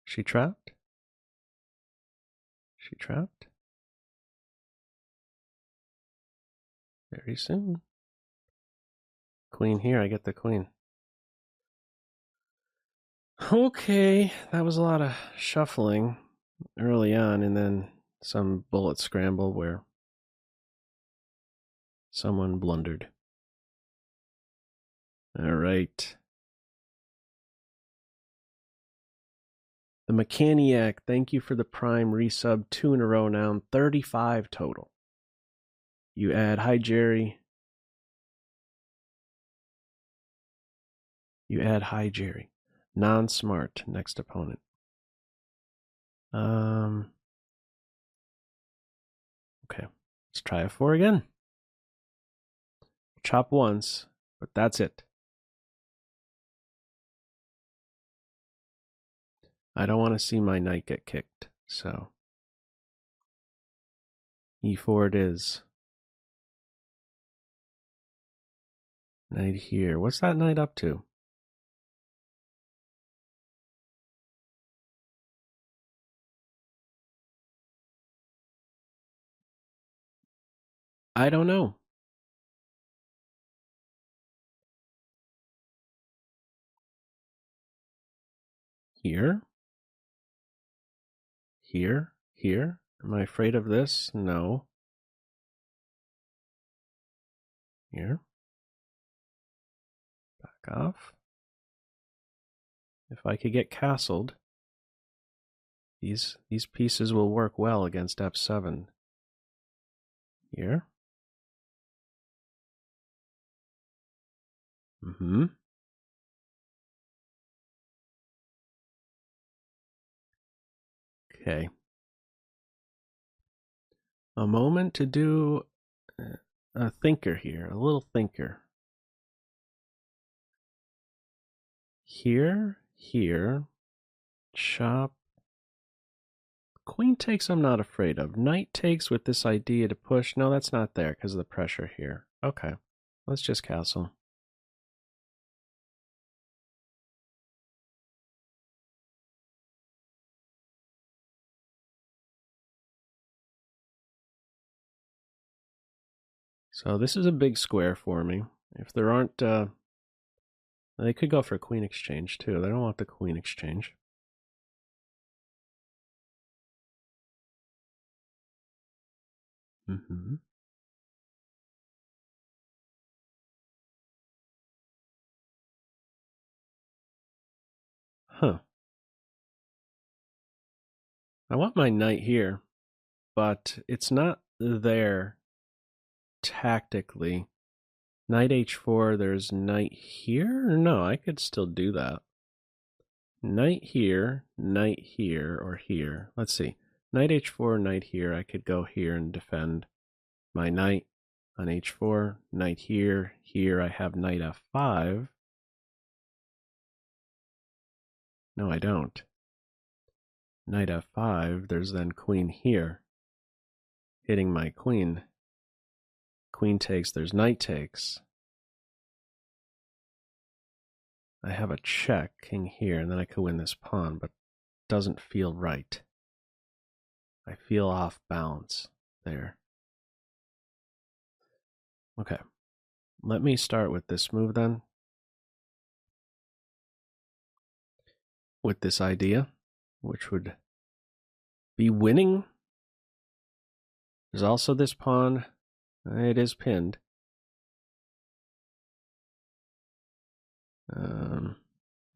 She trapped? She trapped? Very soon. Queen here, I get the queen. Okay, that was a lot of shuffling early on, and then some bullet scramble where someone blundered. All right. The Mechaniac, thank you for the Prime resub, 2 in a row now, 35 total. You add, hi Jerry. You add, hi Jerry. Non-smart, next opponent. Okay, let's try a 4 again. Chop once, but that's it. I don't want to see my knight get kicked, so e4 it is. Knight here. What's that knight up to? I don't know. Here? Here? Here? Am I afraid of this? No. Here? Back off. If I could get castled, these pieces will work well against f7. Here? Mm-hmm. Okay. A moment to do a thinker here, a little thinker. Here, here, chop. Queen takes I'm not afraid of. Knight takes with this idea to push. No, that's not there because of the pressure here. Okay, let's just castle. So this is a big square for me. If there aren't... they could go for queen exchange, too. They don't want the queen exchange. Mm-hmm. Huh. I want my knight here, but it's not there tactically. Knight h4, there's knight here? No, I could still do that. Knight here, or here. Let's see. Knight h4, knight here. I could go here and defend my knight on h4. Knight here. Here I have knight f5. No, I don't. Knight f5. There's then queen here. Hitting my queen. Queen takes. There's knight takes. I have a check, king here, and then I could win this pawn, but it doesn't feel right. I feel off balance there. Okay, let me start with this move then. With this idea, which would be winning. There's also this pawn. It is pinned.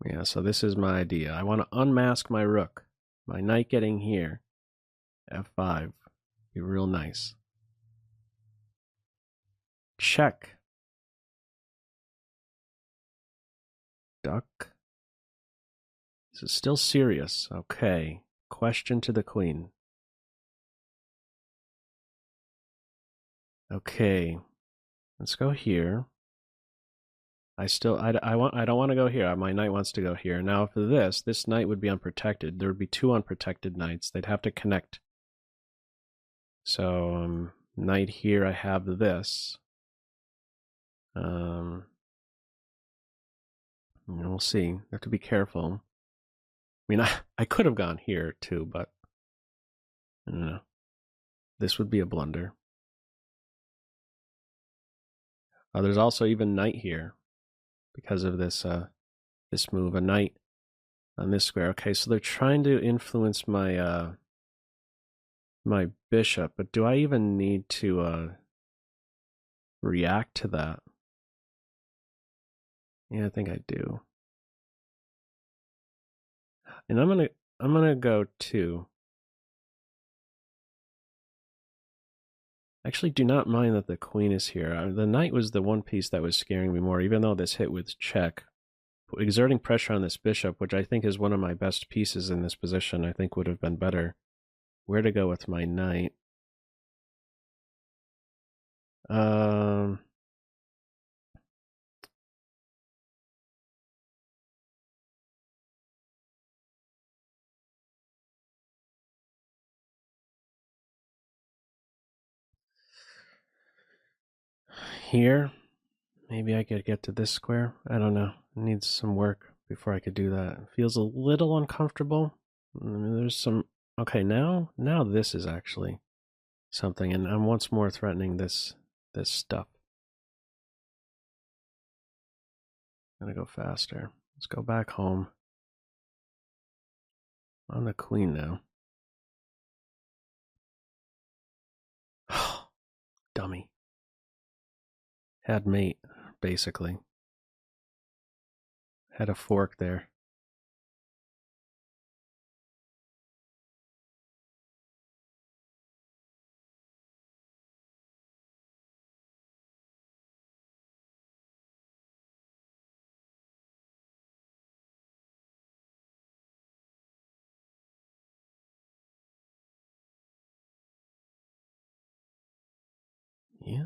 Yeah, so this is my idea. I want to unmask my rook. My knight getting here. f5. Be real nice. Check. Duck. This is still serious. Okay. Question to the queen. Okay. Let's go here. I don't want to go here. My knight wants to go here. Now for this knight would be unprotected. There would be two unprotected knights. They'd have to connect. So knight here, I have this. We'll see. You have to be careful. I mean, I could have gone here too, but I don't know. This would be a blunder. There's also even knight here because of this this move. A knight on this square. Okay, so they're trying to influence my my bishop, but do I even need to react to that? Yeah, I think I do. And I'm gonna go to. Actually, do not mind that the queen is here. The knight was the one piece that was scaring me more, even though this hit with check. Exerting pressure on this bishop, which I think is one of my best pieces in this position, I think would have been better. Where to go with my knight? Here? Maybe I could get to this square? I don't know. It needs some work before I could do that. It feels a little uncomfortable. There's some... Okay, now this is actually something, and I'm once more threatening this stuff. I'm gonna go faster. Let's go back home. I'm the queen now. Dummy. Had mate, basically. Had a fork there. Yeah.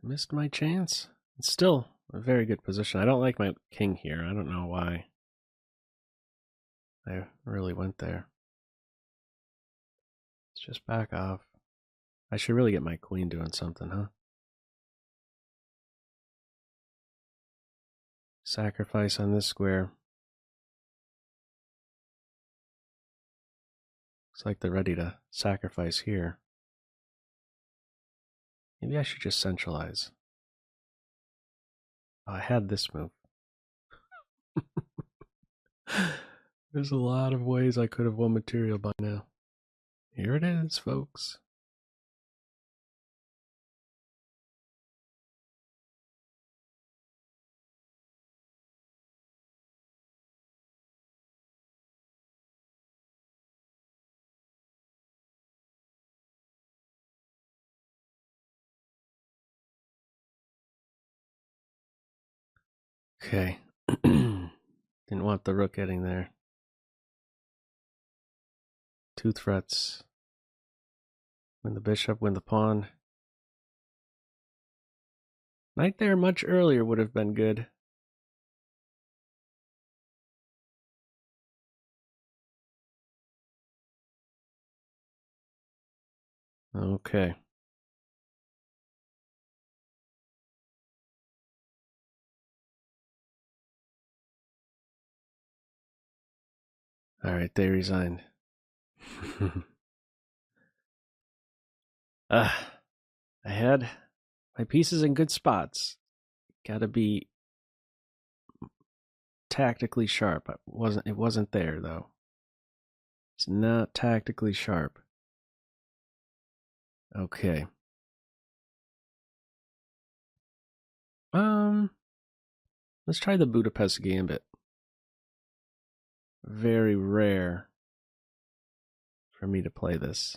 Missed my chance. It's still a very good position. I don't like my king here. I don't know why I really went there. Let's just back off. I should really get my queen doing something, huh? Sacrifice on this square. Looks like they're ready to sacrifice here. Maybe I should just centralize. Oh, I had this move. There's a lot of ways I could have won material by now. Here it is, folks. Okay. Didn't want the rook getting there. 2 threats. Win the bishop, win the pawn. Knight there much earlier would have been good. Okay. All right, they resigned. I had my pieces in good spots. Gotta be tactically sharp. It wasn't there though. It's not tactically sharp. Okay. Let's try the Budapest Gambit. Very rare for me to play this.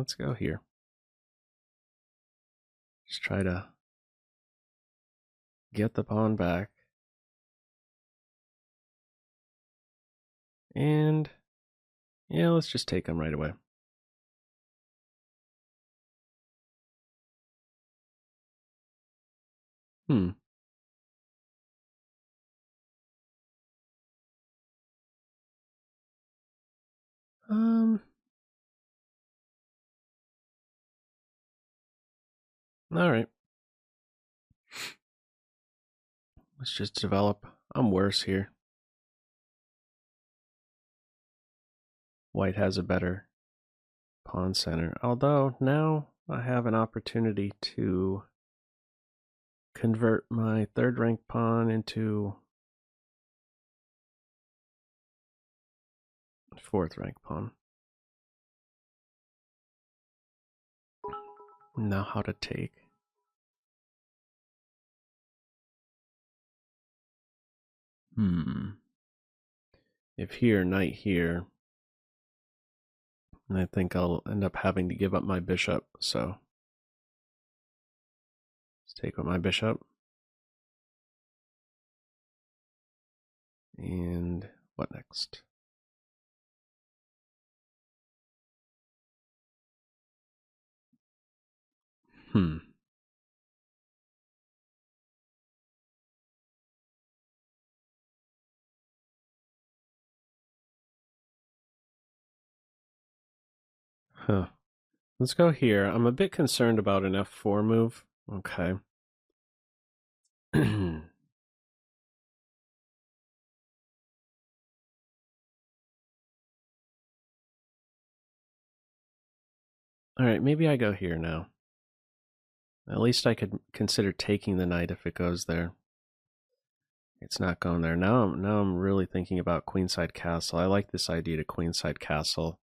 Let's go here. Just try to get the pawn back. And yeah, let's just take him right away. All right. Let's just develop. I'm worse here. White has a better pawn center. Although now I have an opportunity to convert my 3rd rank pawn into 4th rank pawn. Now how to take. If here, knight here, I think I'll end up having to give up my bishop, so let's take with my bishop. And what next? Huh. Let's go here. I'm a bit concerned about an f4 move. Okay. All right, maybe I go here now. At least I could consider taking the knight if it goes there. It's not going there. Now I'm really thinking about queenside castle. I like this idea to queenside castle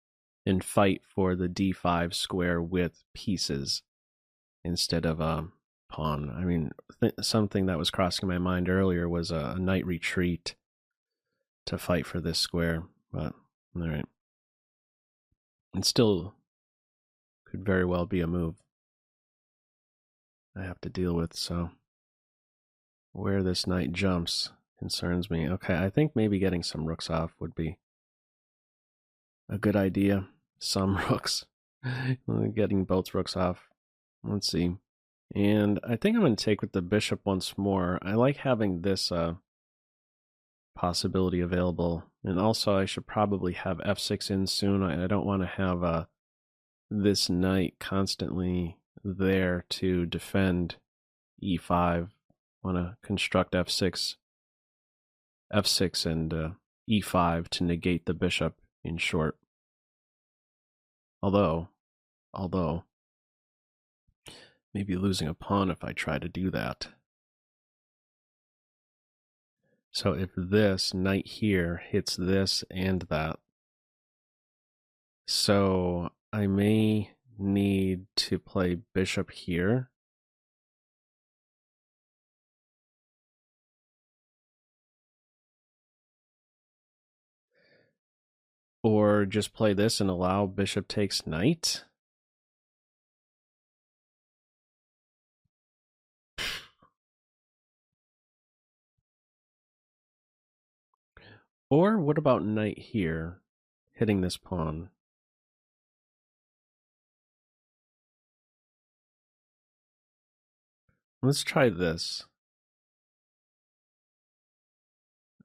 and fight for the d5 square with pieces instead of a pawn. I mean, something that was crossing my mind earlier was a knight retreat to fight for this square, but all right. It still could very well be a move I have to deal with, so where this knight jumps concerns me. Okay, I think maybe getting some rooks off would be a good idea. Some rooks. Getting both rooks off. Let's see. And I think I'm going to take with the bishop once more. I like having this possibility available. And also I should probably have f6 in soon. I don't want to have this knight constantly there to defend e5. I want to construct f6 and e5 to negate the bishop, in short. Although maybe losing a pawn if I try to do that. So if this knight here hits this and that, so I may need to play bishop here. Or just play this and allow bishop takes knight. Or what about knight here, hitting this pawn? Let's try this.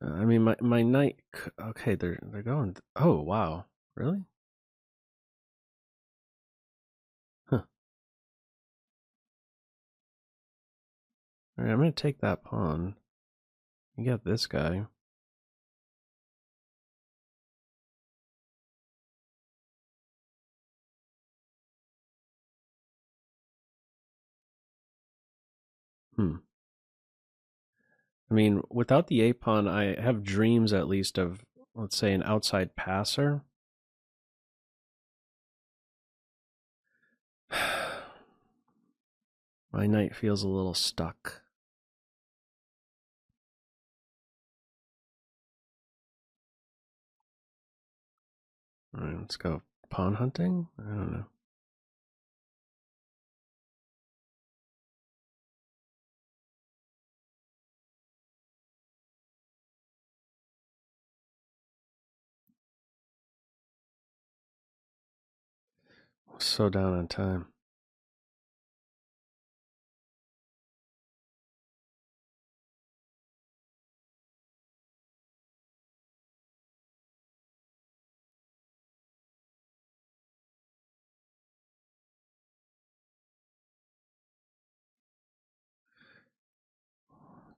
I mean, my knight. Okay, they're going. Oh wow, really? Huh. All right, I'm gonna take that pawn. You got this guy. I mean, without the a pawn, I have dreams at least of, let's say, an outside passer. My knight feels a little stuck. All right, let's go pawn hunting. I don't know. So down on time.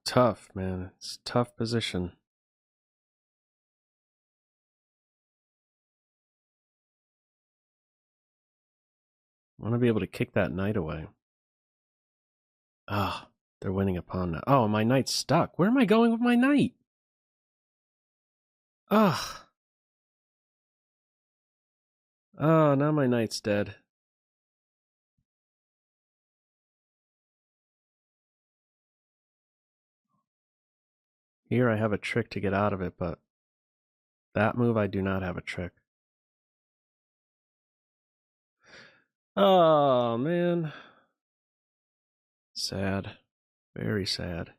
Tough, man. It's a tough position. I want to be able to kick that knight away. Ah, they're winning a pawn now. Oh, my knight's stuck. Where am I going with my knight? Ah. Oh, now my knight's dead. Here I have a trick to get out of it, but that move I do not have a trick. Oh, man. Sad. Very sad.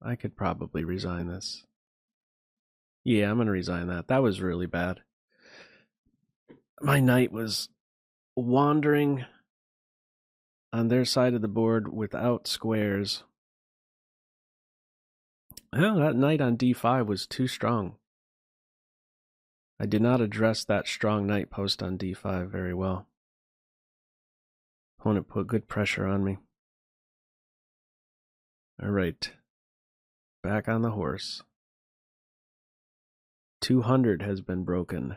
I could probably resign this. Yeah, I'm going to resign that. That was really bad. My knight was wandering on their side of the board without squares. Oh, that knight on d5 was too strong. I did not address that strong knight post on d5 very well. Opponent put good pressure on me. All right. Back on the horse. 200 has been broken.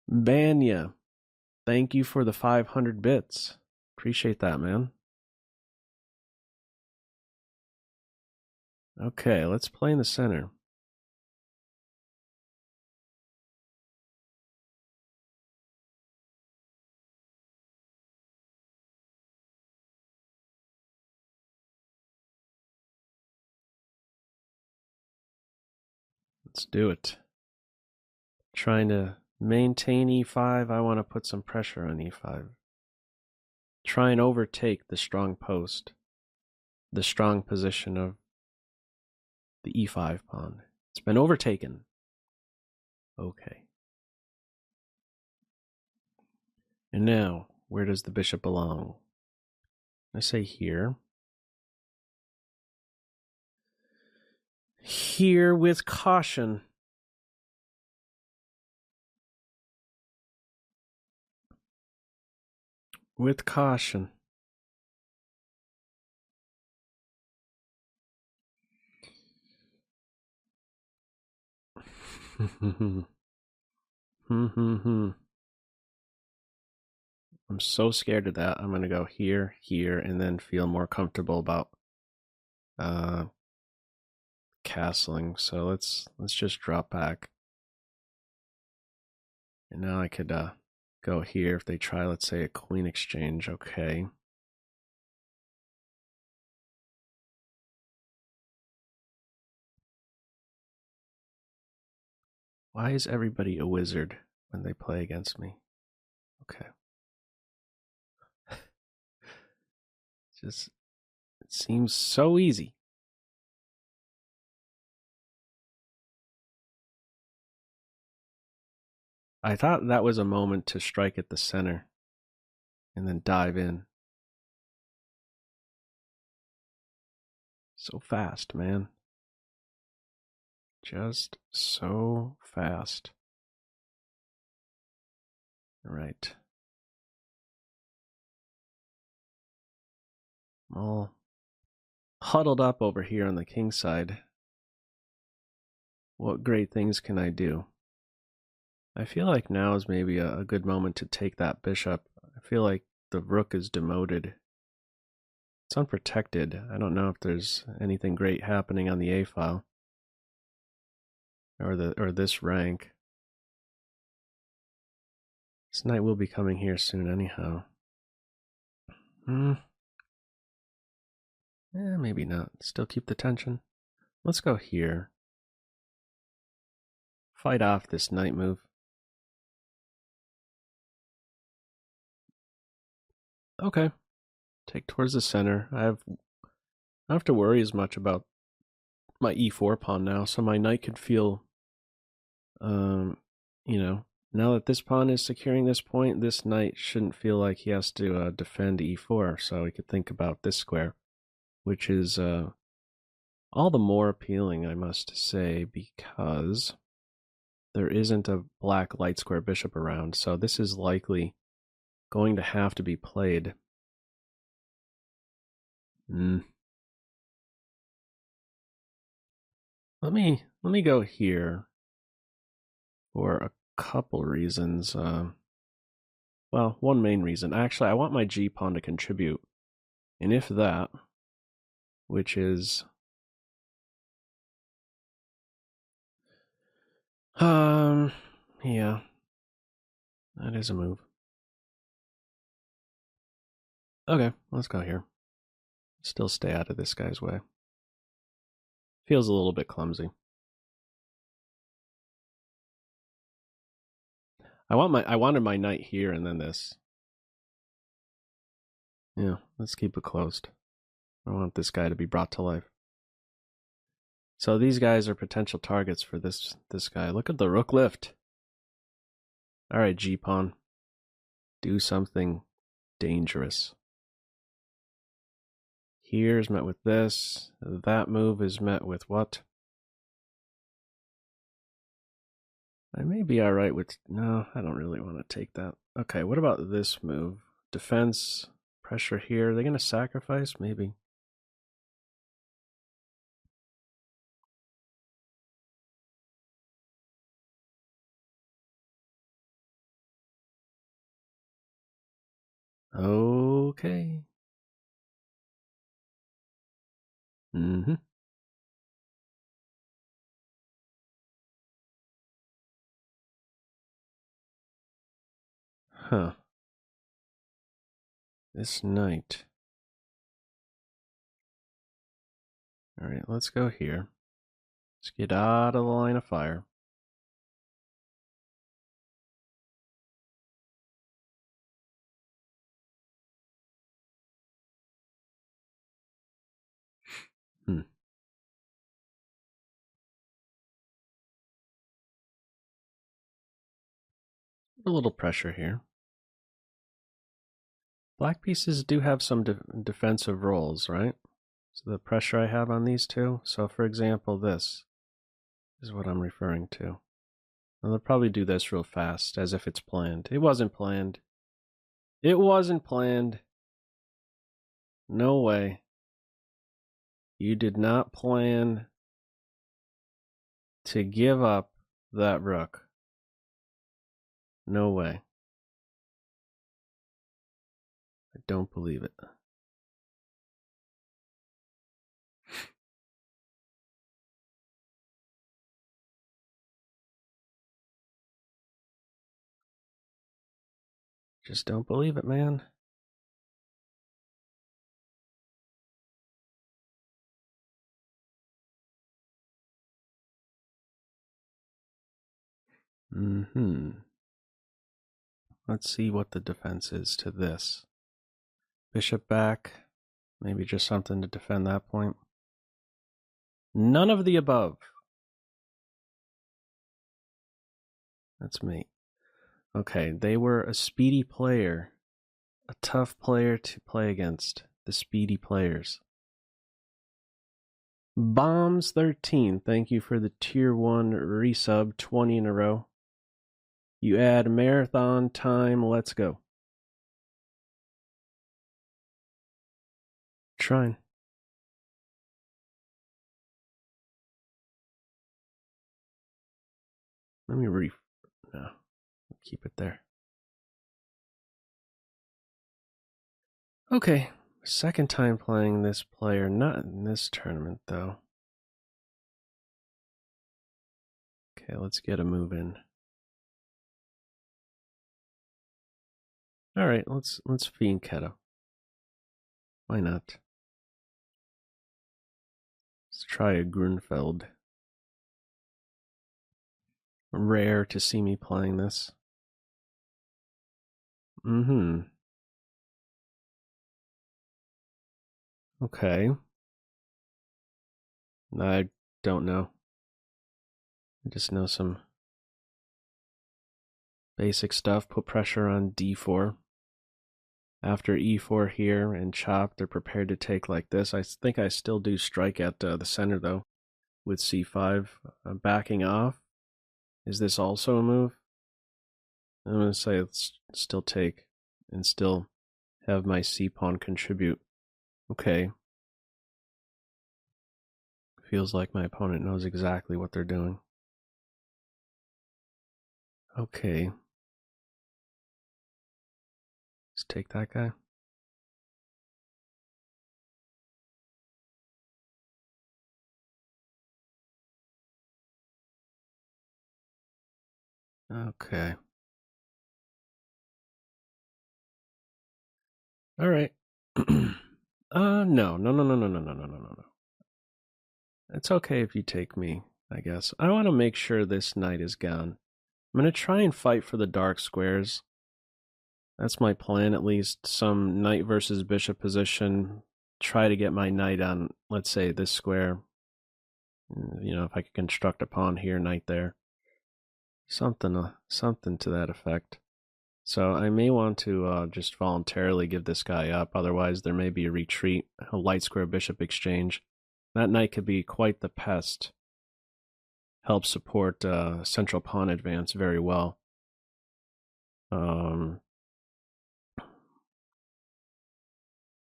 Banya, thank you for the 500 bits. Appreciate that, man. Okay, let's play in the center. Let's do it. Trying to maintain e5. I want to put some pressure on e5. Try and overtake the strong post, the strong position of the e5 pawn. It's been overtaken. Okay. And now Where does the bishop belong? I say here. Here with caution. With caution. I'm so scared of that. I'm going to go here, here, and then feel more comfortable about castling. So let's just drop back. And now I could go here if they try, let's say, a queen exchange. Okay. Why is everybody a wizard when they play against me? Okay. Just, it seems so easy. I thought that was a moment to strike at the center and then dive in. So fast, man. Just so fast. All right. I'm all huddled up over here on the king side. What great things can I do? I feel like now is maybe a good moment to take that bishop. I feel like the rook is demoted. It's unprotected. I don't know if there's anything great happening on the A file or this rank. This knight will be coming here soon anyhow. Maybe not. Still keep the tension. Let's go here. Fight off this knight move. Okay. Take towards the center. I don't have to worry as much about my e4 pawn now, so my knight could feel, now that this pawn is securing this point, this knight shouldn't feel like he has to defend e4, so we could think about this square, which is all the more appealing, I must say, because there isn't a black light square bishop around, so this is likely going to have to be played. Let me go here for a couple reasons. Well, one main reason. Actually, I want my G pawn to contribute. And if that, which is yeah. That is a move. Okay, let's go here. Still stay out of this guy's way. Feels a little bit clumsy. I wanted my knight here and then this. Yeah, let's keep it closed. I want this guy to be brought to life. So these guys are potential targets for this guy. Look at the rook lift. All right, G-pawn. Do something dangerous. Here's met with this. That move is met with what? I may be all right with... No, I don't really want to take that. Okay, what about this move? Defense, pressure here. Are they going to sacrifice? Maybe. Okay. Mm-hmm. Huh. This knight. All right, let's go here. Let's get out of the line of fire. A little pressure here. Black pieces do have some defensive roles, right? So the pressure I have on these two. So for example, this is what I'm referring to. And they'll probably do this real fast, as if it's planned. It wasn't planned. It wasn't planned. No way. You did not plan to give up that rook. No way. I don't believe it. Just don't believe it, man. Let's see what the defense is to this. Bishop back. Maybe just something to defend that point. None of the above. That's me. Okay, they were a speedy player. A tough player to play against. The speedy players. Bombs 13, thank you for the tier 1 resub, 20 in a row. You add marathon time, let's go. Trying. Let me no, keep it there. Okay, second time playing this player, not in this tournament though. Okay, let's get a move in. All right, let's fiend Keto. Why not? Let's try a Grunfeld. Rare to see me playing this. Okay. I don't know. I just know some basic stuff. Put pressure on d4. After e4 here and chop, they're prepared to take like this. I think I still do strike at the center though with c5. Backing off. Is this also a move? I'm going to say let's still take and still have my c-pawn contribute. Okay. Feels like my opponent knows exactly what they're doing. Okay. Let's take that guy. Okay. All right. No. It's okay if you take me, I guess. I want to make sure this knight is gone. I'm going to try and fight for the dark squares. That's my plan, at least. Some knight versus bishop position. Try to get my knight on, let's say, this square. You know, if I could construct a pawn here, knight there. Something to that effect. So I may want to just voluntarily give this guy up. Otherwise, there may be a retreat, a light square bishop exchange. That knight could be quite the pest. Help support central pawn advance very well.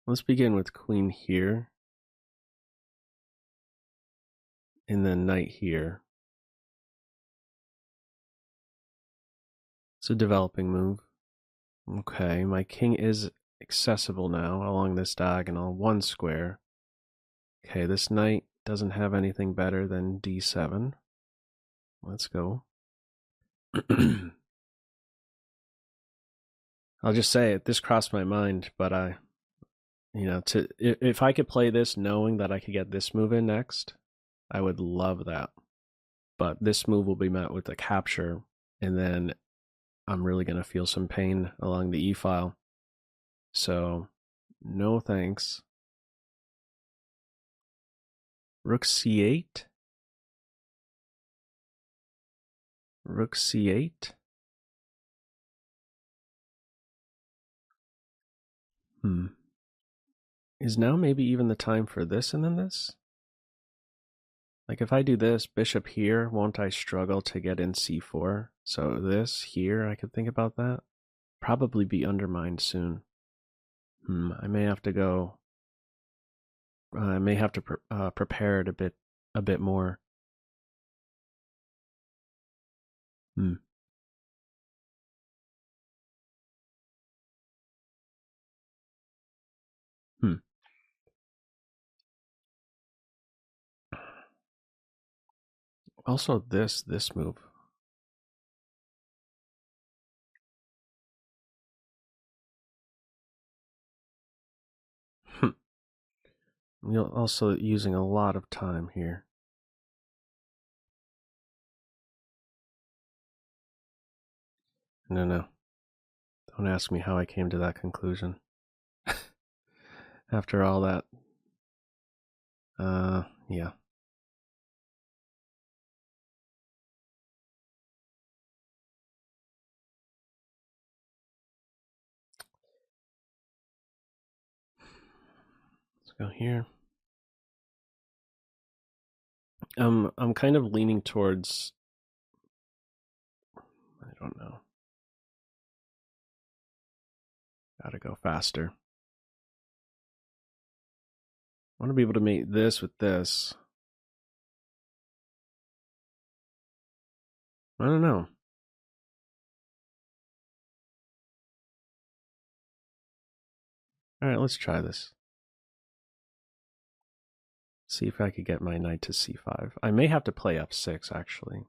Let's begin with queen here. And then knight here. It's a developing move. Okay, my king is accessible now along this diagonal, one square. Okay, this knight doesn't have anything better than d7. Let's go. I'll just say it, this crossed my mind, but if I could play this knowing that I could get this move in next, I would love that. But this move will be met with a capture, and then I'm really going to feel some pain along the e-file. So, no thanks. Rook c8. Rook c8. Is now maybe even the time for this and then this? Like if I do this, bishop here, won't I struggle to get in c4? So this here, I could think about that. Probably be undermined soon. I may have to go. I may have to prepare it a bit more. Also, this move. You're also using a lot of time here. No. Don't ask me how I came to that conclusion. After all that. Yeah. Let's go here. I'm kind of leaning towards, I don't know. Gotta go faster. I want to be able to mate this with this. I don't know. All right, let's try this. See if I could get my knight to c5. I may have to play f6, actually.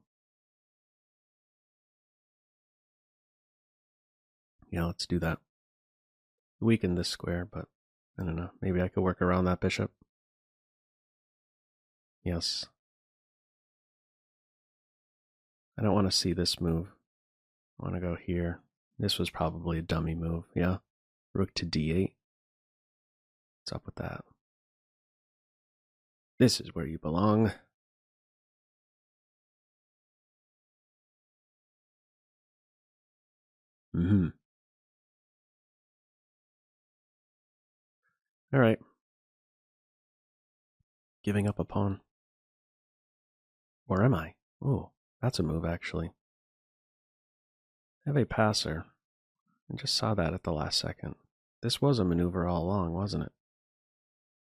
Yeah, let's do that. Weaken this square, but I don't know. Maybe I could work around that bishop. Yes. I don't want to see this move. I want to go here. This was probably a dummy move, yeah? Rook to d8. What's up with that? This is where you belong. All right. Giving up a pawn. Or am I? Oh, that's a move, actually. I have a passer. I just saw that at the last second. This was a maneuver all along, wasn't it?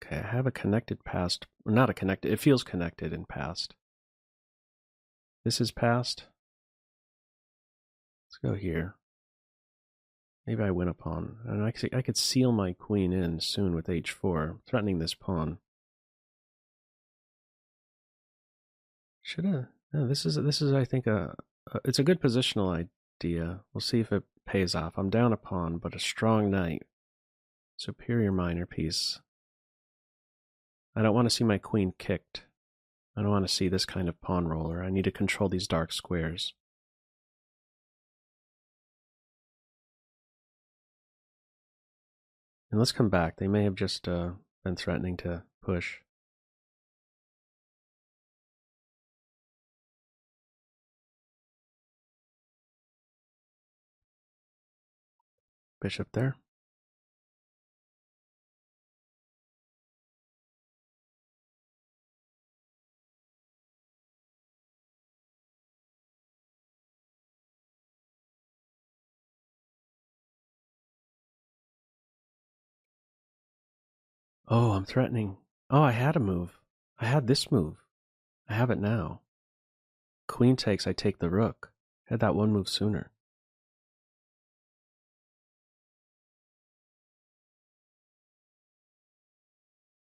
Okay, I have a connected passed. Not a connected. It feels connected in passed. This is passed. Let's go here. Maybe I win a pawn. And I could seal my queen in soon with h4, threatening this pawn. Should have. No, this is I think it's a good positional idea. We'll see if it pays off. I'm down a pawn, but a strong knight. Superior minor piece. I don't want to see my queen kicked. I don't want to see this kind of pawn roller. I need to control these dark squares. And let's come back. They may have just been threatening to push. Bishop there. Oh, I'm threatening. Oh, I had a move. I had this move. I have it now. Queen takes, I take the rook. I had that one move sooner.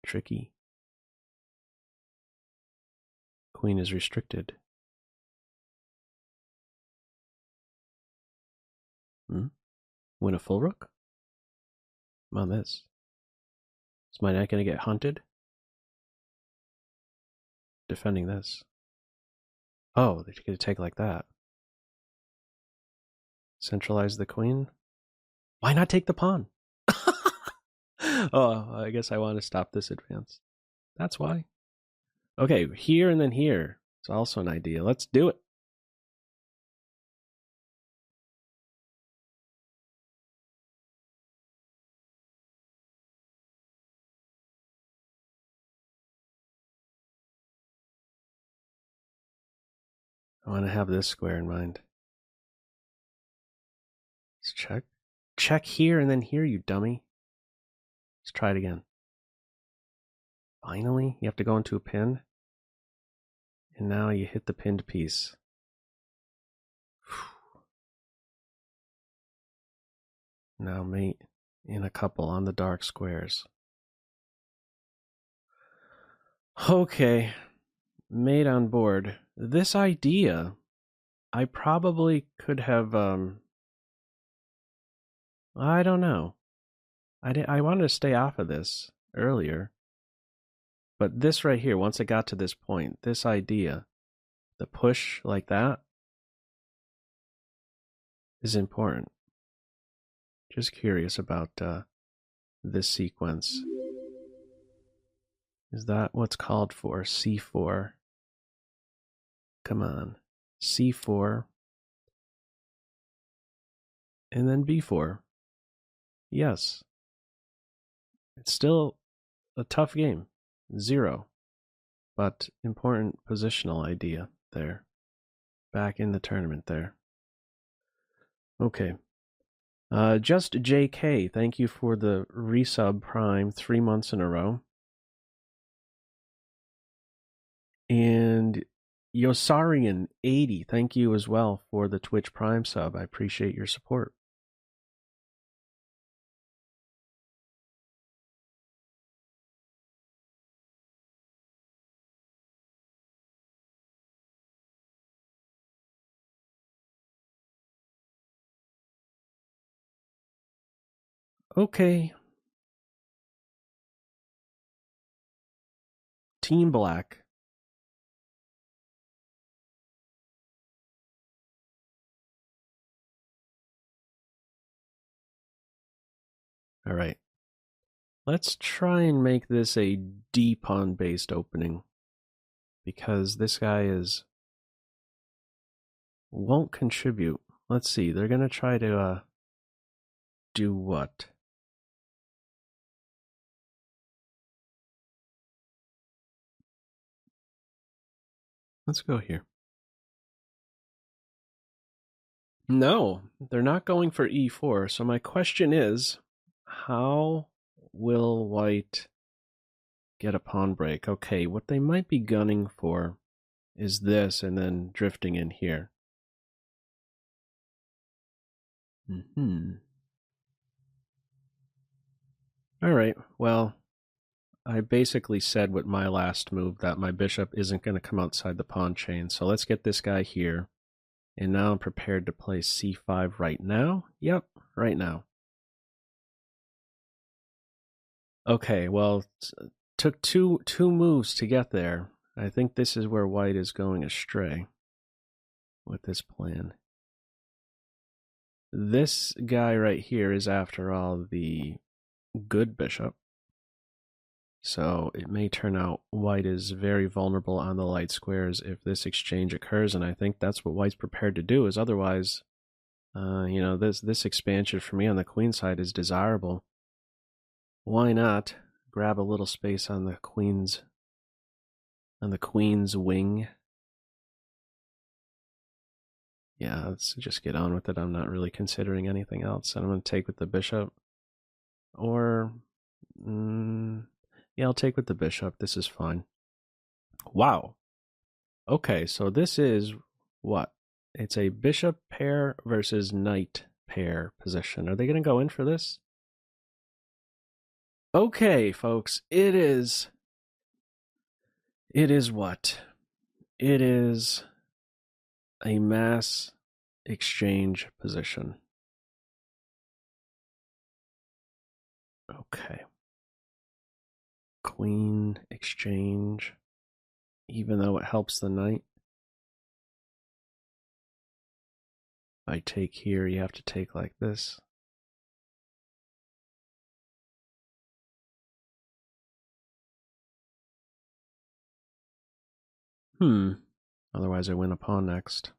Tricky. Queen is restricted. Win a full rook? I'm on this. Is my knight going to get hunted? Defending this. Oh, they're going to take like that. Centralize the queen? Why not take the pawn? Oh, I guess I want to stop this advance. That's why. Okay, here and then here. It's also an idea. Let's do it. I want to have this square in mind. Let's check. Check here and then here, you dummy. Let's try it again. Finally, you have to go into a pin. And now you hit the pinned piece. Now mate in a couple on the dark squares. Okay, mate on board. This idea, I probably could have, I don't know. I wanted to stay off of this earlier. But this right here, once it got to this point, this idea, the push like that, is important. Just curious about this sequence. Is that what's called for? C4. Come on. C4. And then B4. Yes. It's still a tough game. 0. But important positional idea there. Back in the tournament there. Okay. Just JK, thank you for the resub Prime 3 months in a row. And Yosarian80, thank you as well for the Twitch Prime sub. I appreciate your support. Okay. Team Black. All right. Let's try and make this a D-pawn-based opening. Because this guy won't contribute. Let's see. They're going to try to do what? Let's go here. No, they're not going for E4. So my question is, how will white get a pawn break? Okay, what they might be gunning for is this and then drifting in here. All right, well, I basically said with my last move that my bishop isn't going to come outside the pawn chain. So let's get this guy here. And now I'm prepared to play C5 right now. Yep, right now. Okay, well, took two moves to get there. I think this is where white is going astray with this plan. This guy right here is, after all, the good bishop. So it may turn out white is very vulnerable on the light squares if this exchange occurs, and I think that's what white's prepared to do, is otherwise, you know, this expansion for me on the queen side is desirable. Why not grab a little space on the queen's wing? Yeah, let's just get on with it. I'm not really considering anything else. And I'm going to take with the bishop. Or, yeah, I'll take with the bishop. This is fine. Wow. Okay, so this is what? It's a bishop pair versus knight pair position. Are they going to go in for this? Okay, folks, it is what? It is a mass exchange position. Okay. Queen exchange, even though it helps the knight. If I take here, you have to take like this. Otherwise I win a pawn next.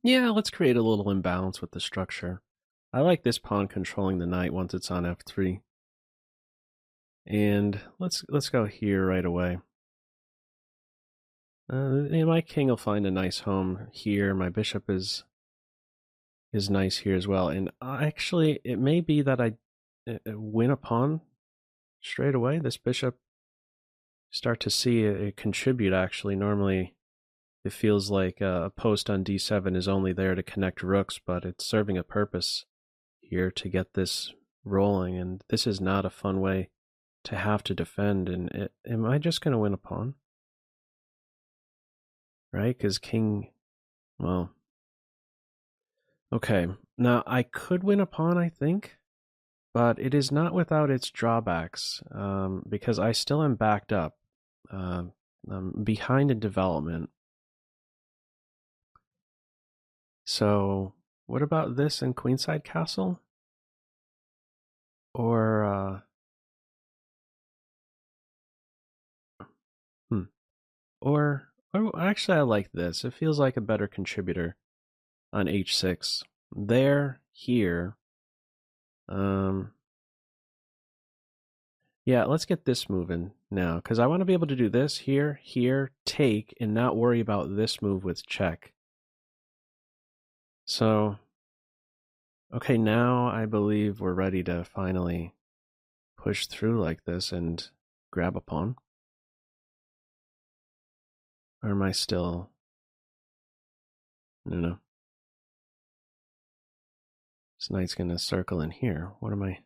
Yeah, let's create a little imbalance with the structure. I like this pawn controlling the knight once it's on f3. And let's go here right away. My king will find a nice home here. My bishop is nice here as well. And actually, it may be that I win a pawn straight away. This bishop, start to see it contribute, actually. Normally, it feels like a post on d7 is only there to connect rooks, but it's serving a purpose here to get this rolling. And this is not a fun way to have to defend. And am I just going to win a pawn? Right? Because king, well, okay. Now, I could win a pawn, I think, but it is not without its drawbacks, because I still am backed up. I'm behind in development. So, what about this in queenside castle? Or, or actually, I like this. It feels like a better contributor on h6. There, here. Yeah, let's get this moving now, because I want to be able to do this here, here, take, and not worry about this move with check. So, okay, now I believe we're ready to finally push through like this and grab a pawn. Or am I still... No. This knight's going to circle in here. What am I...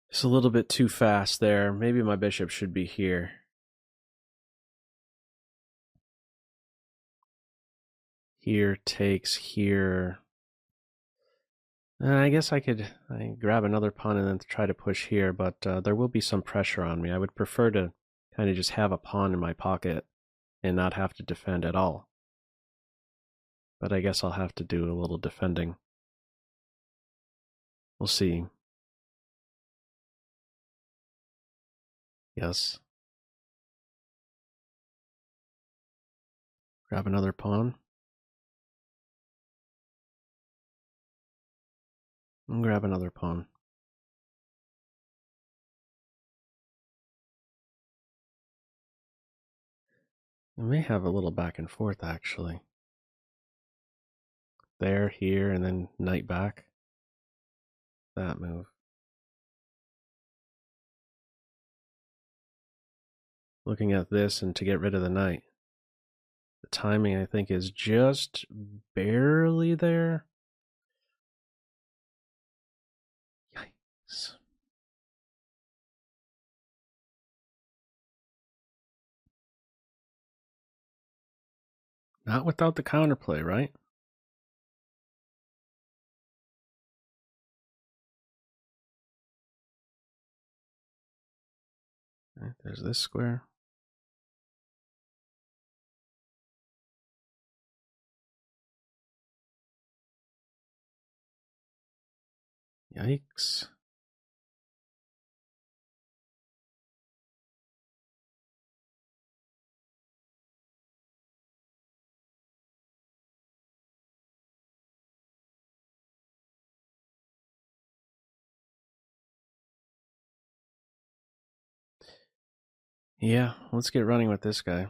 It's a little bit too fast there. Maybe my bishop should be here. Here takes here. I guess I grab another pawn and then try to push here, but there will be some pressure on me. I would prefer to kind of just have a pawn in my pocket and not have to defend at all. But I guess I'll have to do a little defending. We'll see. Yes. Grab another pawn. And grab another pawn. I may have a little back and forth, actually. There, here, and then knight back. That move. Looking at this and to get rid of the knight. The timing, I think, is just barely there. Yikes. Not without the counterplay, right? Right, there's this square. Yikes. Yeah, let's get running with this guy.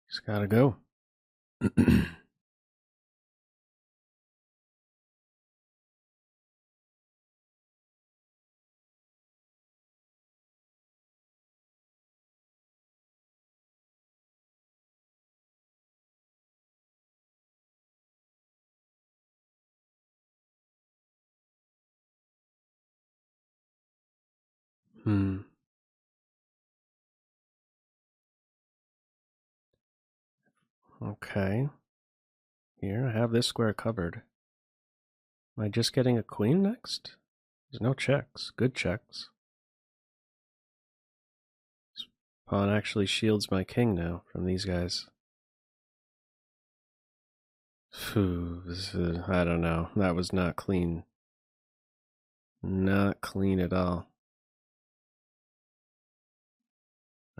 Just gotta go. Okay. Here, I have this square covered. Am I just getting a queen next? There's no checks. Good checks. This pawn actually shields my king now from these guys. Phew, I don't know. That was not clean. Not clean at all.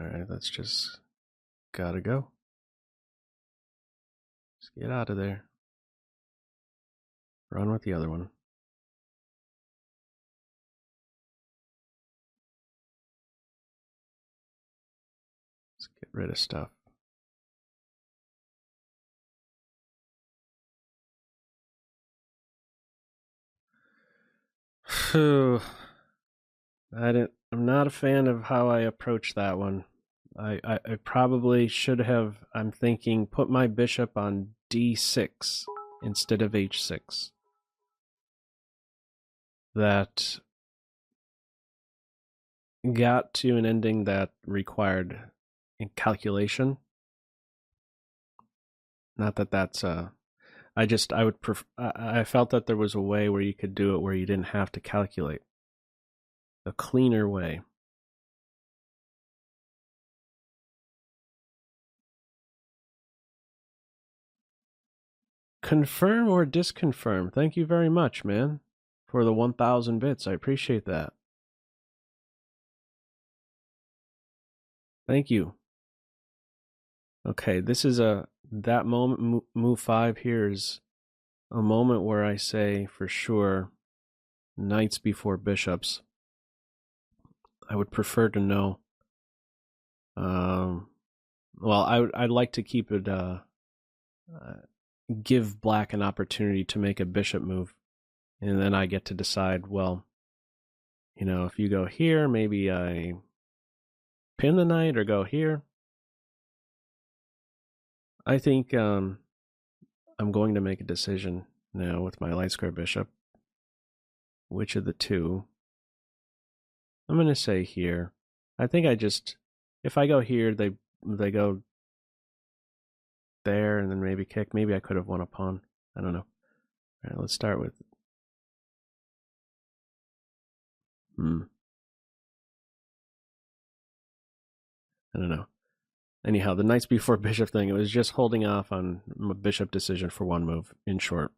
Alright, let's just... Gotta go. Just get out of there. Run with the other one. Let's get rid of stuff. Phew. I'm not a fan of how I approach that one. I probably should have, I'm thinking, put my bishop on d6 instead of h6. That got to an ending that required calculation. Not that that's I felt that there was a way where you could do it where you didn't have to calculate. A cleaner way. Confirm or disconfirm. Thank you very much, man, for the 1,000 bits. I appreciate that. Thank you. Okay, this is that moment, move 5 here is a moment where I say for sure knights before bishops. I would prefer to know. Well, I'd like to keep it, give black an opportunity to make a bishop move. And then I get to decide, well, you know, if you go here, maybe I pin the knight or go here. I think I'm going to make a decision now with my light square bishop. Which of the two? I'm going to say here. I think if I go here, they go there and then maybe kick. Maybe I could have won a pawn. I don't know. All right, let's start with... I don't know. Anyhow, the knights before bishop thing, it was just holding off on a bishop decision for one move, in short.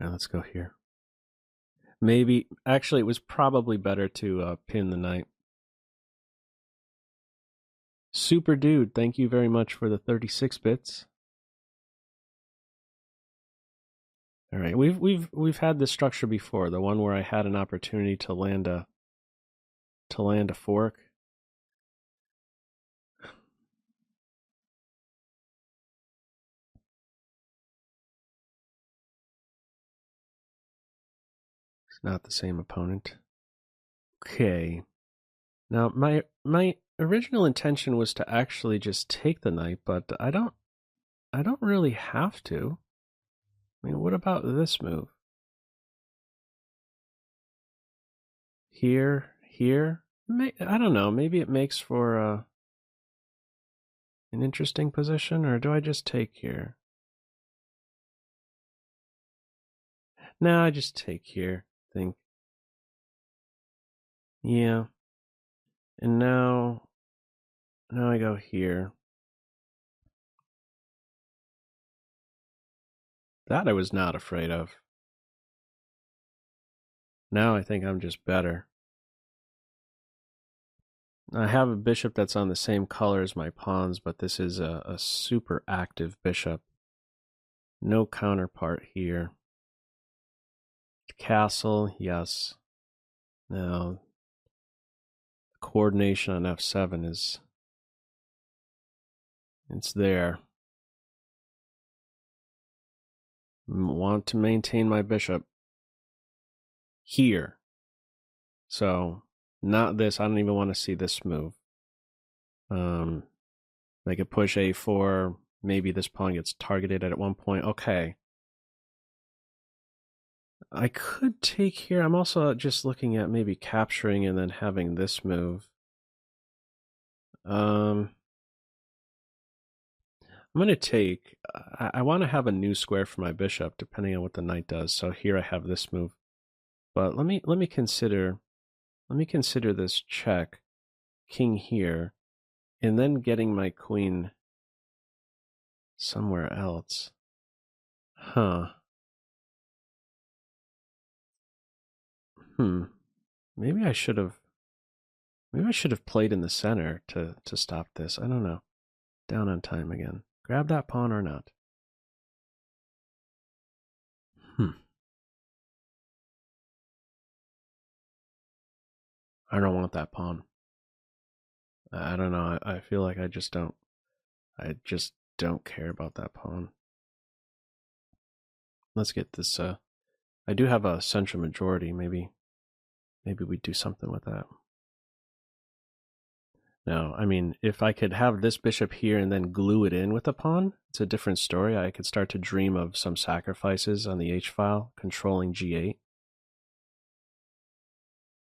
Now let's go here. Maybe, actually, it was probably better to pin the knight. Super Dude, thank you very much for the 36 bits. All right, we've had this structure before, the one where I had an opportunity to land a fork. It's not the same opponent. Okay. Now my original intention was to actually just take the knight, but I don't really have to. I mean, what about this move? Here. I don't know, maybe it makes for an interesting position, or do I just take here? No, I just take here, I think. Yeah. And now I go here. That I was not afraid of. Now I think I'm just better. I have a bishop that's on the same color as my pawns, but this is a super active bishop. No counterpart here. Castle, yes. Now, coordination on f7 it's there. Want to maintain my bishop here. So, not this. I don't even want to see this move. I could push a4. Maybe this pawn gets targeted at one point. Okay. I could take here. I'm also just looking at maybe capturing and then having this move. I'm going to take... I want to have a new square for my bishop, depending on what the knight does. So here I have this move. But let me consider this check. King here. and then getting my queen somewhere else. Huh. Maybe I should have played in the center to stop this. I don't know. Down on time again. Grab that pawn or not? I don't want that pawn. I don't know. I feel like I just don't care about that pawn. Let's get this. I do have a central majority. Maybe we do something with that. No, I mean, if I could have this bishop here and then glue it in with a pawn, it's a different story. I could start to dream of some sacrifices on the h-file, controlling g8.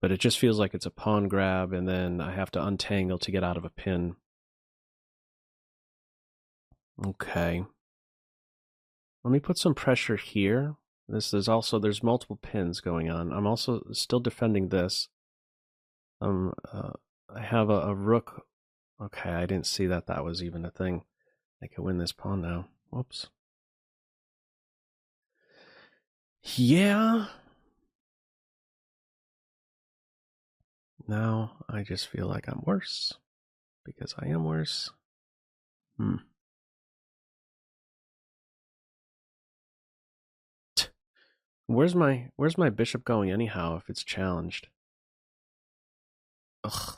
But it just feels like it's a pawn grab, and then I have to untangle to get out of a pin. Okay. Let me put some pressure here. There's multiple pins going on. I'm also still defending this. I have a rook. Okay, I didn't see that was even a thing. I can win this pawn now. Whoops. Yeah. Now I just feel like I'm worse. Because I am worse. Where's my bishop going anyhow if it's challenged? Ugh.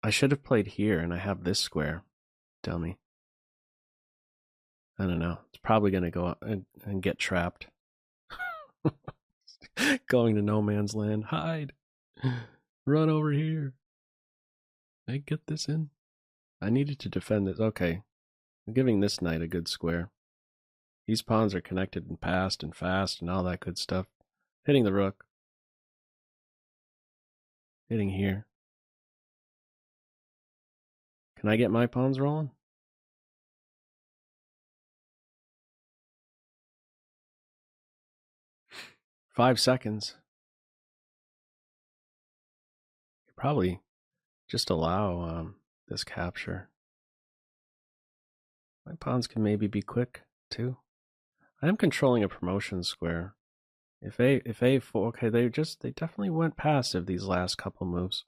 I should have played here, and I have this square. Dummy. I don't know. It's probably going to go up and get trapped. Going to no man's land. Hide. Run over here. I get this in. I needed to defend this. Okay. I'm giving this knight a good square. These pawns are connected and passed and fast and all that good stuff. Hitting the rook. Hitting here. Can I get my pawns rolling? Five seconds. Probably just allow this capture. My pawns can maybe be quick too. I am controlling a promotion square. If a4, okay, they definitely went passive these last couple moves.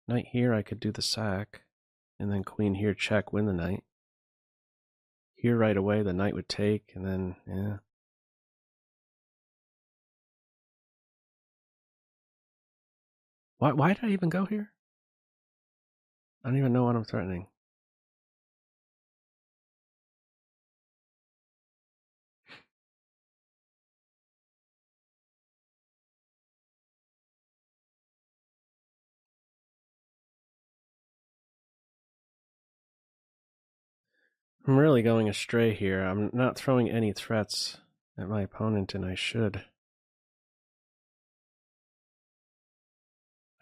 Knight here, I could do the sack, and then queen here, check, win the knight. Here right away, the knight would take, and then yeah. Why did I even go here? I don't even know what I'm threatening. I'm really going astray here. I'm not throwing any threats at my opponent, and I should.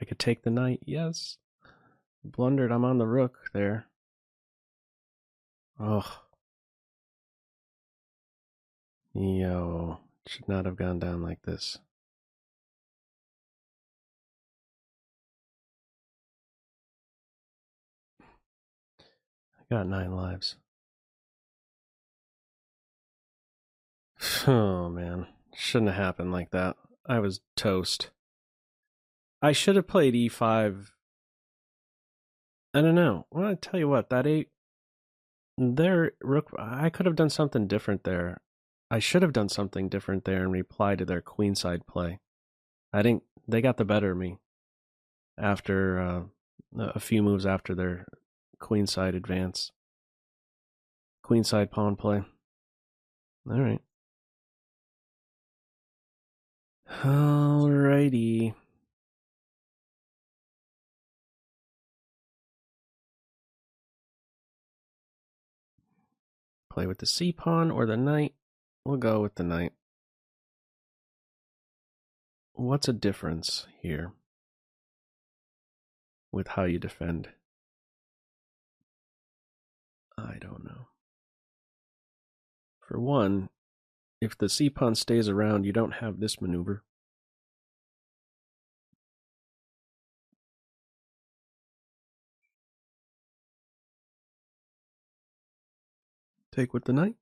I could take the knight, yes. Blundered, I'm on the rook there. Oh. Yo, should not have gone down like this. I got 9 lives. Oh man, shouldn't have happened like that. I was toast. I should have played e5. I don't know. Well, I tell you what, that 8, their rook, I could have done something different there. I should have done something different there in reply to their queenside play. They got the better of me after a few moves after their queenside advance. Queenside pawn play. All right. Alrighty. Play with the c pawn or the knight. We'll go with the knight. What's a difference here with how you defend? I don't know. For one, if the c pawn stays around, you don't have this maneuver. Take with the knight.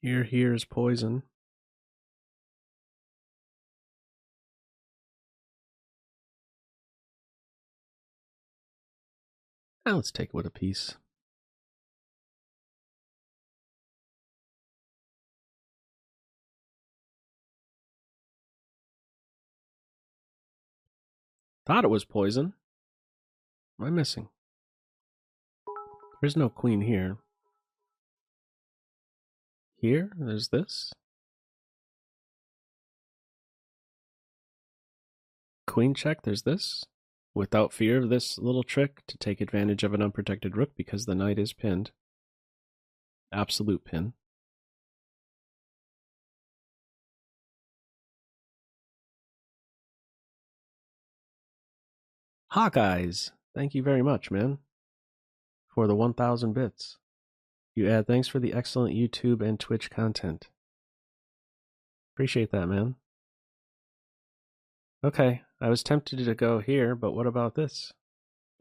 Here's poison. Now let's take it with a piece. Thought it was poison. What am I missing? There's no queen here. Here, there's this. Queen check, there's this. Without fear of this little trick to take advantage of an unprotected rook because the knight is pinned. Absolute pin. Hawkeyes, thank you very much, man, for the 1,000 bits. You add thanks for the excellent YouTube and Twitch content. Appreciate that, man. Okay, I was tempted to go here, but what about this?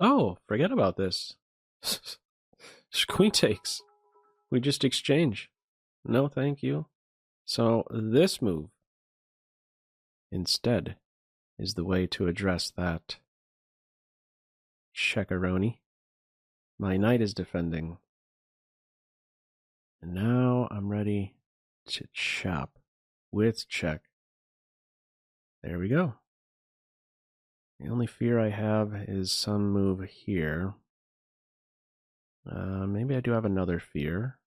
Oh, forget about this. Queen takes. We just exchange. No, thank you. So this move instead is the way to address that. Checkaroni. My knight is defending. And now I'm ready to chop with check. There we go. The only fear I have is some move here. Maybe I do have another fear.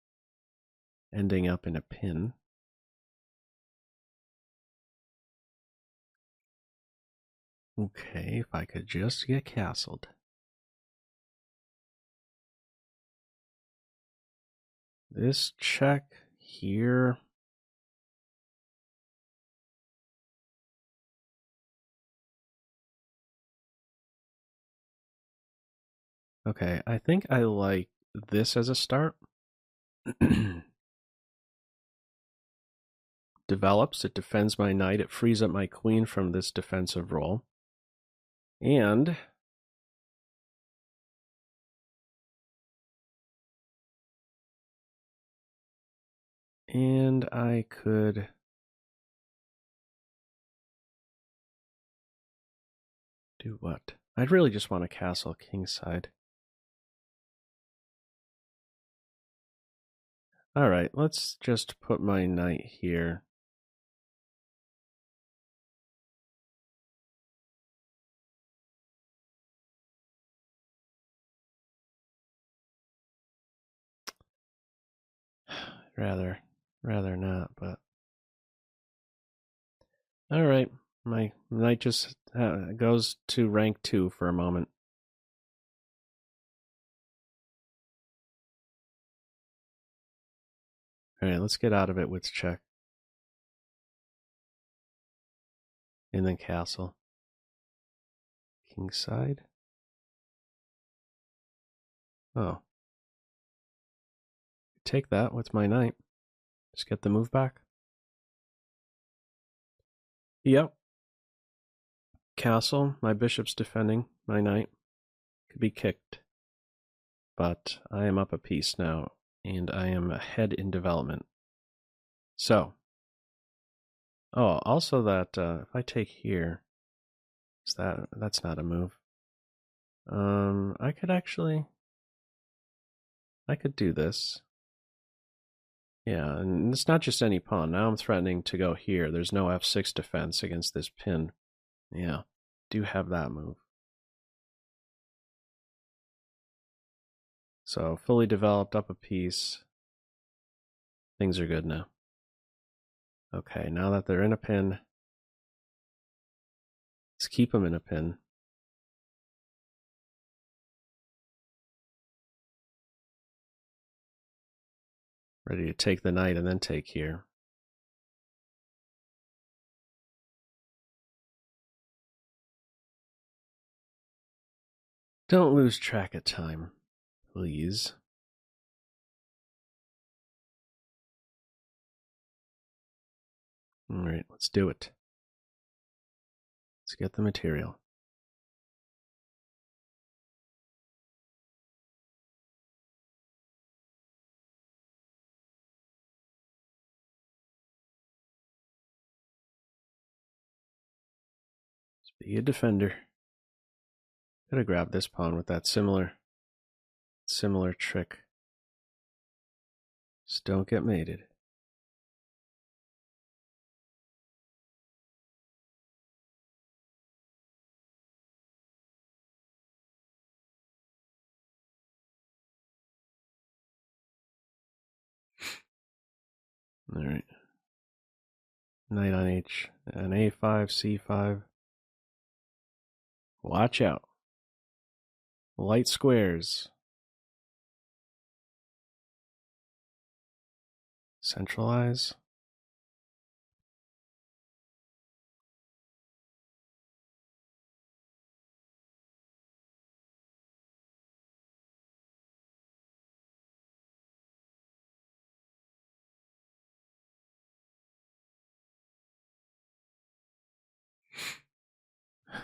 Ending up in a pin. Okay, if I could just get castled. This check here. Okay, I think I like this as a start. Develops, it defends my knight, it frees up my queen from this defensive role. And I could do what? I'd really just want to castle kingside. All right, let's just put my knight here. Rather not, but all right. My knight just goes to rank 2 for a moment. All right, let's get out of it with check. And then castle. Kingside. Oh. Take that with my knight. Just get the move back. Yep. Castle. My bishop's defending my knight. Could be kicked. But I am up a piece now, and I am ahead in development. So. Oh, also that if I take here, that's not a move. I could do this. Yeah, and it's not just any pawn. Now I'm threatening to go here. There's no f6 defense against this pin. Yeah, do have that move. So fully developed up a piece. Things are good now. Okay, now that they're in a pin, let's keep them in a pin. Ready to take the knight and then take here. Don't lose track of time, please. All right, let's do it. Let's get the material. Be a defender. Could have grabbed this pawn with that similar trick. Just don't get mated. All right. Knight on H and A5, C5. Watch out. Light squares. Centralize.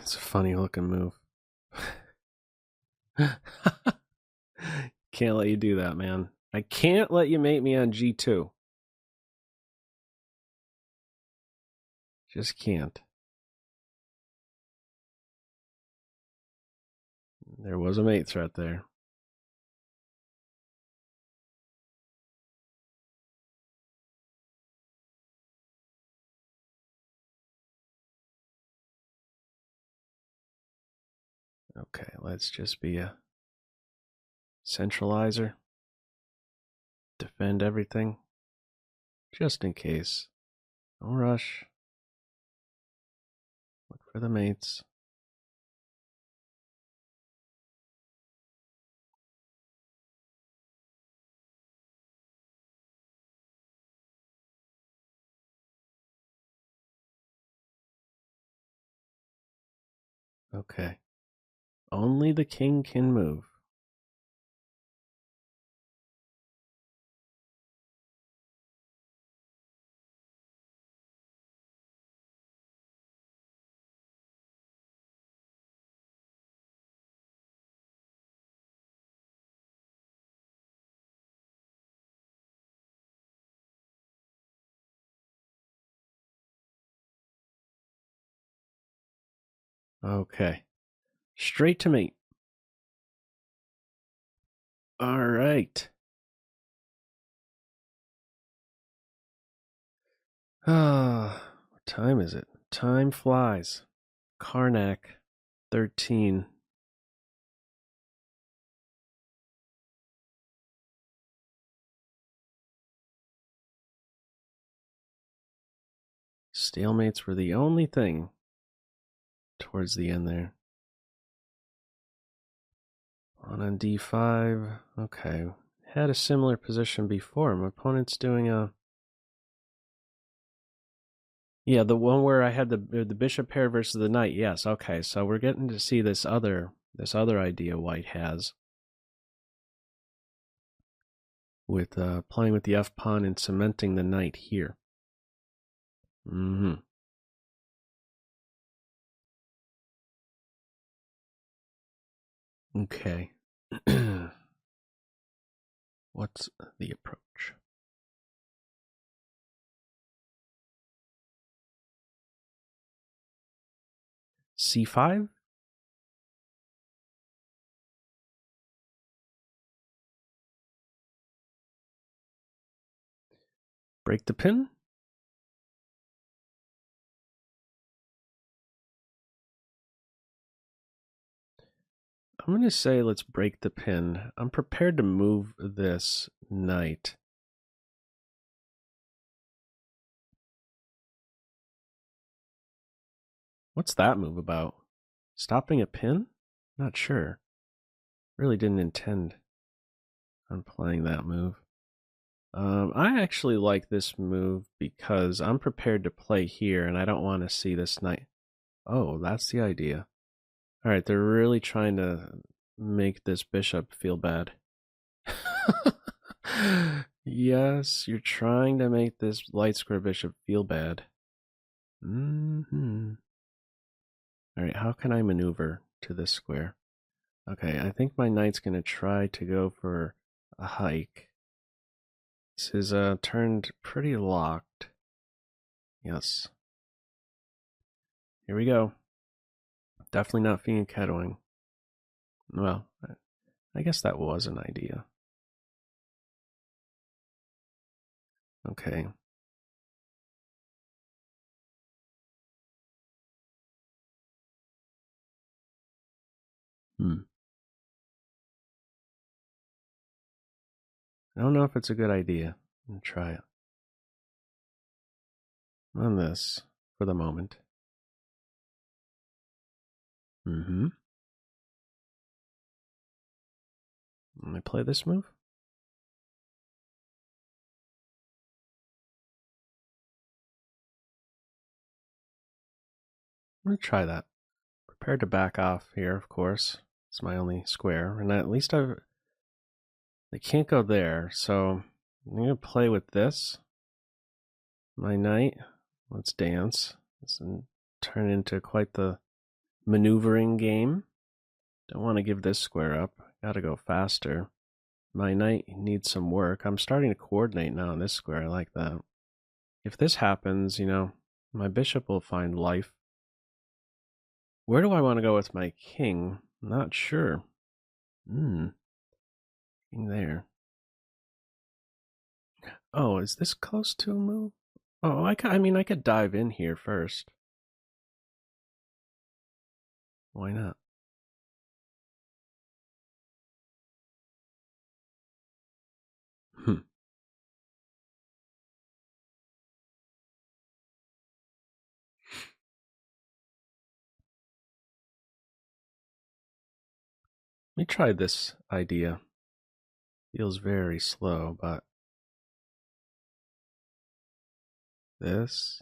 It's a funny looking move. Can't let you do that, man. I can't let you mate me on G2. Just can't. There was a mate threat there. Okay, let's just be a centralizer. Defend everything. Just in case. Don't rush. Look for the mates. Okay. Only the king can move. Okay. Straight to mate. All right. What time is it? Time flies. Karnak, 13. Stalemates were the only thing towards the end there. On D5. Okay. Had a similar position before. My opponent's doing a... Yeah, the one where I had the bishop pair versus the knight. Yes, okay. So we're getting to see this other idea white has with playing with the F pawn and cementing the knight here. Okay. What's the approach? C5? Break the pin? I'm going to say let's break the pin. I'm prepared to move this knight. What's that move about? Stopping a pin? Not sure. Really didn't intend on playing that move. I actually like this move because I'm prepared to play here and I don't want to see this knight. Oh, that's the idea. All right, they're really trying to make this bishop feel bad. Yes, you're trying to make this light square bishop feel bad. All right, how can I maneuver to this square? Okay, I think my knight's going to try to go for a hike. This is turned pretty locked. Yes. Here we go. Definitely not fianchettoing. Well, I guess that was an idea. Okay. I don't know if it's a good idea. I'm gonna try it. On this, for the moment. Mm-hmm. Let me play this move. I'm gonna try that. Prepared to back off here, of course. It's my only square. And at least they can't go there, so I'm gonna play with this. My knight. Let's dance. This can turn into quite the maneuvering game. Don't want to give this square up. Gotta go faster. My knight needs some work. I'm starting to coordinate now on this square. I like that. If this happens, my bishop will find life. Where do I want to go with my king? Not sure. King there. Oh, is this close to a move? Oh, I could dive in here first. Why not? Let me try this idea. Feels very slow, but this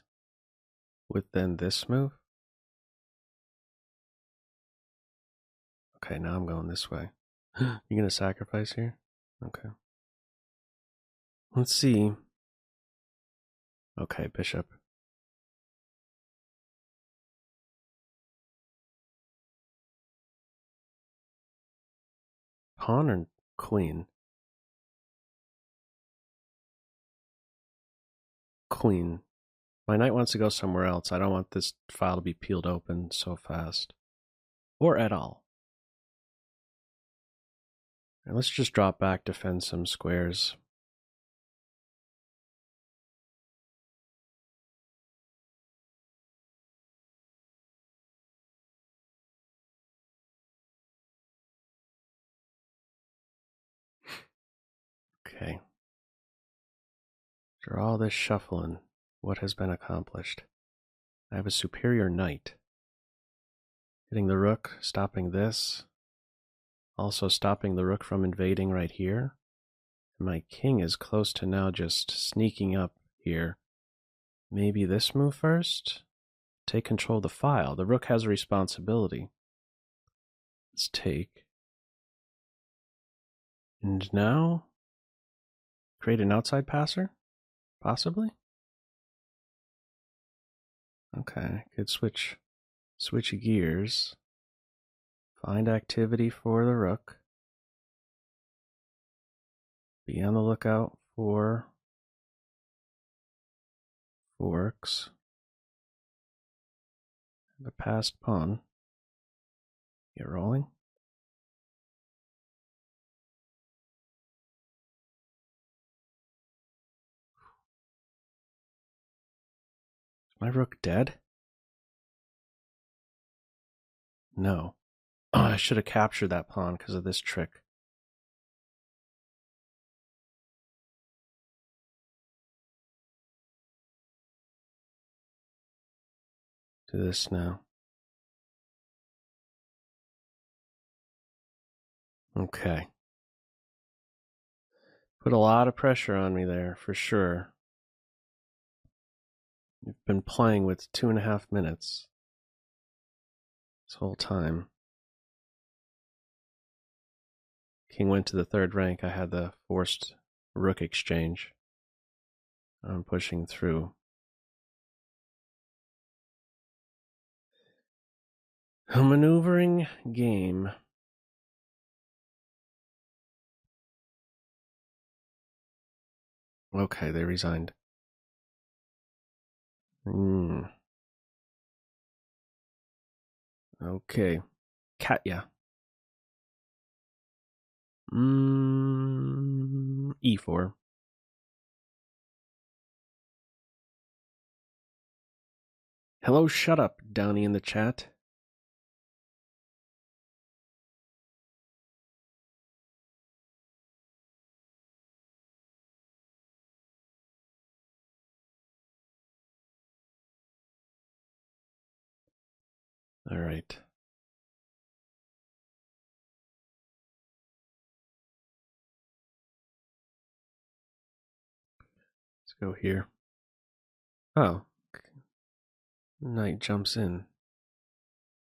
with then this move. Okay, now I'm going this way. You gonna sacrifice here? Okay. Let's see. Okay, bishop. Pawn or queen? Queen. My knight wants to go somewhere else. I don't want this file to be peeled open so fast. Or at all. And let's just drop back, defend some squares. Okay. After all this shuffling, what has been accomplished? I have a superior knight. Hitting the rook, stopping this. Also stopping the rook from invading right here. And my king is close to now just sneaking up here. Maybe this move first? Take control of the file. The rook has a responsibility. Let's take. And now? Create an outside passer? Possibly? Okay, could switch gears. Find activity for the rook. Be on the lookout for forks. The passed pawn. Get rolling. Is my rook dead? No. Oh, I should have captured that pawn because of this trick. Do this now. Okay. Put a lot of pressure on me there, for sure. You've been playing with 2.5 minutes this whole time. King went to the third rank. I had the forced rook exchange. I'm pushing through. A maneuvering game. Okay, they resigned. Okay. Katya. E4. Hello, shut up, Downey in the chat. All right. Let's go here. Oh. Knight jumps in.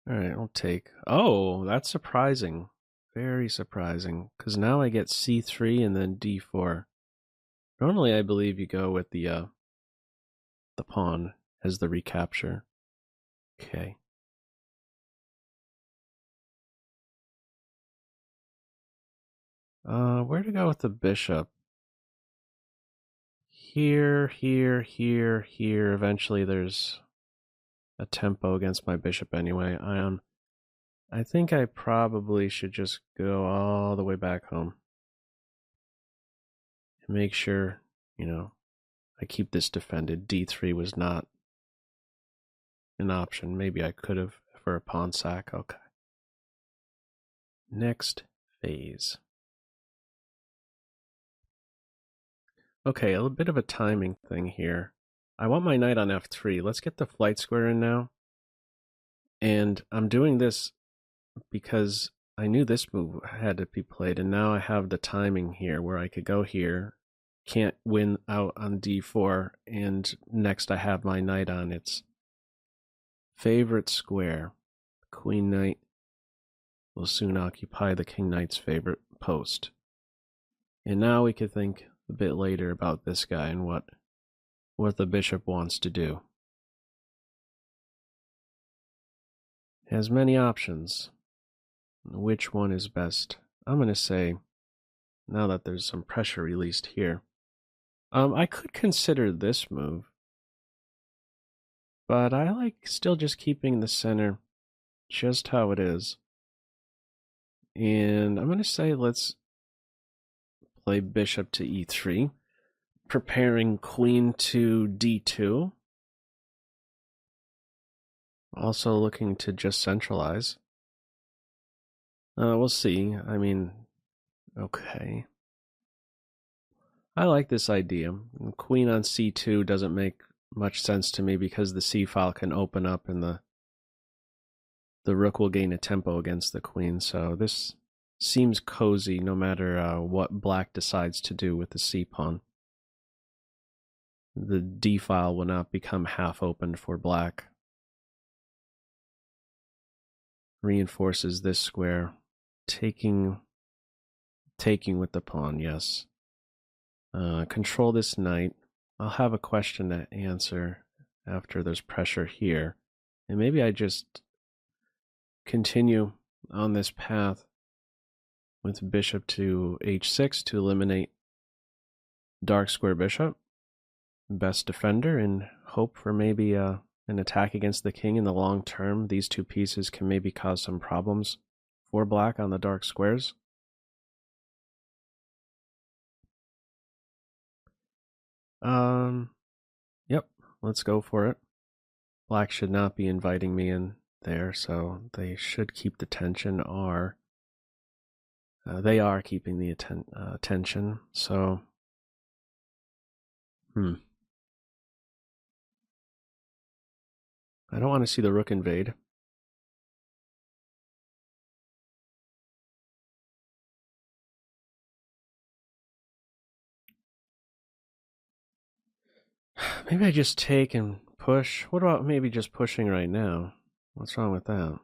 All right, I'll take. Oh, that's surprising. Very surprising. Because now I get c3 and then d4. Normally, I believe you go with the pawn as the recapture. Okay. Where to go with the bishop? Here, here, here, here. Eventually, there's a tempo against my bishop anyway. I think I probably should just go all the way back home and make sure, I keep this defended. D3 was not an option. Maybe I could have for a pawn sack. Okay. Next phase. Okay, a little bit of a timing thing here. I want my knight on f3. Let's get the flight square in now. And I'm doing this because I knew this move had to be played, and now I have the timing here where I could go here, can't win out on d4, and next I have my knight on its favorite square. Queen knight will soon occupy the king knight's favorite post. And now we could think a bit later about this guy and what the bishop wants to do. It has many options. Which one is best? I'm going to say, now that there's some pressure released here, I could consider this move, but I like still just keeping the center just how it is. And I'm going to say let's play bishop to e3, preparing queen to d2. Also looking to just centralize. We'll see. I mean, okay. I like this idea. Queen on c2 doesn't make much sense to me because the c file can open up and the rook will gain a tempo against the queen. So this seems cozy no matter what black decides to do with the c pawn. The d file will not become half opened for black. Reinforces this square. Taking with the pawn, yes. Control this knight. I'll have a question to answer after there's pressure here. And maybe I just continue on this path with bishop to h6 to eliminate dark square bishop. Best defender, and hope for maybe an attack against the king in the long term. These two pieces can maybe cause some problems for black on the dark squares. Yep, let's go for it. Black should not be inviting me in there, so they should keep the tension, or they are keeping the tension, so I don't want to see the rook invade. Maybe I just take and push. What about maybe just pushing right now? What's wrong with that?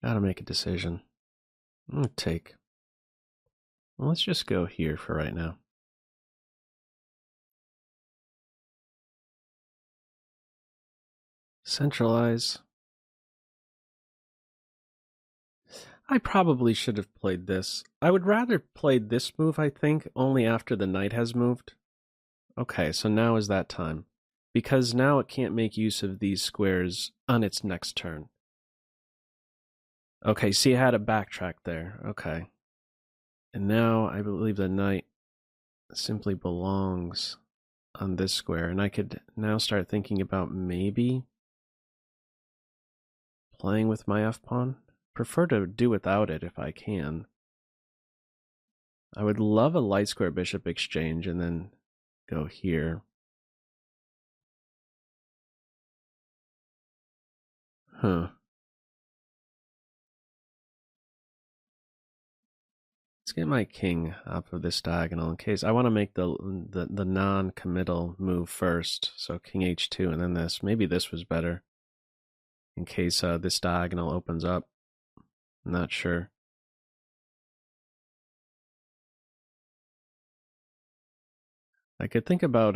Gotta make a decision. I'm gonna take. Well, let's just go here for right now. Centralize. I probably should have played this. I would rather play this move, I think, only after the knight has moved. Okay, so now is that time. Because now it can't make use of these squares on its next turn. Okay, see, I had a backtrack there. Okay. And now I believe the knight simply belongs on this square. And I could now start thinking about maybe playing with my f-pawn. Prefer to do without it if I can. I would love a light square bishop exchange and then go here. Huh. Let's get my king off of this diagonal in case I want to make the non-committal move first. So king h2 and then this. Maybe this was better in case this diagonal opens up. I'm not sure. I could think about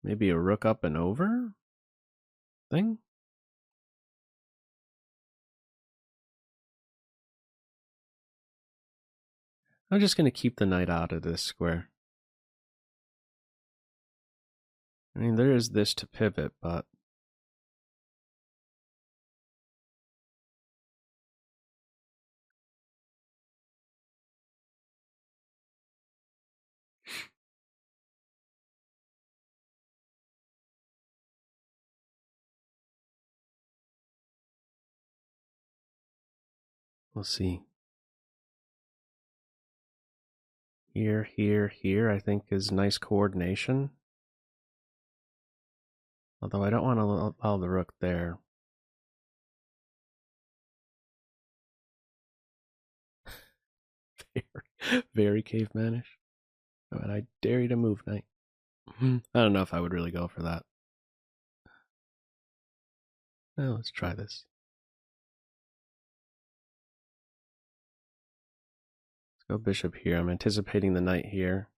maybe a rook up and over thing. I'm just going to keep the knight out of this square. I mean, there is this to pivot, but we'll see. Here, here, here, I think is nice coordination. Although I don't want to allow the rook there. Very cavemanish. But I dare you to move, knight. I don't know if I would really go for that. Well, let's try this. Let's go bishop here. I'm anticipating the knight here.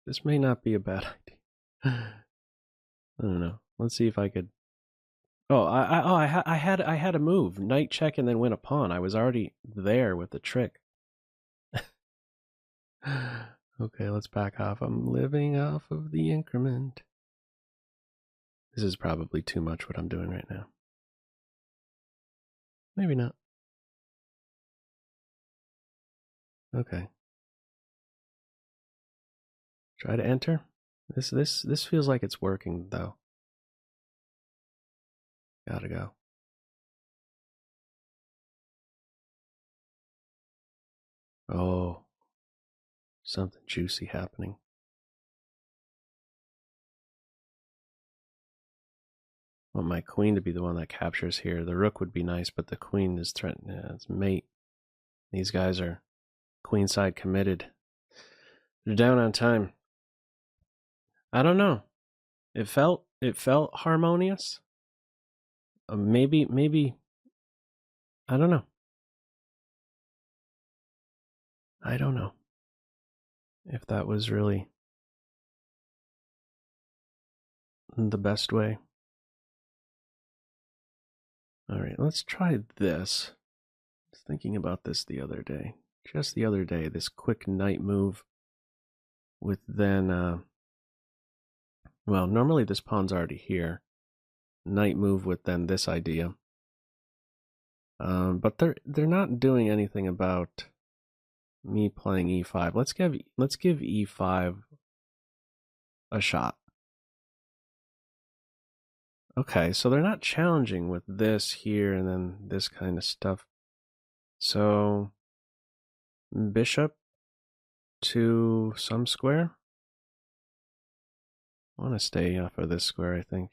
This may not be a bad idea. I don't know. Let's see if I could. Oh, I had a move. Knight check and then win a pawn. I was already there with the trick. Okay, let's back off. I'm living off of the increment. This is probably too much what I'm doing right now. Maybe not. Okay. Try to enter. This feels like it's working though. Gotta go. Oh, something juicy happening. I want my queen to be the one that captures here. The rook would be nice, but the queen is threatened. Yeah, it's mate. These guys are queenside committed. They're down on time. I don't know. It felt harmonious. Maybe I don't know. I don't know if that was really the best way. All right, let's try this. I was thinking about this the other day. Just the other day, this quick knight move with then, well, normally this pawn's already here. Knight move with then this idea. But they're not doing anything about me playing e5. Let's give e5 a shot. Okay, so they're not challenging with this here and then this kind of stuff. So bishop to some square. I want to stay off of this square, I think.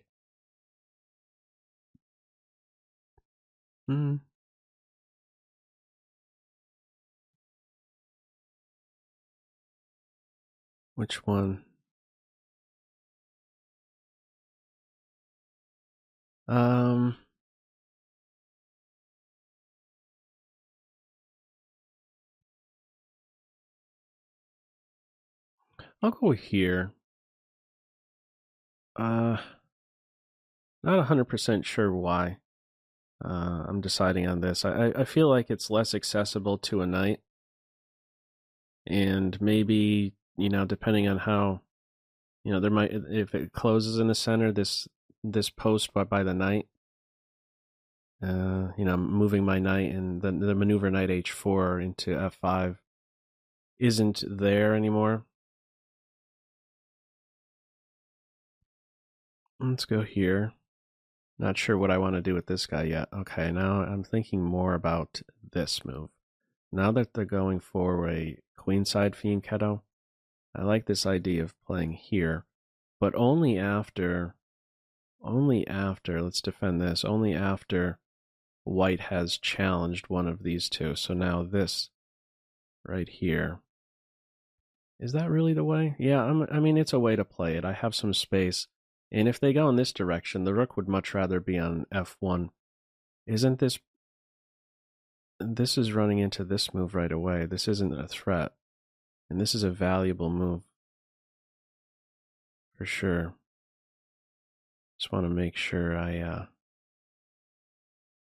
Which one? I'll go here. Not 100% sure why. I'm deciding on this. I feel like it's less accessible to a knight, and maybe, depending on how, there might, if it closes in the center, this post by the knight, moving my knight, and the maneuver knight h4 into f5 isn't there anymore. Let's go here. Not sure what I want to do with this guy yet. Okay, now I'm thinking more about this move. Now that they're going for a queenside fianchetto, I like this idea of playing here, but only after, let's defend this, only after white has challenged one of these two. So now this right here. Is that really the way? Yeah, I mean, it's a way to play it. I have some space. And if they go in this direction, the rook would much rather be on f1. Isn't this... This is running into this move right away. This isn't a threat. And this is a valuable move. For sure. Just want to make sure I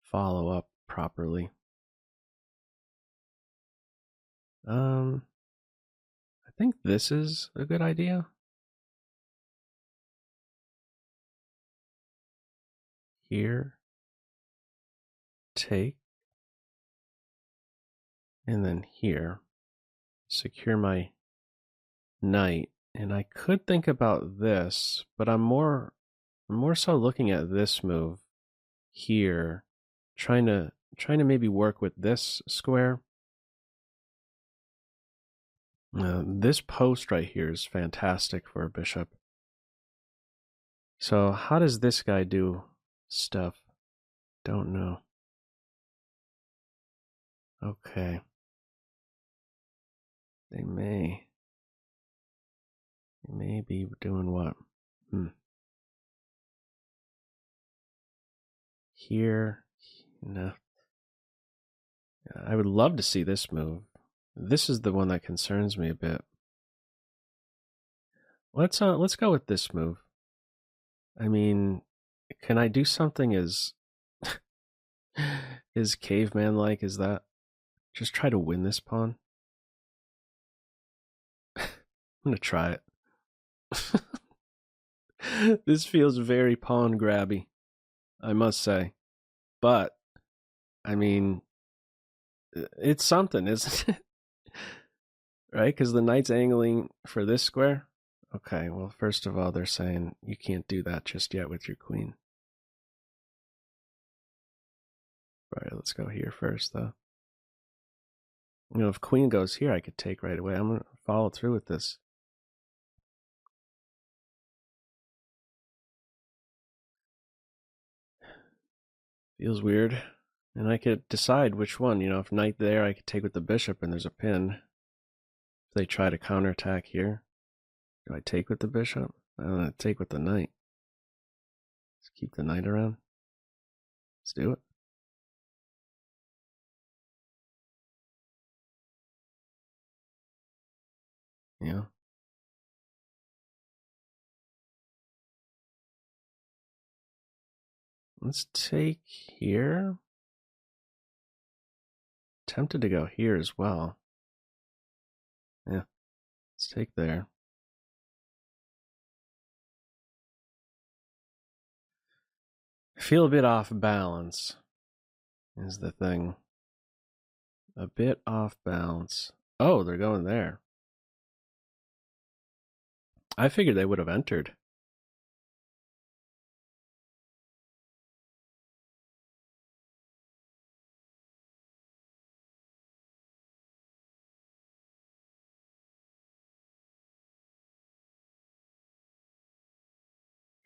follow up properly. I think this is a good idea. Here. Take. And then here. Secure my knight. And I could think about this, but I'm more so looking at this move here, trying to maybe work with this square. This post right here is fantastic for a bishop. So how does this guy do stuff? Don't know. Okay. They may be doing what? Here, no. I would love to see this move. This is the one that concerns me a bit. Let's go with this move. I mean, can I do something as caveman-like as that? Just try to win this pawn? I'm gonna try it. This feels very pawn grabby, I must say. But, I mean, it's something, isn't it? Right? Because the knight's angling for this square. Okay, well, first of all, they're saying you can't do that just yet with your queen. All right, let's go here first, though. If queen goes here, I could take right away. I'm going to follow through with this. Feels weird. And I could decide which one. If knight there, I could take with the bishop and there's a pin. If they try to counterattack here, do I take with the bishop? I don't want to take with the knight. Let's keep the knight around. Let's do it. Yeah. Let's take here. Tempted to go here as well. Yeah. Let's take there. I feel a bit off balance, is the thing. A bit off balance. Oh, they're going there. I figured they would have entered.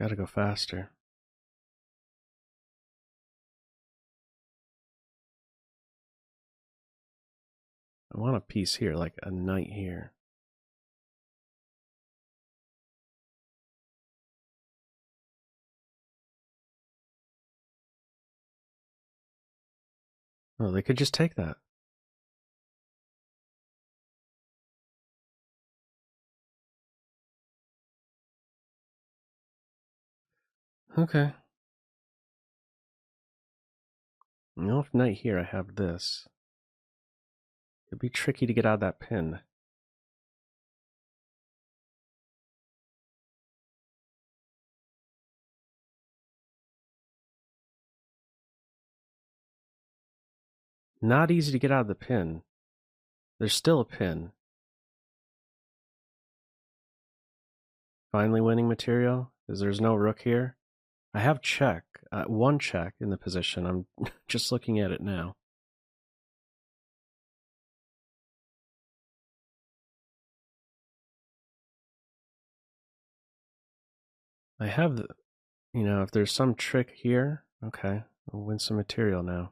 Gotta go faster. I want a piece here, like a knight here. Oh, they could just take that. Okay. Now if knight here, I have this. It'd be tricky to get out of that pin. Not easy to get out of the pin. There's still a pin. Finally winning material, because there's no rook here. I have check, one check in the position. I'm just looking at it now. I have, if there's some trick here, okay, I'll win some material now.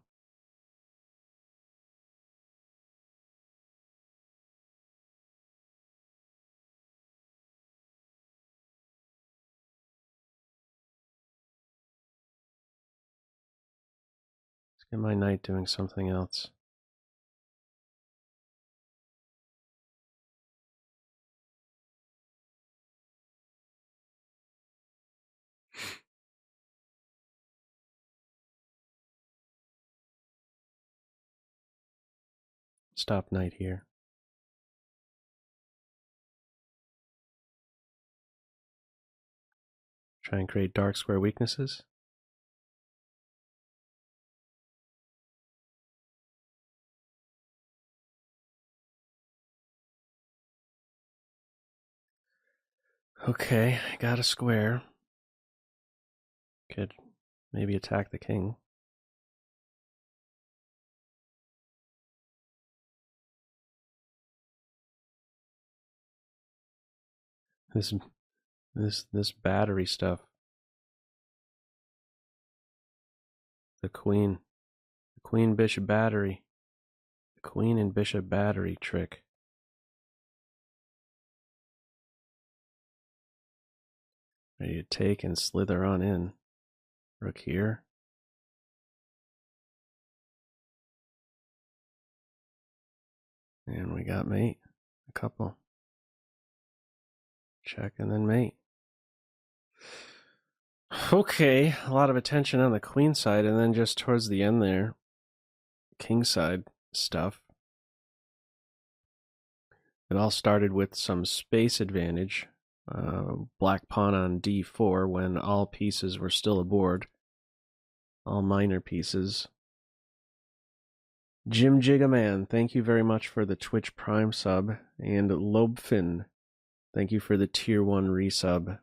Let's get my knight doing something else. Stop knight here. Try and create dark square weaknesses. Okay, I got a square. Could maybe attack the king. This battery stuff. The queen bishop battery. The queen and bishop battery trick. Ready to take and slither on in. Rook here. And we got mate. A couple. Check and then mate. Okay, a lot of attention on the queen side, and then just towards the end there, king side stuff. It all started with some space advantage. Black pawn on d4 when all pieces were still aboard. All minor pieces. Jim Jigaman, thank you very much for the Twitch Prime sub. And Lobfin, thank you for the Tier 1 resub.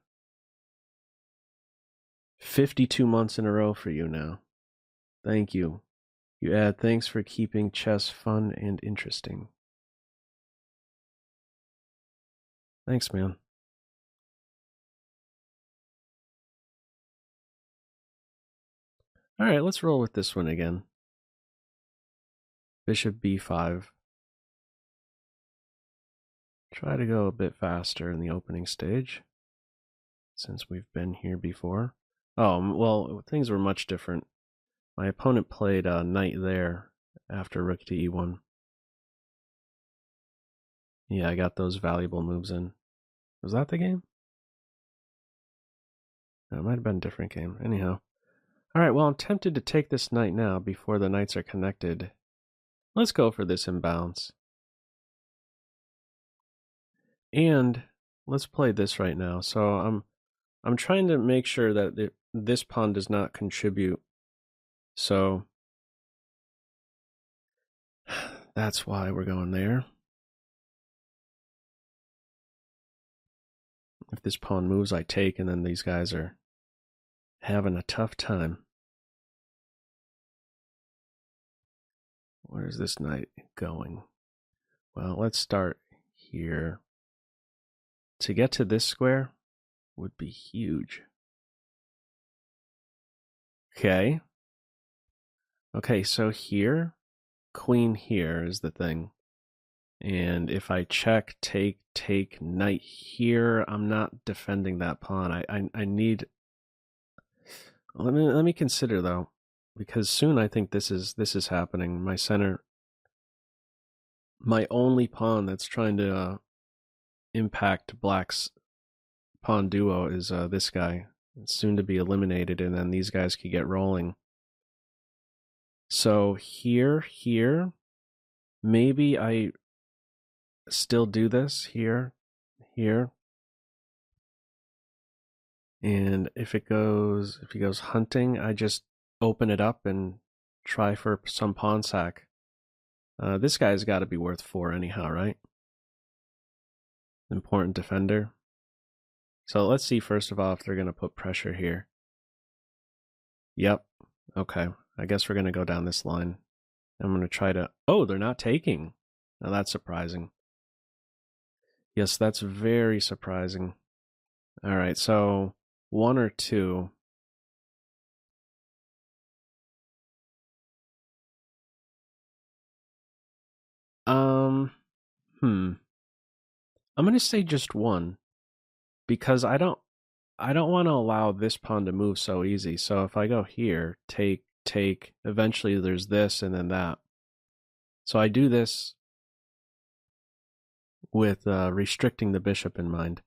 52 months in a row for you now. Thank you. You add thanks for keeping chess fun and interesting. Thanks, man. All right, let's roll with this one again. Bishop b5. Try to go a bit faster in the opening stage, since we've been here before. Oh, well, things were much different. My opponent played knight there after rook to e1. Yeah, I got those valuable moves in. Was that the game? No, it might have been a different game. Anyhow. Alright, well, I'm tempted to take this knight now before the knights are connected. Let's go for this imbalance. And let's play this right now. So I'm trying to make sure that this pawn does not contribute. So that's why we're going there. If this pawn moves, I take, and then these guys are having a tough time. Where's this knight going? Well, let's start here. To get to this square would be huge. Okay. Okay, so here, queen here is the thing. And if I check, take, knight here, I'm not defending that pawn. I need... Let me consider, though, because soon I think this is happening. My center... My only pawn that's trying to impact black's pawn duo is this guy. It's soon to be eliminated, and then these guys could get rolling. So here, maybe I still do this here. And if he goes hunting, I just open it up and try for some pawn sack. This guy's got to be worth 4 anyhow, right? Important defender. So let's see first of all if they're going to put pressure here. Yep. Okay. I guess we're going to go down this line. I'm going to try to... Oh, they're not taking. Now that's surprising. Yes, that's very surprising. All right, so 1 or 2. I'm going to say just 1 because I don't want to allow this pawn to move so easy. So if I go here, take, eventually there's this and then that. So I do this with restricting the bishop in mind.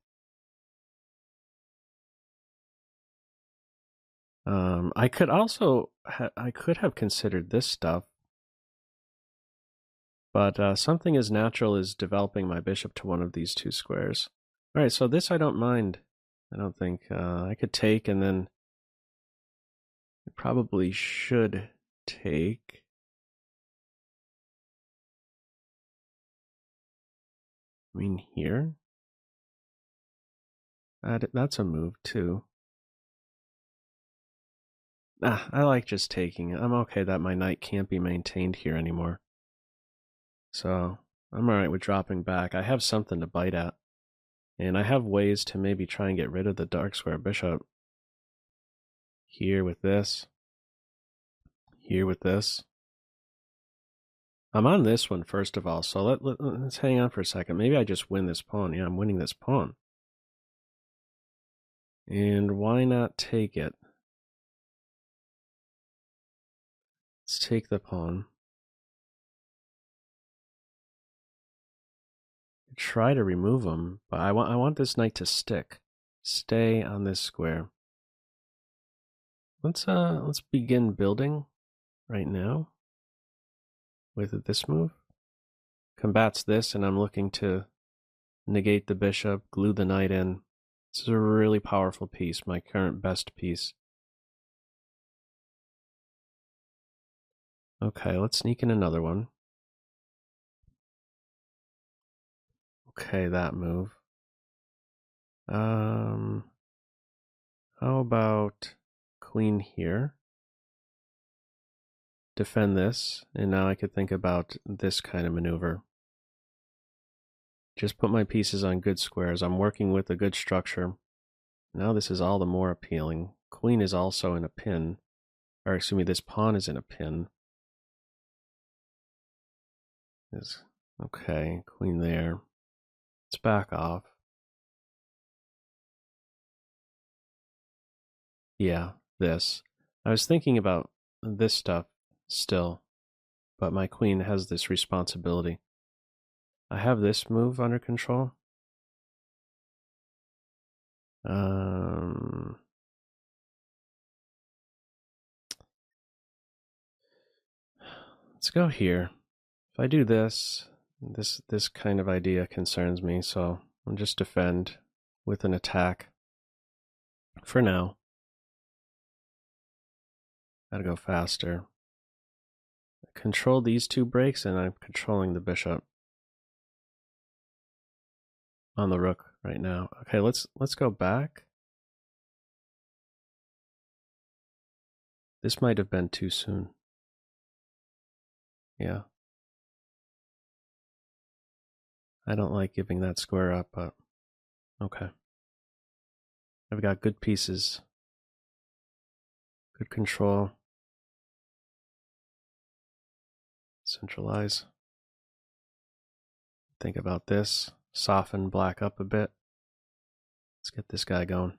I could also I could have considered this stuff, but something as natural as developing my bishop to one of these 2 squares. All right, so this I don't mind. I don't think I could take, and then I probably should take. I mean, here. That's a move too. I like just taking. I'm okay that my knight can't be maintained here anymore. So I'm alright with dropping back. I have something to bite at. And I have ways to maybe try and get rid of the dark square bishop. Here with this. Here with this. I'm on this one first of all, so let's hang on for a second. Maybe I just win this pawn. Yeah, I'm winning this pawn. And why not take it? Let's take the pawn. Try to remove him, but I want this knight to stick. Stay on this square. Let's begin building right now with this move. Combats this, and I'm looking to negate the bishop, glue the knight in. This is a really powerful piece, my current best piece. Okay, let's sneak in another one. Okay, that move. How about queen here? Defend this, and now I could think about this kind of maneuver. Just put my pieces on good squares. I'm working with a good structure. Now this is all the more appealing. Queen is also in a pin. Or excuse me, this pawn is in a pin. Okay, queen there. Let's back off. Yeah, this. I was thinking about this stuff still, but my queen has this responsibility. I have this move under control. Let's go here. If I do this, this kind of idea concerns me, so I'll just defend with an attack for now. Gotta go faster. I control these 2 breaks, and I'm controlling the bishop on the rook right now. Okay, let's go back. This might have been too soon. Yeah. I don't like giving that square up, but okay. I've got good pieces. Good control. Centralize. Think about this. Soften black up a bit. Let's get this guy going.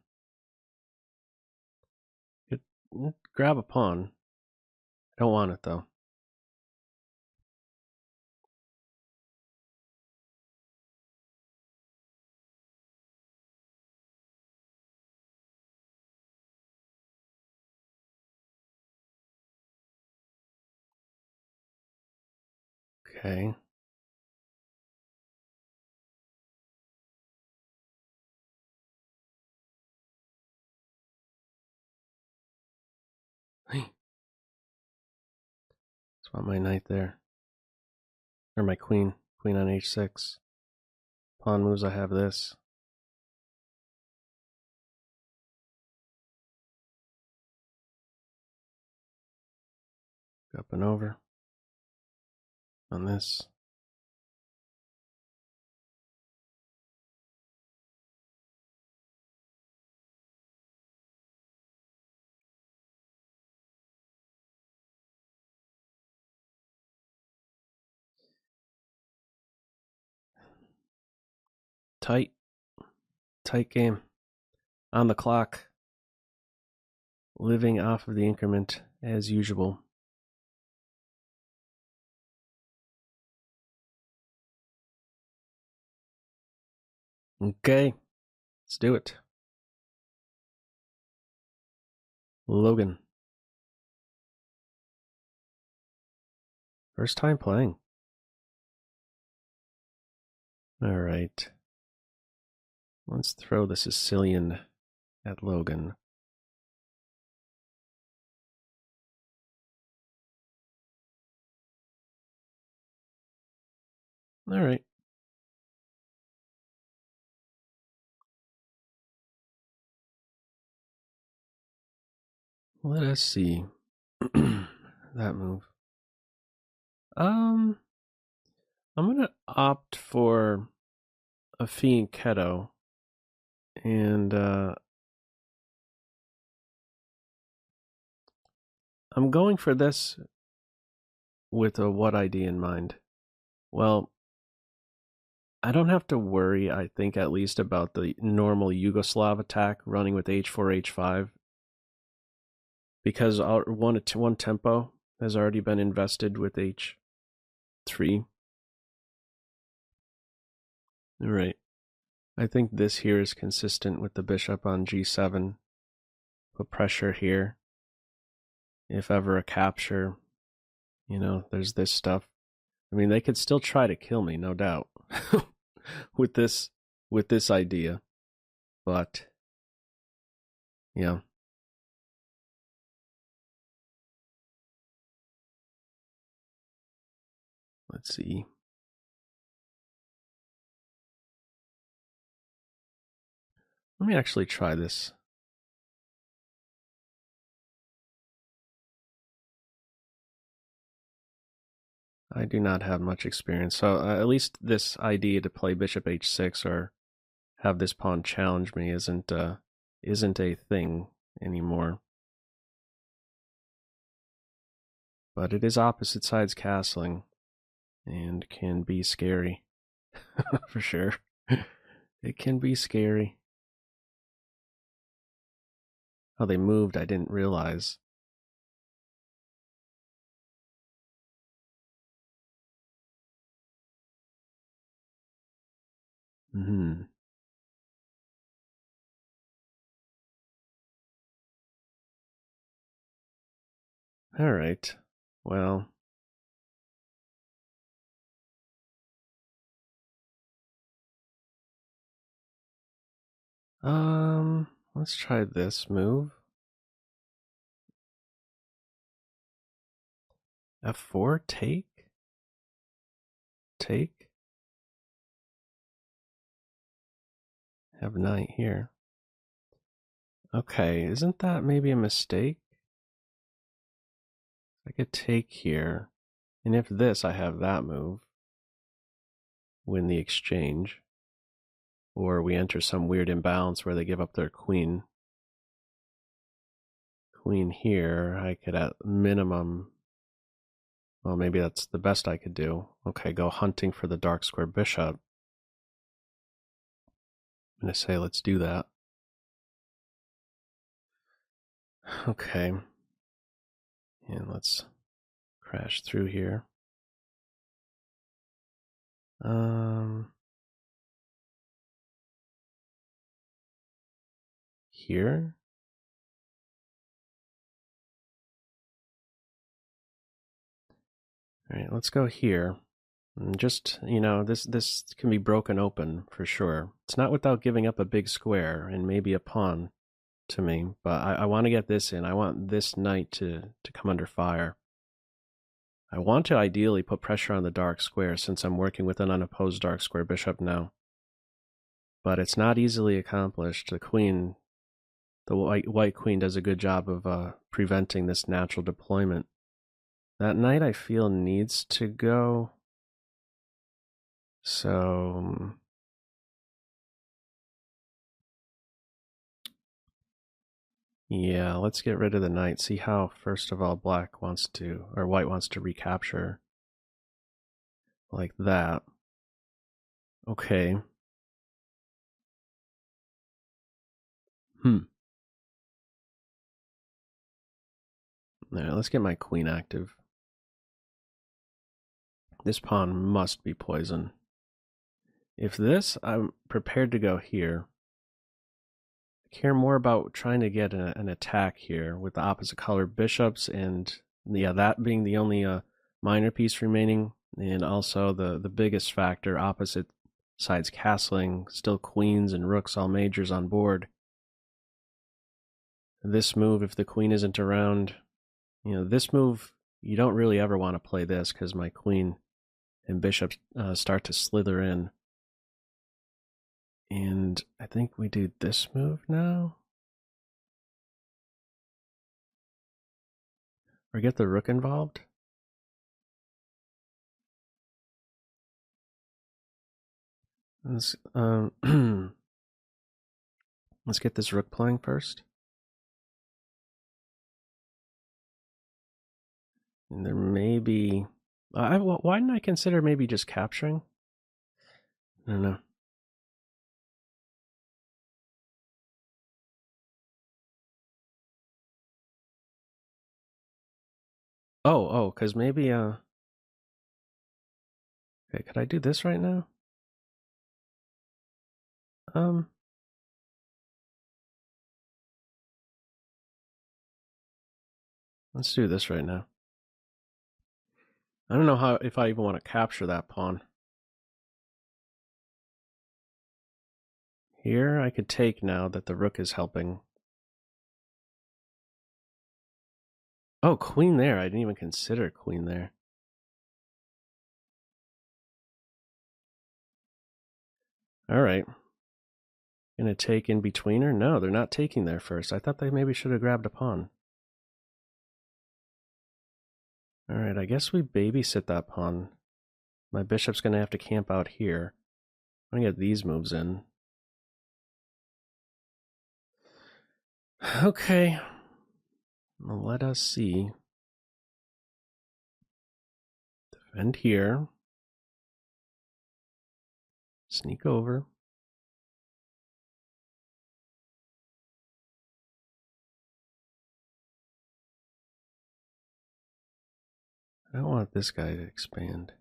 Grab a pawn. I don't want it though. Okay. Hey. Just want my knight there. Or my queen. Queen on h6. Pawn moves, I have this. Up and over. On this. Tight. Tight game. On the clock. Living off of the increment as usual. Okay. Let's do it. Logan. First time playing. Alright. Let's throw the Sicilian at Logan. Alright. Let us see. That move. I'm gonna opt for a fianchetto, and I'm going for this with a what idea in mind. Well, I don't have to worry, I think, at least about the normal Yugoslav attack running with h4, h5, because one tempo has already been invested with h3. All right. I think this here is consistent with the bishop on g7. Put pressure here. If ever a capture, there's this stuff. I mean, they could still try to kill me, no doubt, with this idea. But yeah. Let's see. Let me actually try this. I do not have much experience, so at least this idea to play bishop h6 or have this pawn challenge me isn't a thing anymore. But it is opposite sides castling, and can be scary, for sure. It can be scary. How they moved, I didn't realize. Hmm. All right. Well. Let's try this move. F4, take? Take? Have knight here. Okay, isn't that maybe a mistake? I could take here, and if this, I have that move. Win the exchange. Or we enter some weird imbalance where they give up their queen. Queen here, I could at minimum... Well, maybe that's the best I could do. Okay, go hunting for the dark square bishop. I'm going to say let's do that. Okay. And let's crash through here. Here? All right, let's go here. And just, you know, this can be broken open for sure. It's not without giving up a big square and maybe a pawn to me, but I want to get this in. I want this knight to come under fire. I want to ideally put pressure on the dark square since I'm working with an unopposed dark square bishop now. But it's not easily accomplished. The queen, the white queen does a good job of preventing this natural deployment. That knight I feel needs to go. So yeah, let's get rid of the knight. See how, first of all, black wants to, or white wants to recapture. Like that. Okay. Alright, let's get my queen active. This pawn must be poison. If this, I'm prepared to go here. I care more about trying to get an attack here with the opposite color bishops, and yeah, that being the only minor piece remaining, and also the biggest factor, opposite sides castling, still queens and rooks, all majors on board. This move, if the queen isn't around, you know, this move, you don't really ever want to play this because my queen and bishop start to slither in. And I think we do this move now. Or get the rook involved. Let's, let's get this rook playing first. And there may be... why didn't I consider maybe just capturing? I don't know. Oh, because maybe... Okay, could I do this right now? Let's do this right now. I don't know if I even want to capture that pawn. Here I could take now that the rook is helping. Oh, queen there. I didn't even consider queen there. All right. Gonna take in between her? No, they're not taking there first. I thought they maybe should have grabbed a pawn. All right, I guess we babysit that pawn. My bishop's gonna have to camp out here. I'm gonna get these moves in. Okay. Well, let us see. Defend here. Sneak over. I don't want this guy to expand.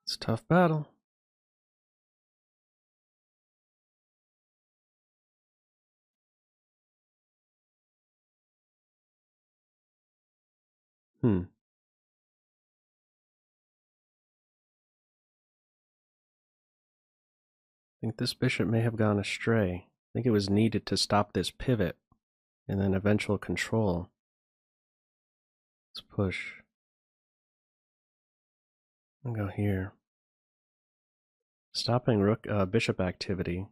It's a tough battle. I think this bishop may have gone astray. I think it was needed to stop this pivot and then eventual control. Let's push. I'll go here. Stopping rook bishop activity.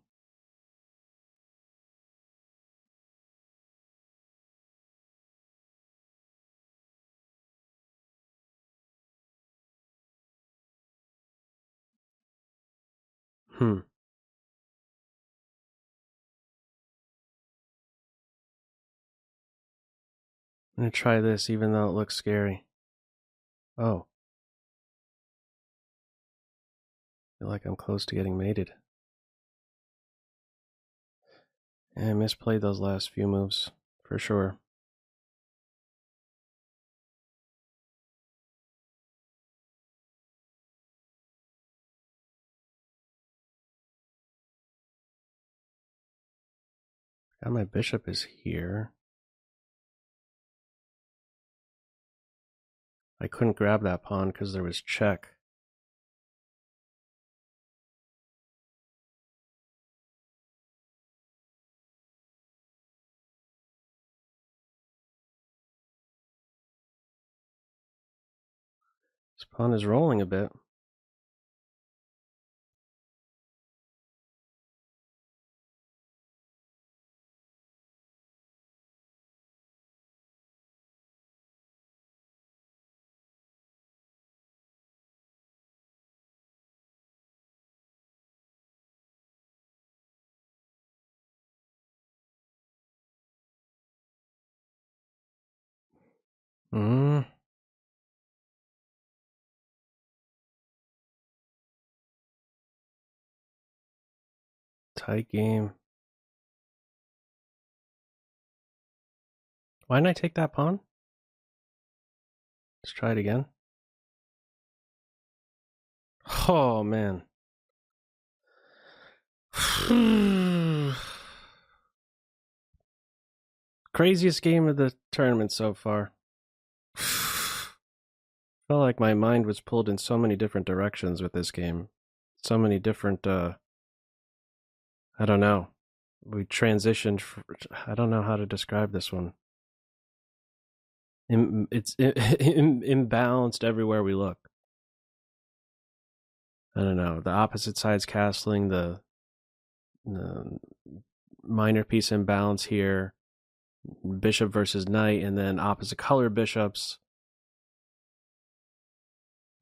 I'm gonna try this even though it looks scary. Oh. I feel like I'm close to getting mated. And I misplayed those last few moves, for sure. Got my bishop is here. I couldn't grab that pawn because there was check. This pawn is rolling a bit. Tight game. Why didn't I take that pawn? Let's try it again. Oh, man. Craziest game of the tournament so far. Felt like my mind was pulled in so many different directions with this game. So many different, I don't know. We transitioned, I don't know how to describe this one. It's imbalanced everywhere we look. I don't know. The opposite side's castling, the minor piece imbalance here, bishop versus knight, and then opposite color bishops.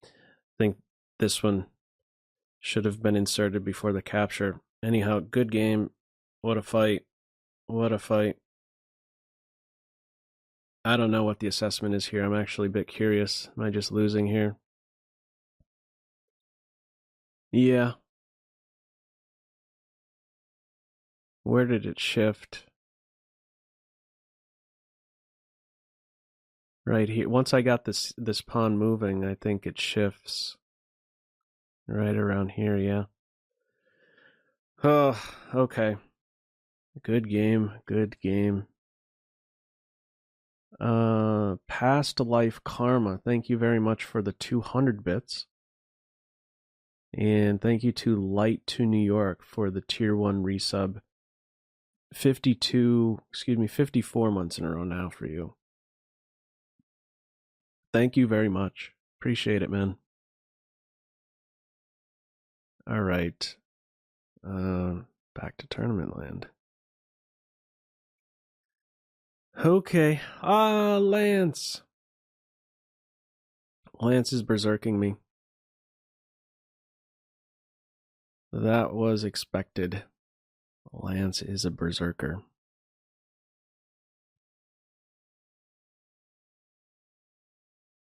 I think this one should have been inserted before the capture. Anyhow, good game. What a fight. What a fight. I don't know what the assessment is here. I'm actually a bit curious. Am I just losing here? Yeah. Where did it shift? Right here. Once I got this pawn moving, I think it shifts. Right around here, yeah. Oh, okay. Good game. Good game. Past life karma. Thank you very much for the 200 bits. And thank you to Light to New York for the tier 1 resub. 54 months in a row now for you. Thank you very much. Appreciate it, man. All right. Back to tournament land. Okay. Lance. Lance is berserking me. That was expected. Lance is a berserker.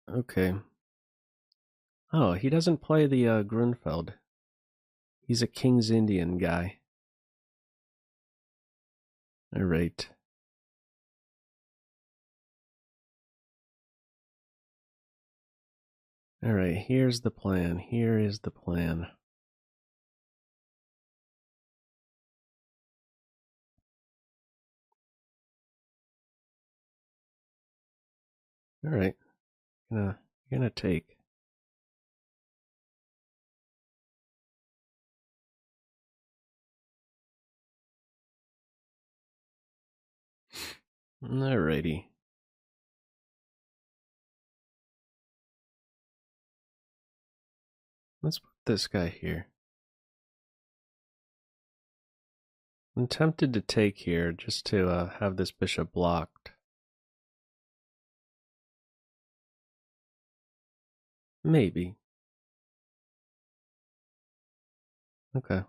Okay. Oh, he doesn't play the Grunfeld. He's a King's Indian guy. All right. All right, here's the plan. Here is the plan. All right. Gonna take. Alrighty. Let's put this guy here. I'm tempted to take here just to have this bishop blocked. Maybe. Okay.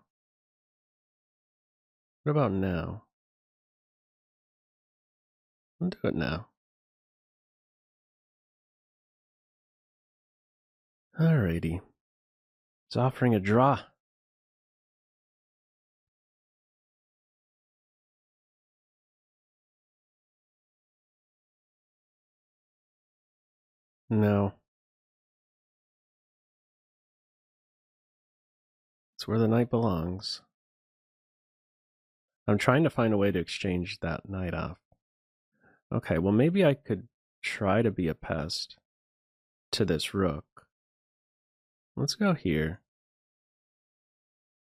What about now? I'll do it now. Alrighty. It's offering a draw. No. It's where the knight belongs. I'm trying to find a way to exchange that knight off. Okay, well maybe I could try to be a pest to this rook. Let's go here.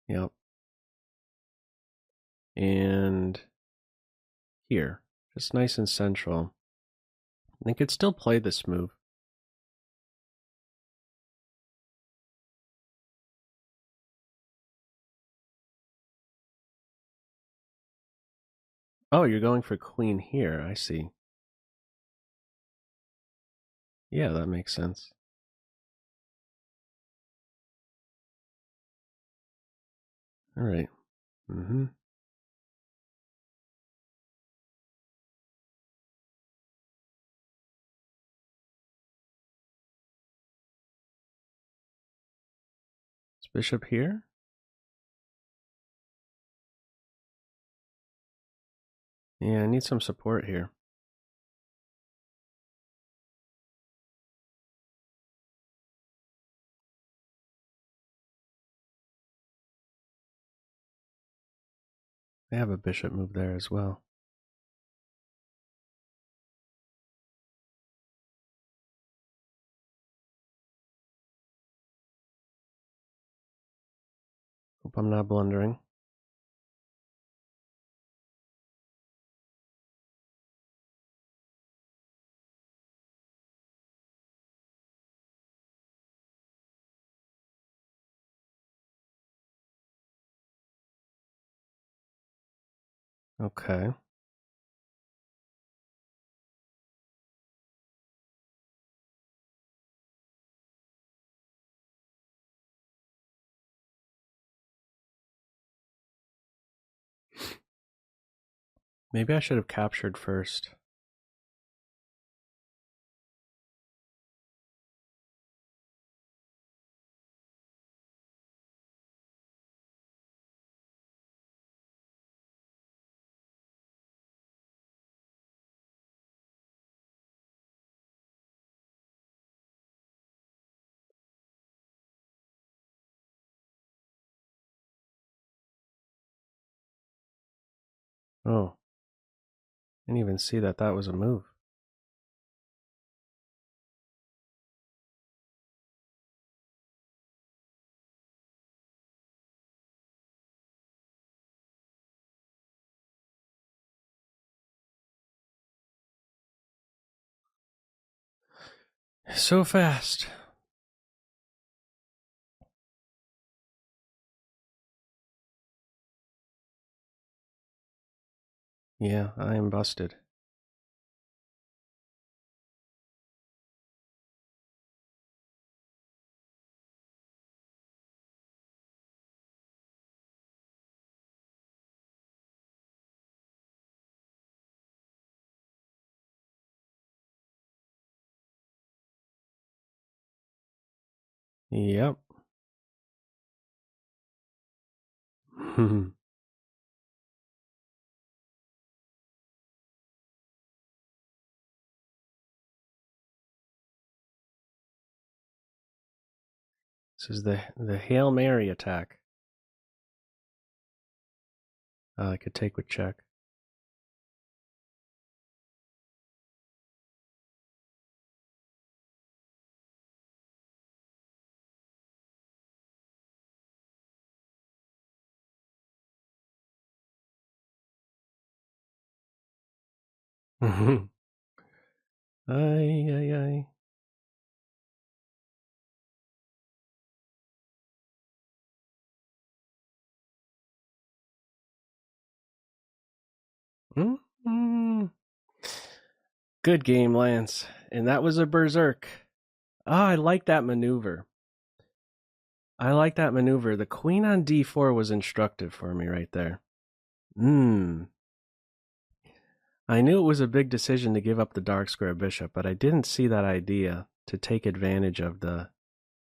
Yep. And here. Just nice and central. I could still play this move. Oh, you're going for queen here. I see. Yeah, that makes sense. All right. Mm-hmm. Is bishop here? Yeah, I need some support here. They have a bishop move there as well. Hope I'm not blundering. Okay. Maybe I should have captured first. Oh. I didn't even see that that was a move. So fast. Yeah, I am busted. Yep. This is the Hail Mary attack. I could take with check. Ay, ay, ay. Mm-hmm. Good game, Lance. And that was a berserk. Ah, I like that maneuver. The queen on d4 was instructive for me right there. I knew it was a big decision to give up the dark square bishop, but I didn't see that idea to take advantage of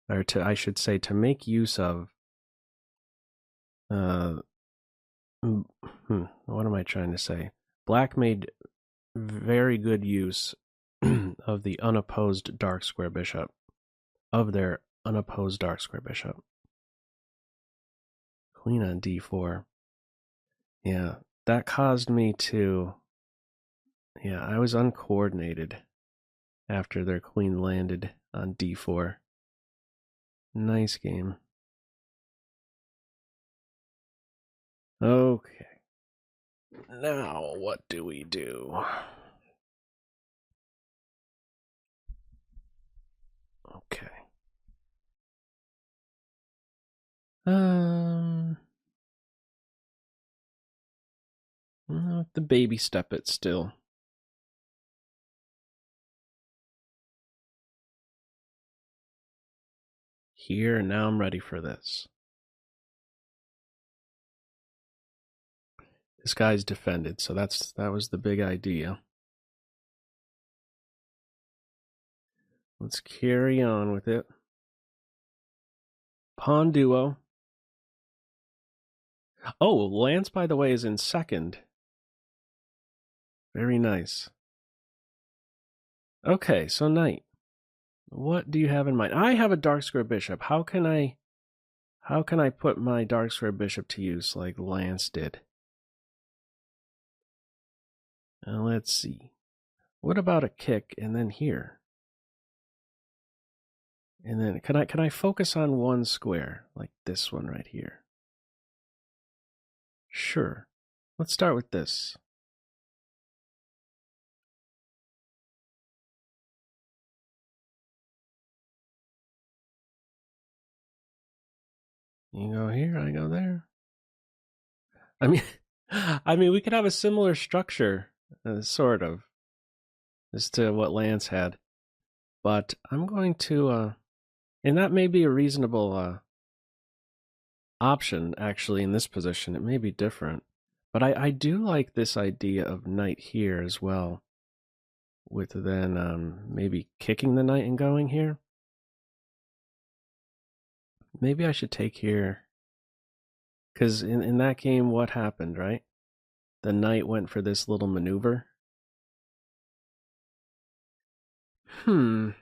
I should say, to make use of, what am I trying to say? Black made very good use of the unopposed dark square bishop, of their unopposed dark square bishop. Queen on d4. Yeah, that caused me to... Yeah, I was uncoordinated after their queen landed on d4. Nice game. Okay. Now, what do we do? Okay. The baby step it still. Here, now I'm ready for this. This guy's defended, so that was the big idea. Let's carry on with it. Pawn duo. Oh, Lance, by the way, is in second. Very nice. Okay, so knight. What do you have in mind? I have a dark square bishop. How can I put my dark square bishop to use like Lance did? Let's see. What about a kick and then here? And then can I focus on one square like this one right here? Sure. Let's start with this. You go here, I go there. I mean, we could have a similar structure, sort of, as to what Lance had. But I'm going to, and that may be a reasonable option, actually, in this position. It may be different. But I do like this idea of knight here as well, with then maybe kicking the knight and going here. Maybe I should take here. Because in that game, what happened, right? The knight went for this little maneuver. It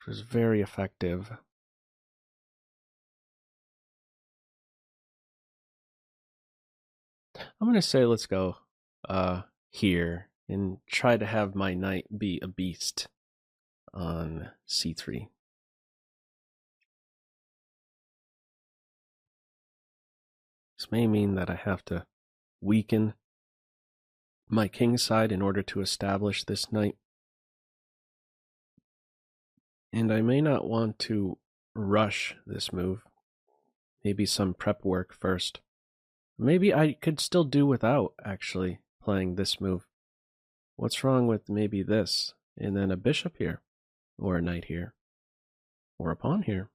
was very effective. I'm going to say let's go here and try to have my knight be a beast on c3. This may mean that I have to weaken my king side in order to establish this knight. And I may not want to rush this move. Maybe some prep work first. Maybe I could still do without actually playing this move. What's wrong with maybe this? And then a bishop here, or a knight here, or a pawn here.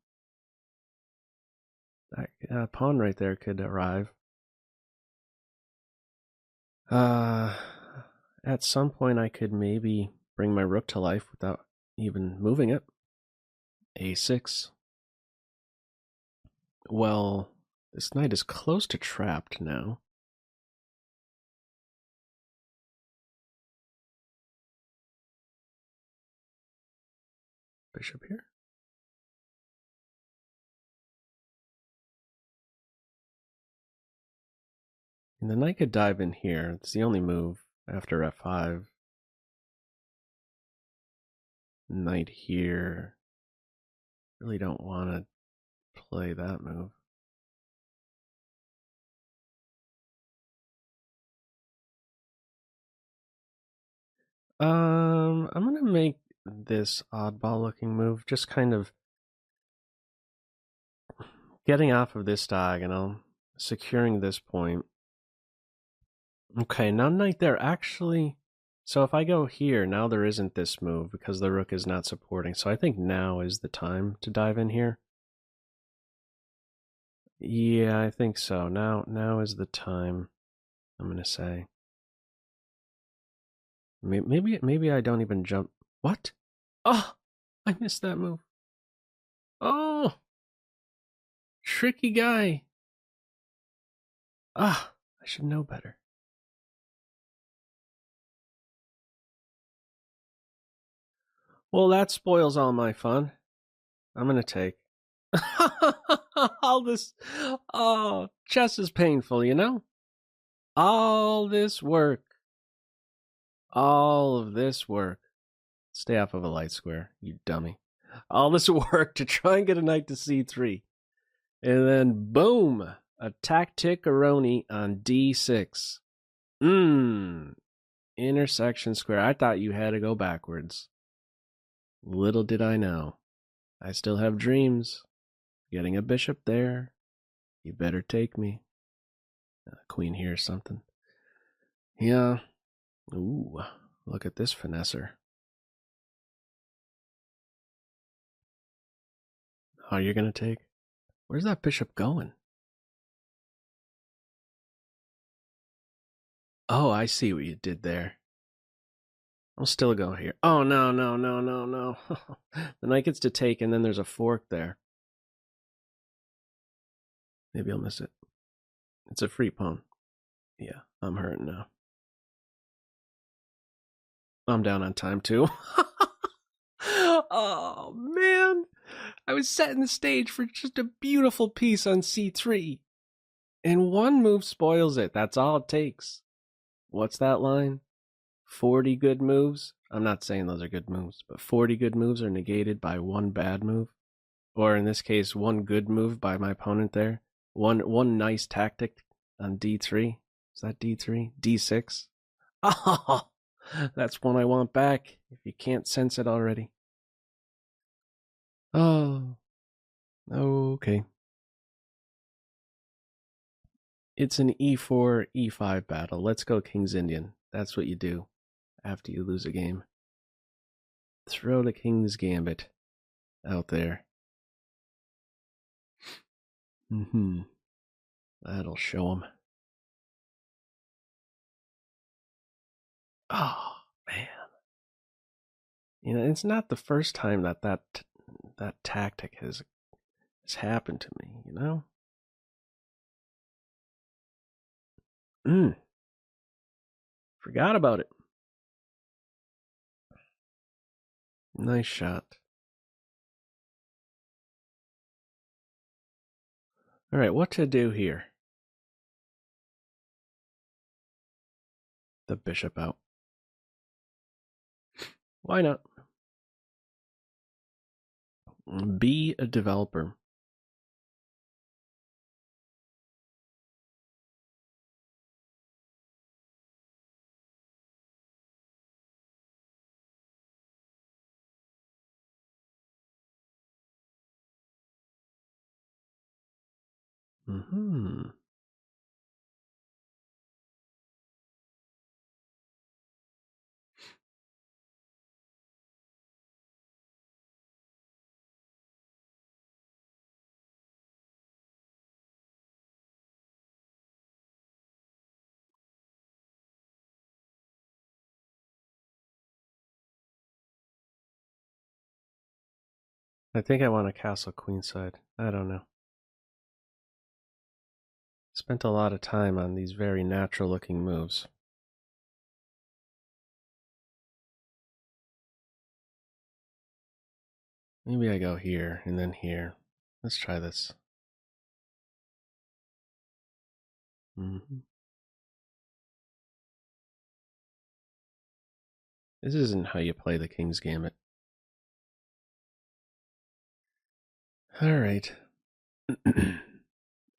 That pawn right there could arrive. At some point I could maybe bring my rook to life without even moving it. a6. Well, this knight is close to trapped now. Bishop here. And the knight could dive in here. It's the only move after f5. Knight here. Really don't want to play that move. I'm gonna make this oddball looking move, just kind of getting off of this diagonal, securing this point. Okay, now knight there. Actually, so if I go here, now there isn't this move because the rook is not supporting. So I think now is the time to dive in here. Yeah, I think so. Now is the time, I'm gonna say. Maybe I don't even jump. What? Oh, I missed that move. Oh, tricky guy. Ah, I should know better. Well, that spoils all my fun. I'm gonna take. All this. Oh, Chess is painful, you know? All this work. All of this work. Stay off of a light square, you dummy. All this work to try and get a knight to c3. And then, boom, a tactic-a-roni on d6. Intersection square. I thought you had to go backwards. Little did I know. I still have dreams. Getting a bishop there. You better take me. Queen here or something. Yeah. Ooh, look at this finesser. Oh, you're going to take? Where's that bishop going? Oh, I see what you did there. I'll still go here. Oh, no. The knight gets to take, and then there's a fork there. Maybe I'll miss it. It's a free pawn. Yeah, I'm hurting now. I'm down on time, too. Oh, man. I was setting the stage for just a beautiful piece on c3. And one move spoils it. That's all it takes. What's that line? 40 good moves? I'm not saying those are good moves, but 40 good moves are negated by one bad move. Or in this case, one good move by my opponent there. One nice tactic on d3. Is that d3? d6? Oh, that's one I want back, if you can't sense it already. Oh, okay. It's an e4, e5 battle. Let's go King's Indian. That's what you do after you lose a game. Throw the King's Gambit out there. That'll show him. Oh, man. You know, it's not the first time that tactic has happened to me, you know? Forgot about it. Nice shot. All right, what to do here? The bishop out. Why not? Be a developer. I think I want a castle queenside. I don't know. Spent a lot of time on these very natural looking moves. Maybe I go here and then here. Let's try this. This isn't how you play the King's Gambit. Alright.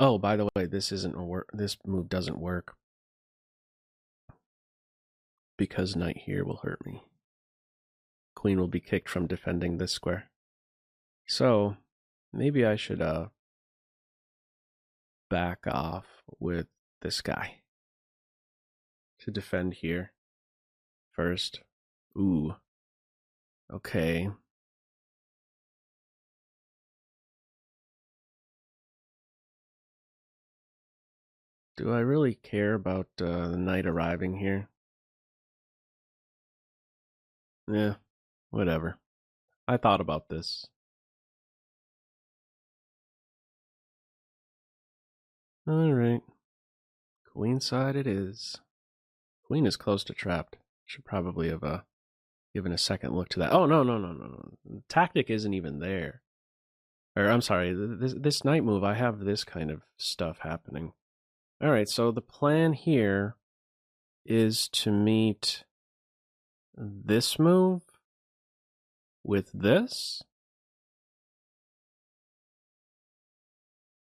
Oh, by the way, this move doesn't work. Because knight here will hurt me. Queen will be kicked from defending this square. So, maybe I should back off with this guy to defend here first. Ooh. Okay. Do I really care about the knight arriving here? Yeah, whatever. I thought about this. Alright. Queenside it is. Queen is close to trapped. Should probably have given a second look to that. Oh, no. The tactic isn't even there. Or I'm sorry, this knight move, I have this kind of stuff happening. All right, so the plan here is to meet this move with this.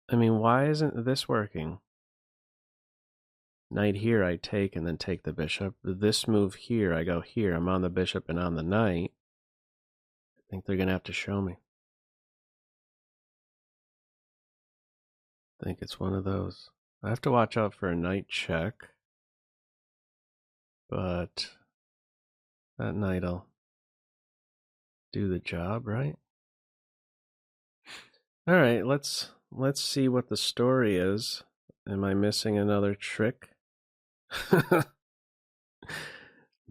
I mean, why isn't this working? Knight here, I take and then take the bishop. This move here, I go here. I'm on the bishop and on the knight. I think they're going to have to show me. I think it's one of those. I have to watch out for a knight check. But that knight'll do the job, right? All right, let's see what the story is. Am I missing another trick?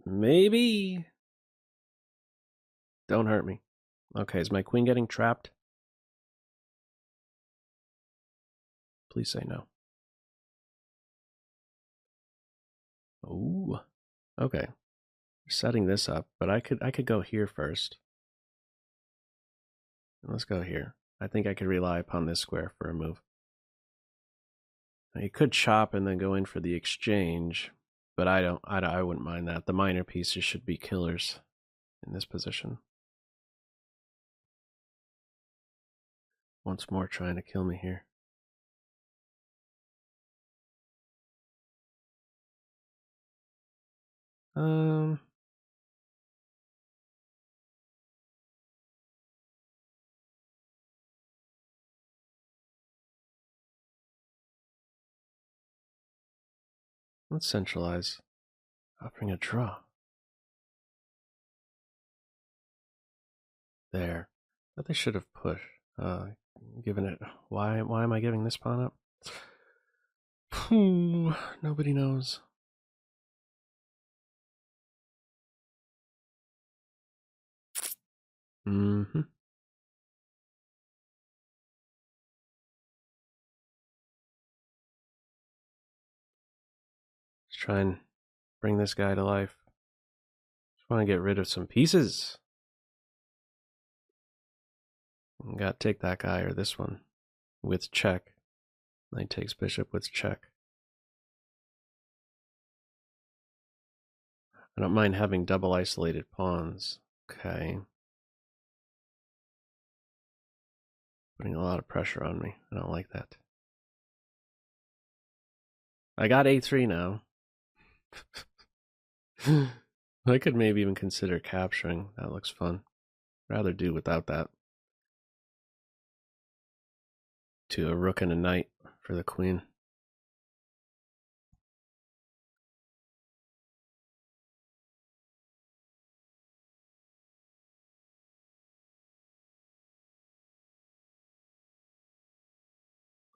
Maybe. Don't hurt me. Okay, is my queen getting trapped? Please say no. Ooh. Okay. We're setting this up, but I could go here first. Let's go here. I think I could rely upon this square for a move. Now you could chop and then go in for the exchange, but I wouldn't mind that. The minor pieces should be killers in this position. Once more trying to kill me here. Let's centralize. Offering a draw. There. But they should have pushed. Given it. Why am I giving this pawn up? Nobody knows. Mm-hmm. Let's try and bring this guy to life. Just want to get rid of some pieces. Got to take that guy or this one with check. Knight takes bishop with check. I don't mind having double isolated pawns. Okay. Putting a lot of pressure on me. I don't like that. I got a3 now. I could maybe even consider capturing. That looks fun. Rather do without that. To a rook and a knight for the queen.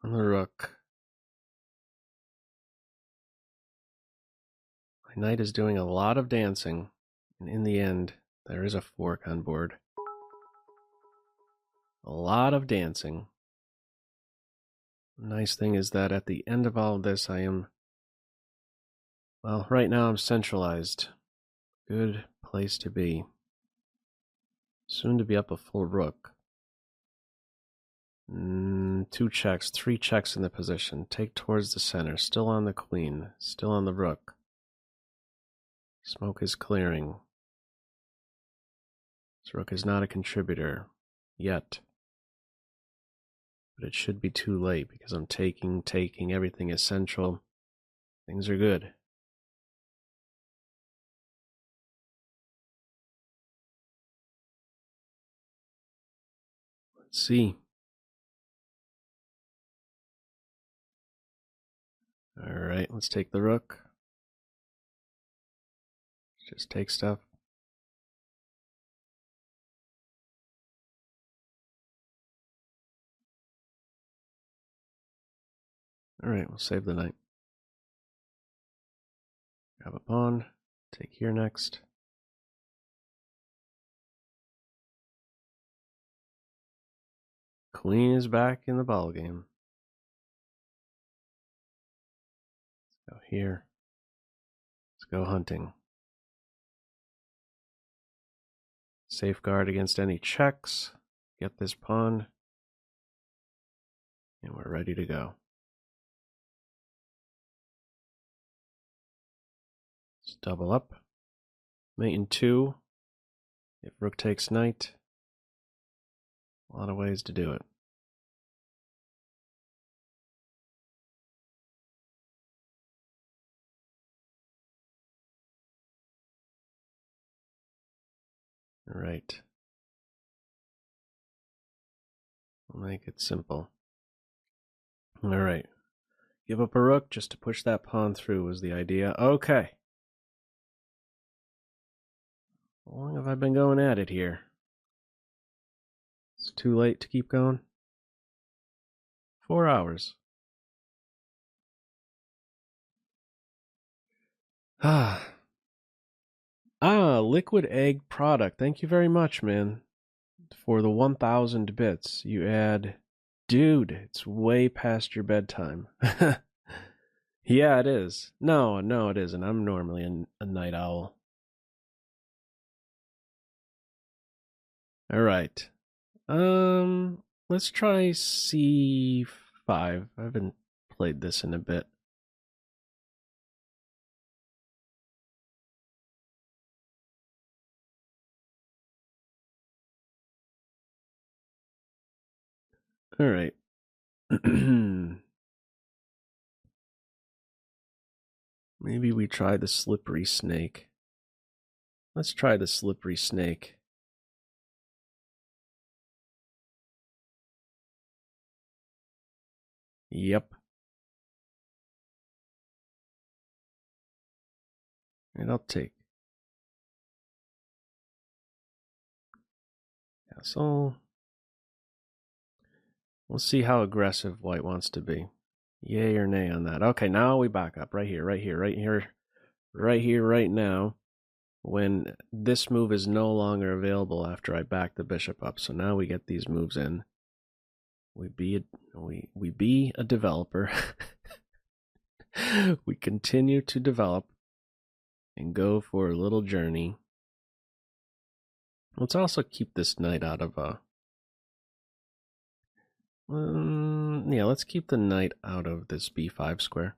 On the rook. My knight is doing a lot of dancing, and in the end, there is a fork on board. A lot of dancing. The nice thing is that at the end of all of this, I am, well, right now I'm centralized. Good place to be. Soon to be up a full rook. 2 checks, 3 checks in the position. Take towards the center. Still on the queen. Still on the rook. Smoke is clearing. This rook is not a contributor yet. But it should be too late because I'm taking. Everything is central. Things are good. Let's see. Alright, let's take the rook. Just take stuff. Alright, we'll save the knight. Grab a pawn. Take here next. Queen is back in the ballgame. Let's go here. Let's go hunting. Safeguard against any checks. Get this pawn. And we're ready to go. Let's double up. Mate in 2. If rook takes knight. A lot of ways to do it. All right. We'll make it simple. All right. Give up a rook just to push that pawn through was the idea. Okay. How long have I been going at it here? It's too late to keep going. 4 hours. Liquid egg product. Thank you very much, man. For the 1,000 bits. You add... Dude, it's way past your bedtime. Yeah, it is. No, it isn't. I'm normally a night owl. All right. Let's try C5. I haven't played this in a bit. All right. Maybe we try the slippery snake. Let's try the slippery snake. Yep. And I'll take castle. We'll see how aggressive white wants to be. Yay or nay on that. Okay, now we back up right here, right now, when this move is no longer available after I back the bishop up. So now we get these moves in. We be a developer. We continue to develop and go for a little journey. Let's also keep this knight out of yeah, let's keep the knight out of this b5 square.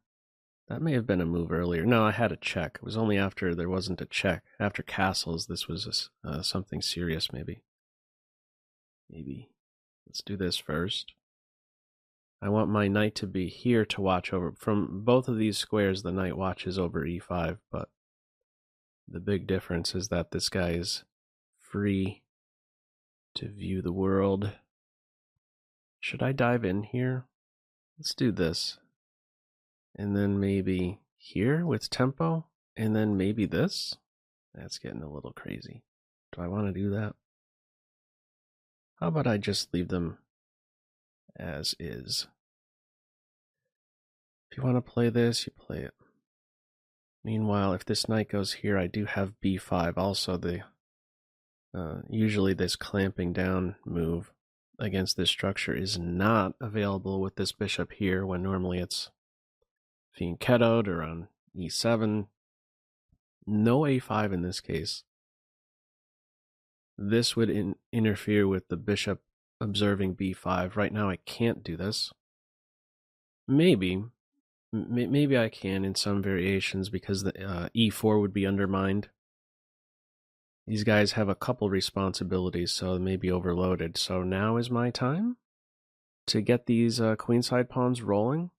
That may have been a move earlier. No, I had a check. It was only after there wasn't a check. After castles, this was something serious, maybe. Let's do this first. I want my knight to be here to watch over. From both of these squares, the knight watches over e5, but the big difference is that this guy is free to view the world. Should I dive in here? Let's do this. And then maybe here with tempo, and then maybe this? That's getting a little crazy. Do I want to do that? How about I just leave them as is? If you want to play this, you play it. Meanwhile, if this knight goes here, I do have b5. Also, usually this clamping down move against this structure is not available with this bishop here, when normally it's fianchettoed or on e7. No a5 in this case. This would interfere with the bishop observing b5. Right now I can't do this. Maybe I can in some variations because the e4 would be undermined. These guys have a couple responsibilities, so they may be overloaded. So now is my time to get these queenside pawns rolling.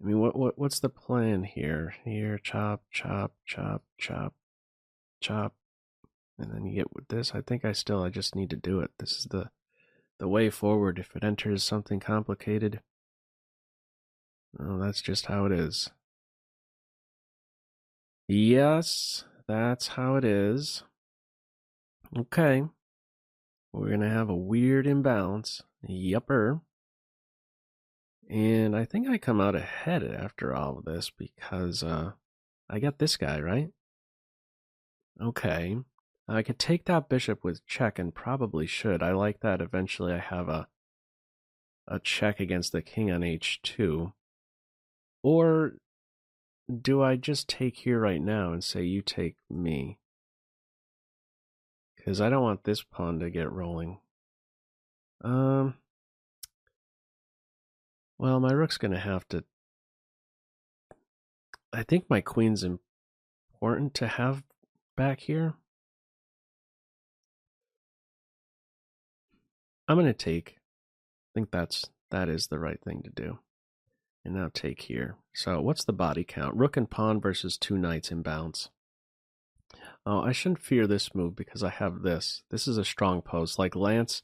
I mean, what's the plan here? Here, chop, chop, chop, chop, chop, and then you get with this. I think I just need to do it. This is the way forward. If it enters something complicated, well, that's just how it is. Yes, that's how it is. Okay. We're going to have a weird imbalance. Yupper. And I think I come out ahead after all of this because I got this guy, right? Okay. I could take that bishop with check and probably should. I like that eventually I have a check against the king on h2. Or do I just take here right now and say you take me? Because I don't want this pawn to get rolling. Well, my rook's going to have to... I think my queen's important to have back here. I'm going to take. I think that is the right thing to do. And now take here. So what's the body count? Rook and pawn versus 2 knights in bounce. Oh, I shouldn't fear this move because I have this. This is a strong post. Like Lance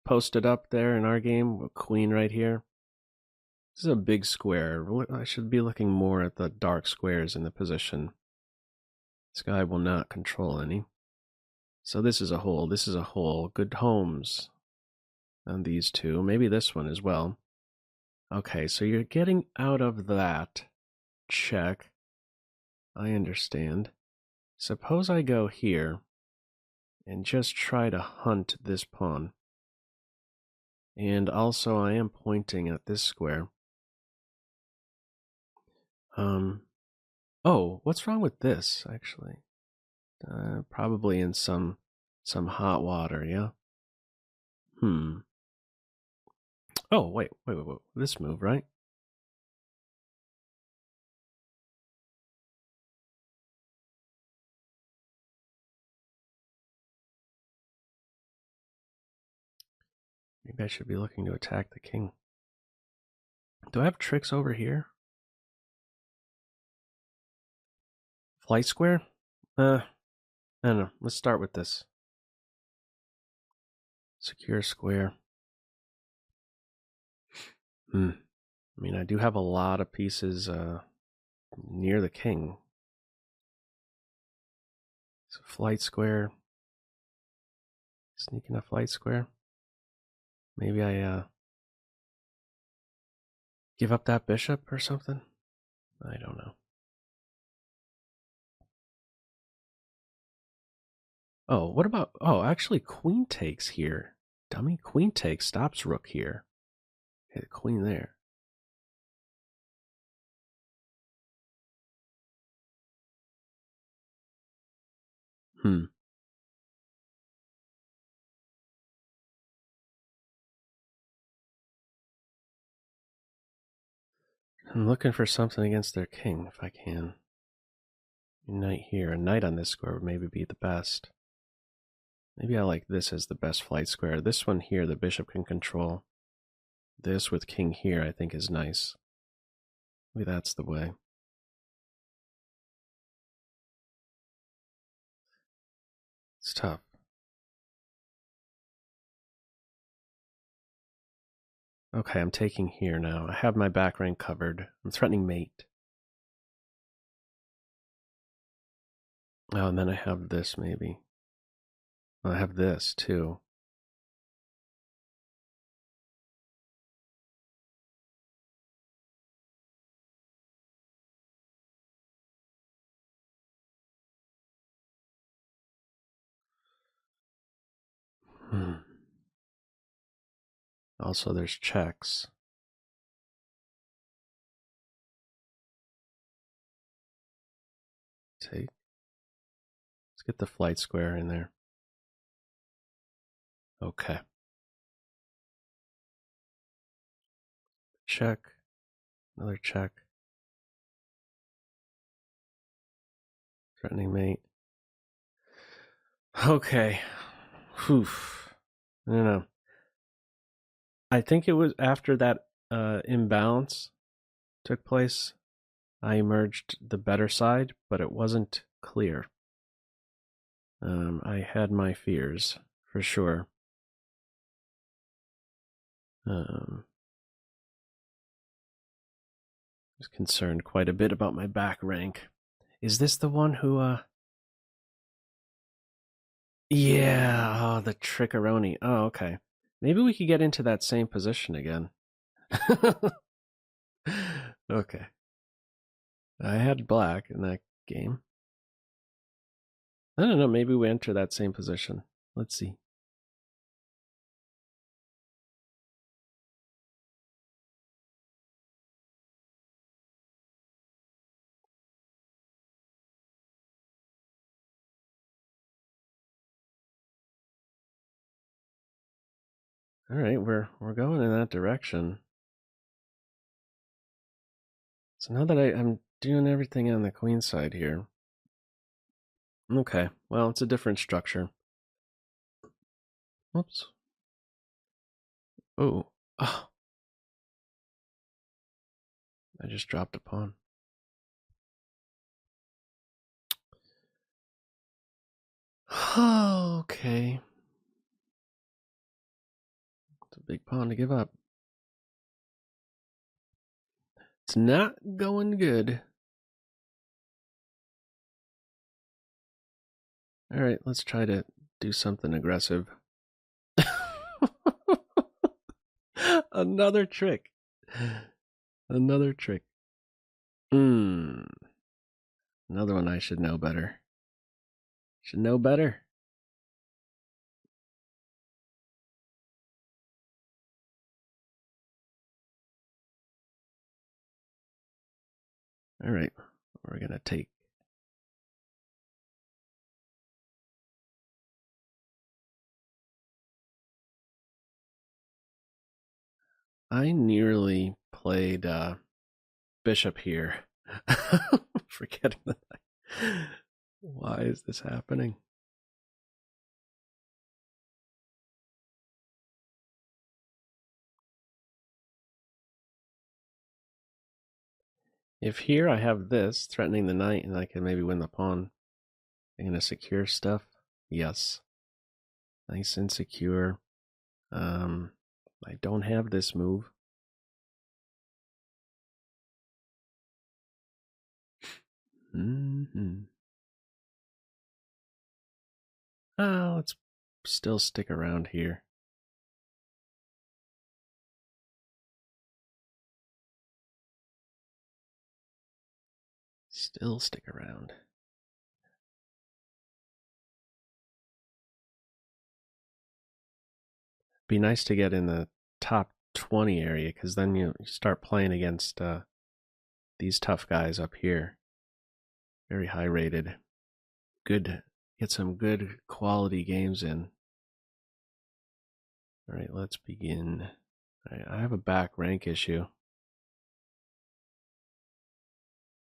posted up there in our game, queen right here. This is a big square. I should be looking more at the dark squares in the position. This guy will not control any. So this is a hole. This is a hole. Good homes on these two. Maybe this one as well. Okay, so you're getting out of that. Check. I understand. Suppose I go here and just try to hunt this pawn. And also I am pointing at this square. Oh, what's wrong with this, actually? Probably in some hot water, yeah? Oh, wait. This move, right? Maybe I should be looking to attack the king. Do I have tricks over here? Flight square? I don't know. Let's start with this. Secure square. I mean, I do have a lot of pieces near the king. So flight square. Sneaking a flight square. Maybe I give up that bishop or something? I don't know. Oh, what about... Oh, actually, queen takes here. Dummy, queen takes stops rook here. Hit queen there. I'm looking for something against their king, if I can. Knight here. A knight on this square would maybe be the best. Maybe I like this as the best flight square. This one here, the bishop can control. This with king here, I think is nice. Maybe that's the way. It's tough. Okay, I'm taking here now. I have my back rank covered. I'm threatening mate. Oh, and then I have this maybe. Oh, I have this too. Also, there's checks. Take. Let's get the flight square in there. Okay. Check. Another check. Threatening mate. Okay. Whew. I don't know. I think it was after that imbalance took place, I emerged the better side, but it wasn't clear. I had my fears, for sure. I was concerned quite a bit about my back rank. Is this the one who, Yeah, oh, the trickaroni. Oh, okay. Maybe we could get into that same position again. Okay. I had black in that game. I don't know, maybe we enter that same position. Let's see. All right, we're going in that direction. So now that I'm doing everything on the queen side here. Okay, well, it's a different structure. Whoops. Oh. Oh. I just dropped a pawn. Okay. It's a big pawn to give up. It's not going good. All right, let's try to do something aggressive. Another trick. Another trick. Another one I should know better. Should know better. All right, we're going to take. I nearly played bishop here. Forgetting the knight. Why is this happening? If here I have this threatening the knight and I can maybe win the pawn, I'm going to secure stuff. Yes. Nice and secure. I don't have this move. Let's still stick around here. Still stick around. Be nice to get in the top 20 area, because then you start playing against these tough guys up here. Very high rated. Good. Get some good quality games in. All right, let's begin. I have a back rank issue.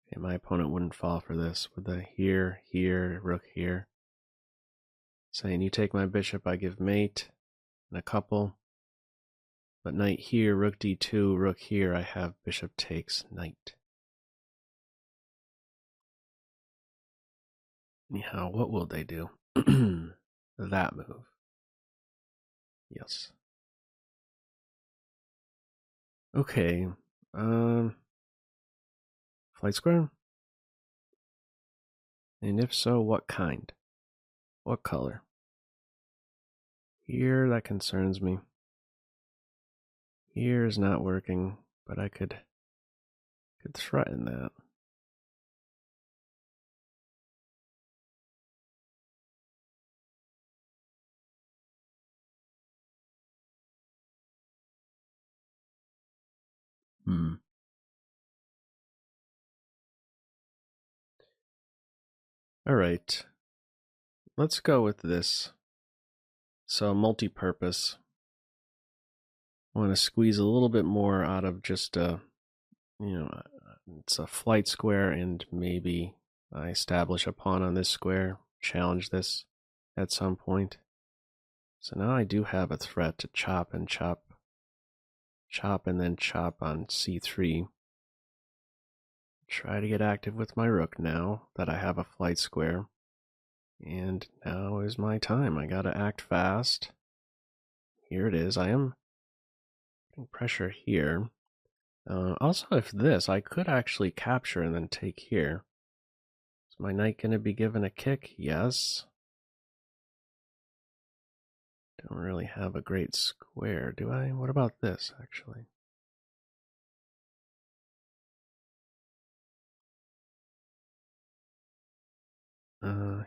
Okay, my opponent wouldn't fall for this with the here, rook here. Saying you take my bishop, I give mate, and a couple. But knight here, rook d2, rook here, I have bishop takes knight. Anyhow, what will they do? That move. Yes. Okay. Flight square? And if so, what kind? What color? Here, that concerns me. Here is not working, but I could threaten that. All right. Let's go with this. So multi-purpose. I want to squeeze a little bit more out of just it's a flight square, and maybe I establish a pawn on this square, challenge this at some point. So now I do have a threat to chop and chop, chop and then chop on c3. Try to get active with my rook now that I have a flight square. And now is my time. I gotta act fast. Here it is. I am putting pressure here. Also, if this, I could actually capture and then take here. Is my knight going to be given a kick? Yes. Don't really have a great square, do I? What about this, actually?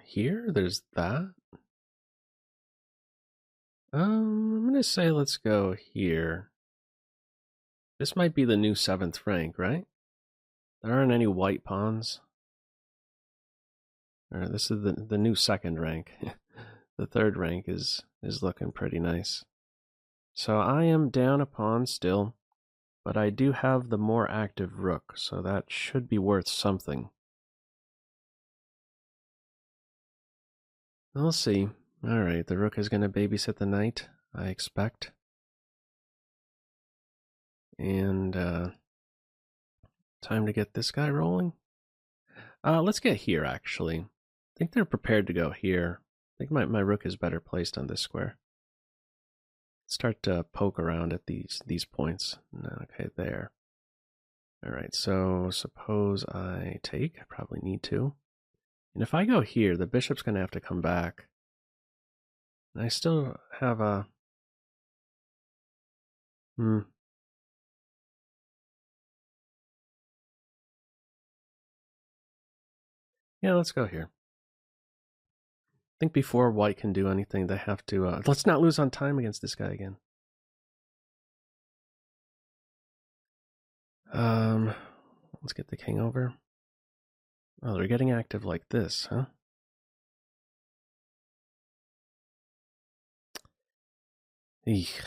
Here, there's that. I'm going to say let's go here. This might be the new 7th rank, right? There aren't any white pawns. Or this is the new 2nd rank. The 3rd rank is looking pretty nice. So I am down a pawn still, but I do have the more active rook, so that should be worth something. We'll see. All right, the rook is going to babysit the knight, I expect. And time to get this guy rolling. Let's get here, actually. I think they're prepared to go here. I think my rook is better placed on this square. Start to poke around at these points. Okay, there. All right, so suppose I take. I probably need to. And if I go here, the bishop's going to have to come back. And I still have a... Yeah, let's go here. I think before white can do anything, they have to... let's not lose on time against this guy again. Let's get the king over. Oh, they're getting active like this, huh? Eek.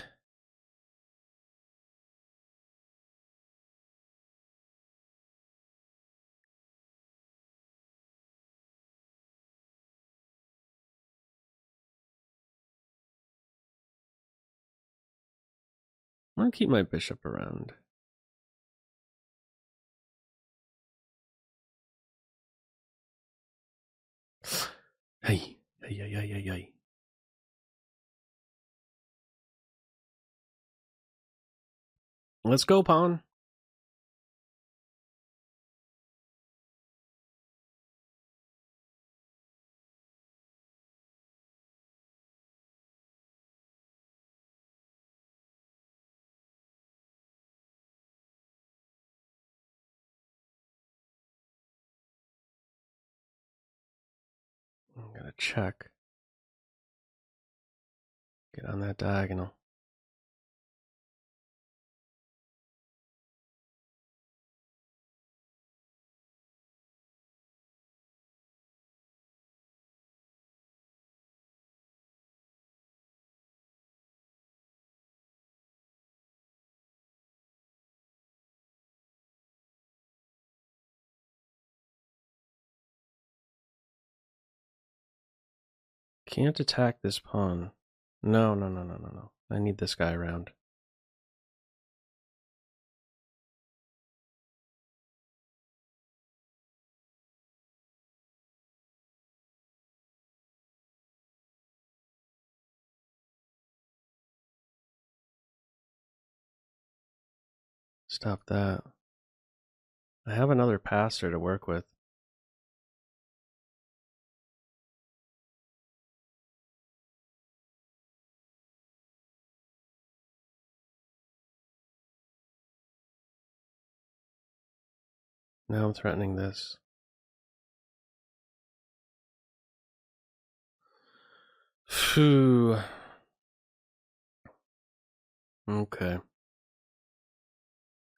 I'm gonna keep my bishop around. Hey. Let's go, pawn. I'm gonna check. Get on that diagonal. Can't attack this pawn. No. I need this guy around. Stop that. I have another passer to work with. Now I'm threatening this. Phew. Okay.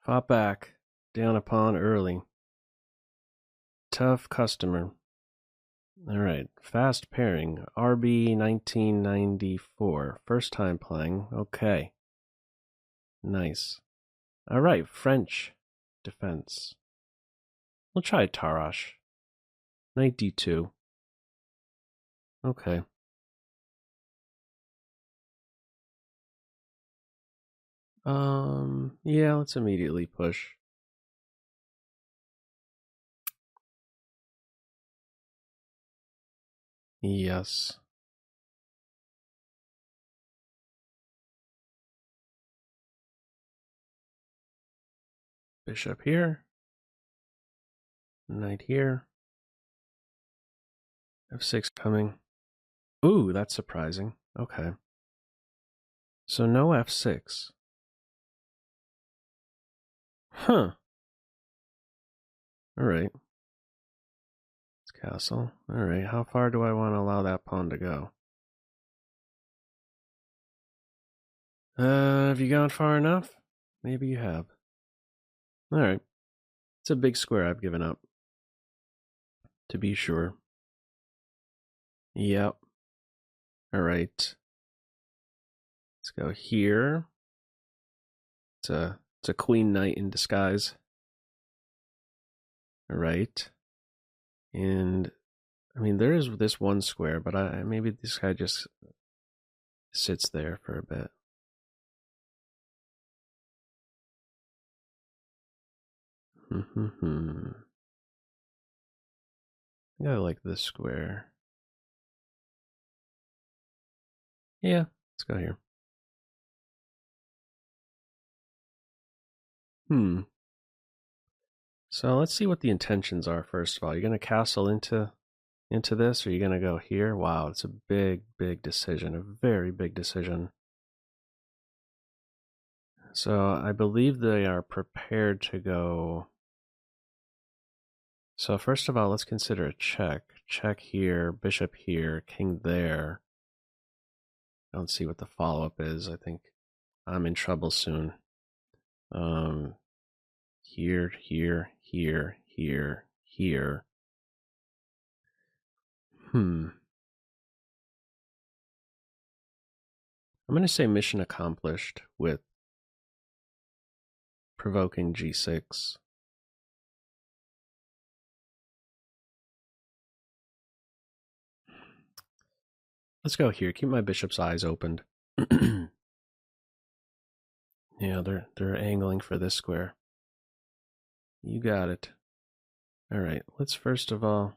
Fought back. Down a pawn early. Tough customer. Alright. Fast pairing. RB 1994. First time playing. Okay. Nice. Alright. French defense. We'll try Tarash. Knight d2. Okay. Yeah, let's immediately push. Yes. Bishop here. Knight here. F6 coming. Ooh, that's surprising. Okay. So no F6. Huh. Alright. It's castle. Alright, how far do I want to allow that pawn to go? Have you gone far enough? Maybe you have. Alright. It's a big square I've given up. To be sure. Yep. Alright. Let's go here. It's a It's a queen knight in disguise. All right. And I mean, there is this one square, but maybe this guy just sits there for a bit. I like this square. Yeah, let's go here. So let's see what the intentions are first of all. You're gonna castle into this, or you're gonna go here? Wow, it's a big, big decision, a very big decision. So I believe they are prepared to go. So first of all, let's consider a check. Check here, bishop here, king there. I don't see what the follow-up is. I think I'm in trouble soon. Here, here, here, here, here. I'm going to say mission accomplished with provoking g6. Let's go here. Keep my bishop's eyes opened. Yeah, they're angling for this square. You got it. All right, let's first of all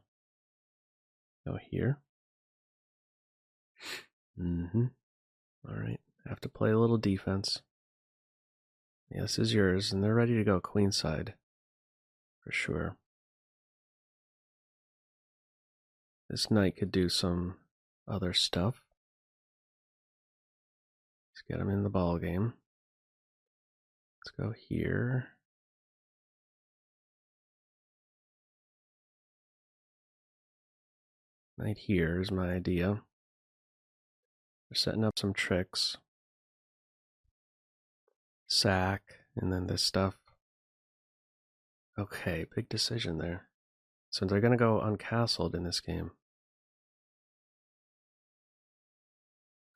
go here. All right, I have to play a little defense. Yeah, this is yours, and they're ready to go queenside for sure. This knight could do some other stuff. Let's get him in the ball game. Let's go here. Knight here is my idea. We're setting up some tricks. Sack, and then this stuff. Okay, big decision there. So they're going to go uncastled in this game.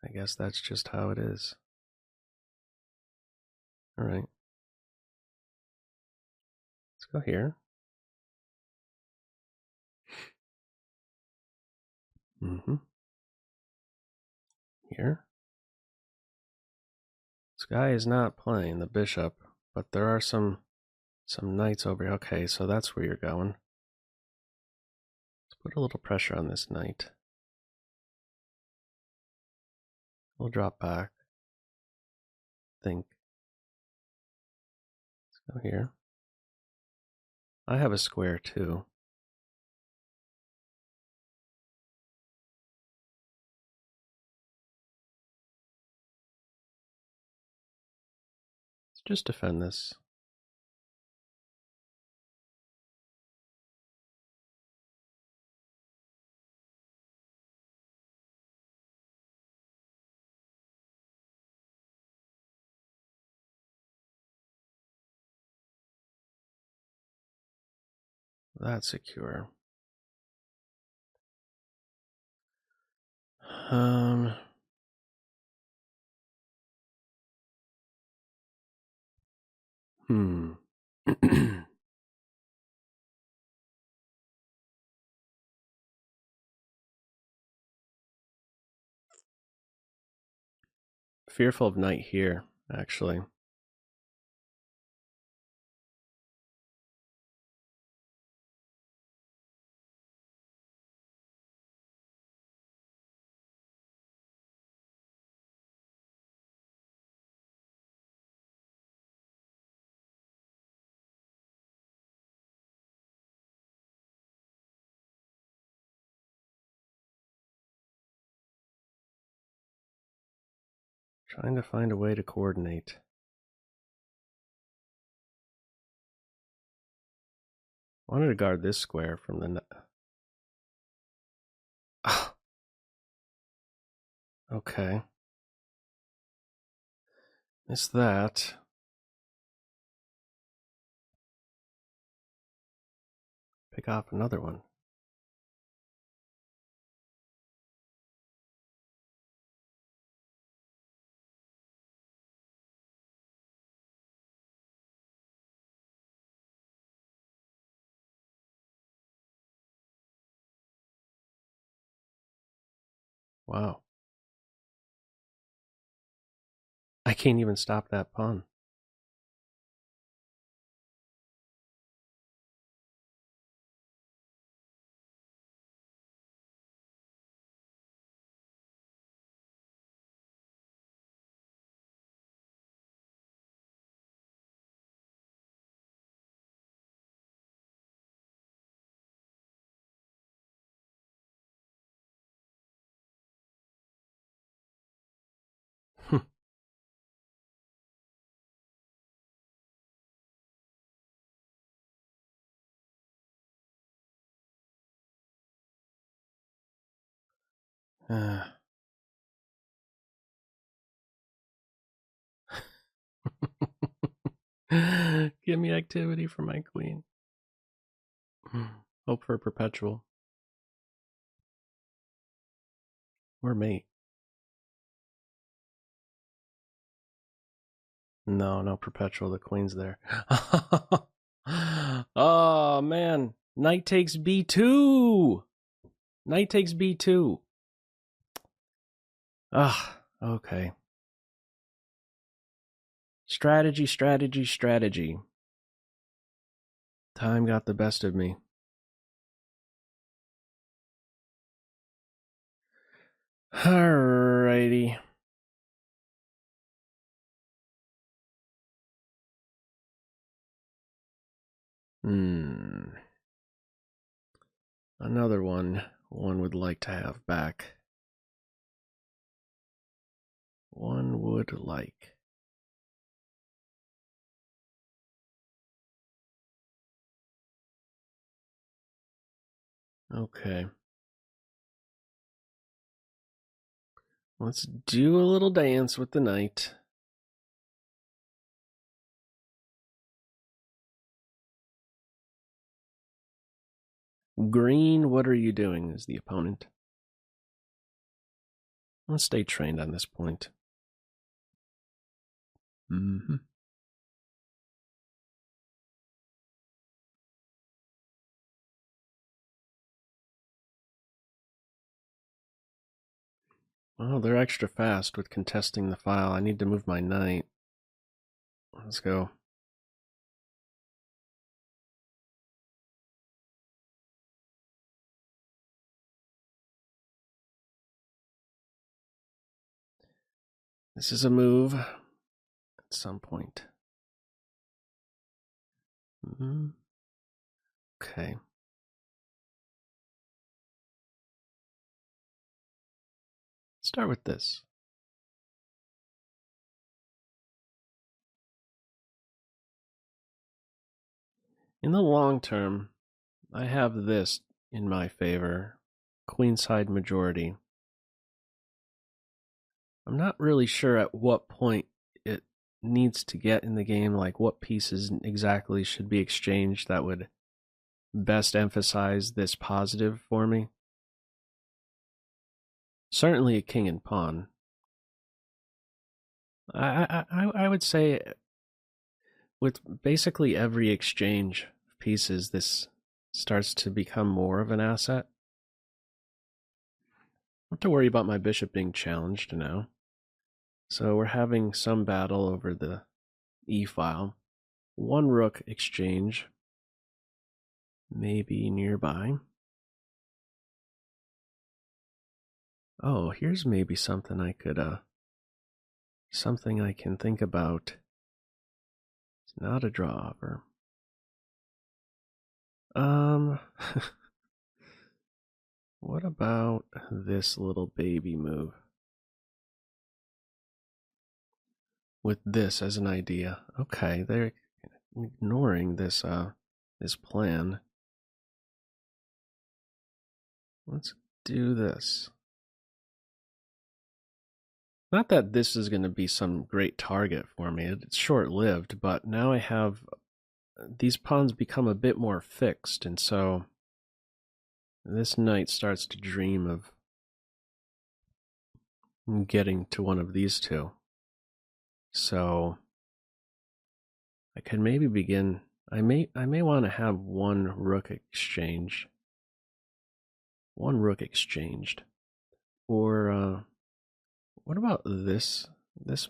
I guess that's just how it is. All right. Let's go here. Here. This guy is not playing the bishop, but there are some knights over here. Okay, so that's where you're going. Let's put a little pressure on this knight. We'll drop back. Think. Let's go here. I have a square too. Let's just defend this. That's secure. Fearful of knight here, actually. Trying to find a way to coordinate. I wanted to guard this square from the... Okay. It's that. Pick off another one. Wow. I can't even stop that pawn. Give me activity for my queen. Hope for perpetual. Or mate. No, no perpetual. The queen's there. Oh, man. Knight takes b2. Knight takes b2. Ah, okay. Strategy, strategy, strategy. Time got the best of me. Alrighty. Another one would like to have back. One would like. Okay. Let's do a little dance with the knight. Green, what are you doing? Is the opponent. Let's stay trained on this point. Oh, they're extra fast with contesting the file. I need to move my knight. Let's go. This is a move at some point. Okay. Start with this. In the long term, I have this in my favor. Queenside majority. I'm not really sure at what point it needs to get in the game, like what pieces exactly should be exchanged that would best emphasize this positive for me. Certainly a king and pawn. I would say with basically every exchange of pieces, this starts to become more of an asset. I don't have to worry about my bishop being challenged now. So we're having some battle over the e-file. One rook exchange, maybe nearby. Oh, here's maybe something I could, something I can think about. It's not a draw offer. What about this little baby move? With this as an idea. Okay, they're ignoring this, this plan. Let's do this. Not that this is going to be some great target for me. It's short-lived, but now I have these pawns become a bit more fixed, and so this knight starts to dream of getting to one of these two. So I can maybe begin. I may want to have one rook exchange. One rook exchanged. Or what about this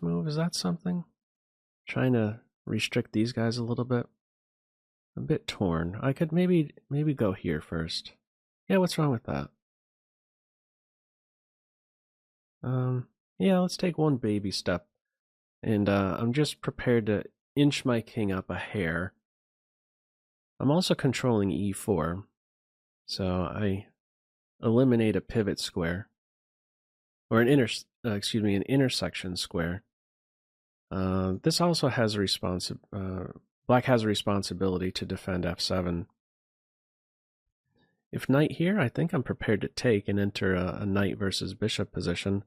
move? Is that something? Trying to restrict these guys a little bit. A bit torn. I could maybe go here first. Yeah, what's wrong with that? Yeah, let's take one baby step. And I'm just prepared to inch my king up a hair. I'm also controlling e4, so I eliminate a pivot square, or an intersection square. This also has black has a responsibility to defend f7. If knight here, I think I'm prepared to take and enter a knight versus bishop position.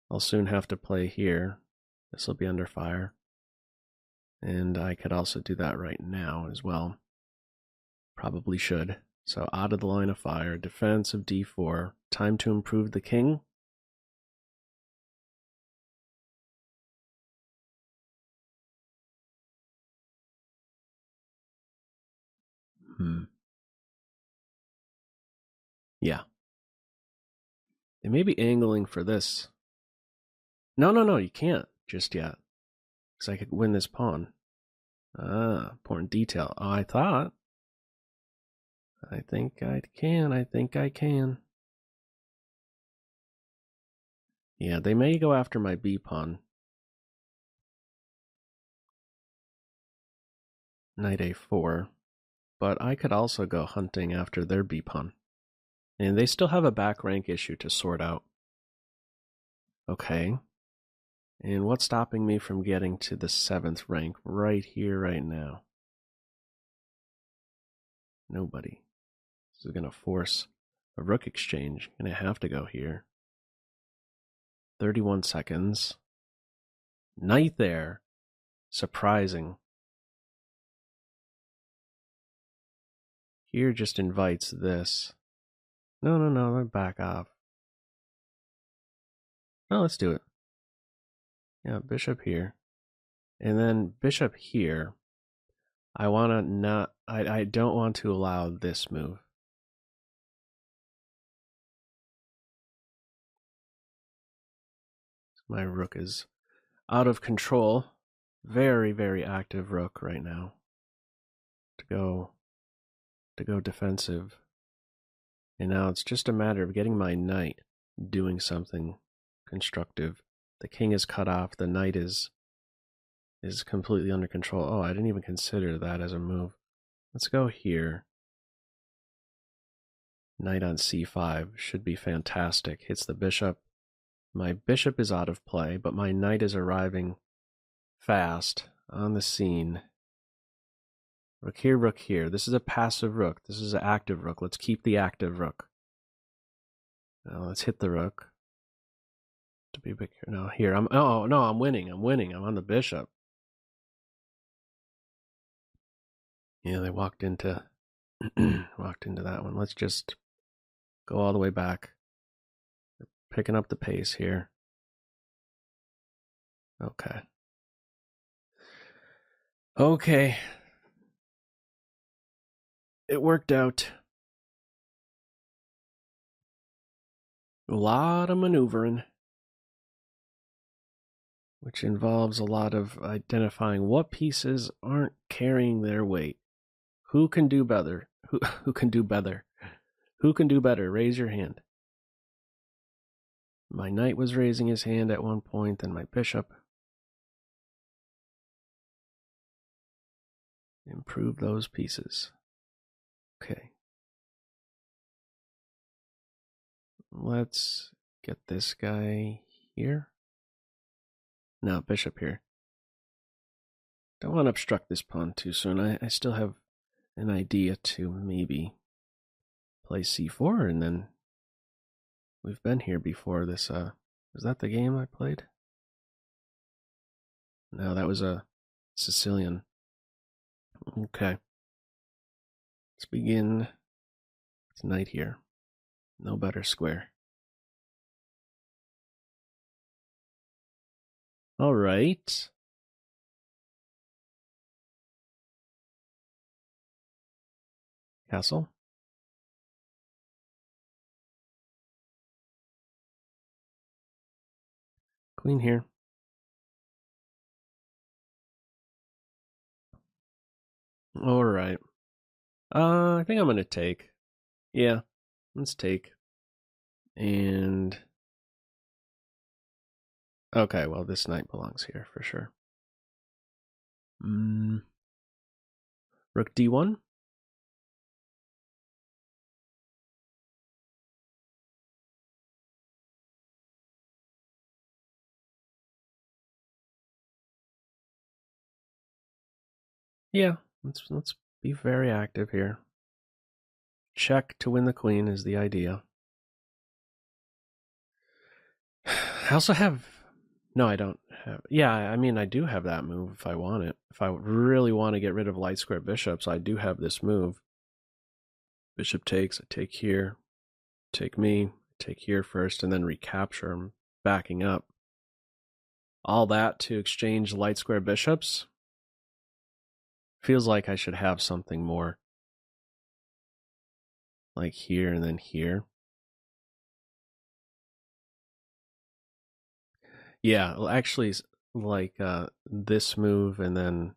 I'll soon have to play here. This will be under fire. And I could also do that right now as well. Probably should. So out of the line of fire, defense of d4. Time to improve the king. Yeah. They may be angling for this. No, you can't just yet. Because I could win this pawn. Ah, important detail. Oh, I thought. I think I can. Yeah, they may go after my b pawn. Knight a4. But I could also go hunting after their b pawn. And they still have a back rank issue to sort out. Okay. And what's stopping me from getting to the 7th rank right here, right now? Nobody. This is going to force a rook exchange. Going to have to go here. 31 seconds. Knight there. Surprising. Here just invites this. No, back off. No, let's do it. Yeah, bishop here. And then bishop here. I don't want to allow this move. My rook is out of control. Very, very active rook right now. To go defensive. And now it's just a matter of getting my knight doing something constructive. The king is cut off, the knight is completely under control. Oh, I didn't even consider that as a move. Let's go here. Knight on c5 should be fantastic. Hits the bishop. My bishop is out of play, but my knight is arriving fast on the scene. Rook here. This is a passive rook. This is an active rook. Let's keep the active rook. Now let's hit the rook. To be big. No, here. I'm winning. I'm on the bishop. Yeah, they walked into that one. Let's just go all the way back. Picking up the pace here. Okay. Okay. It worked out. A lot of maneuvering, which involves a lot of identifying what pieces aren't carrying their weight. Who can do better? Who can do better? Who can do better? Raise your hand. My knight was raising his hand at one point, then my bishop. Improve those pieces. Okay. Let's get this guy here. No, bishop here. Don't want to obstruct this pawn too soon. I still have an idea to maybe play c4, and then we've been here before. This was that the game I played? No, that was a Sicilian. Okay. Let's begin. It's knight here. No better square. All right. Castle. Queen here. All right. I think I'm going to take. Yeah, let's take. And okay, well, this knight belongs here for sure. Rook d1. Yeah, let's be very active here. Check to win the queen is the idea. I also have... No, I don't have... Yeah, I mean, I do have that move if I want it. If I really want to get rid of light square bishops, I do have this move. Bishop takes, I take here, take me, take here first, and then recapture. I'm backing up. All that to exchange light square bishops? Feels like I should have something more. Like here and then here. Yeah, well, actually, like this move and then...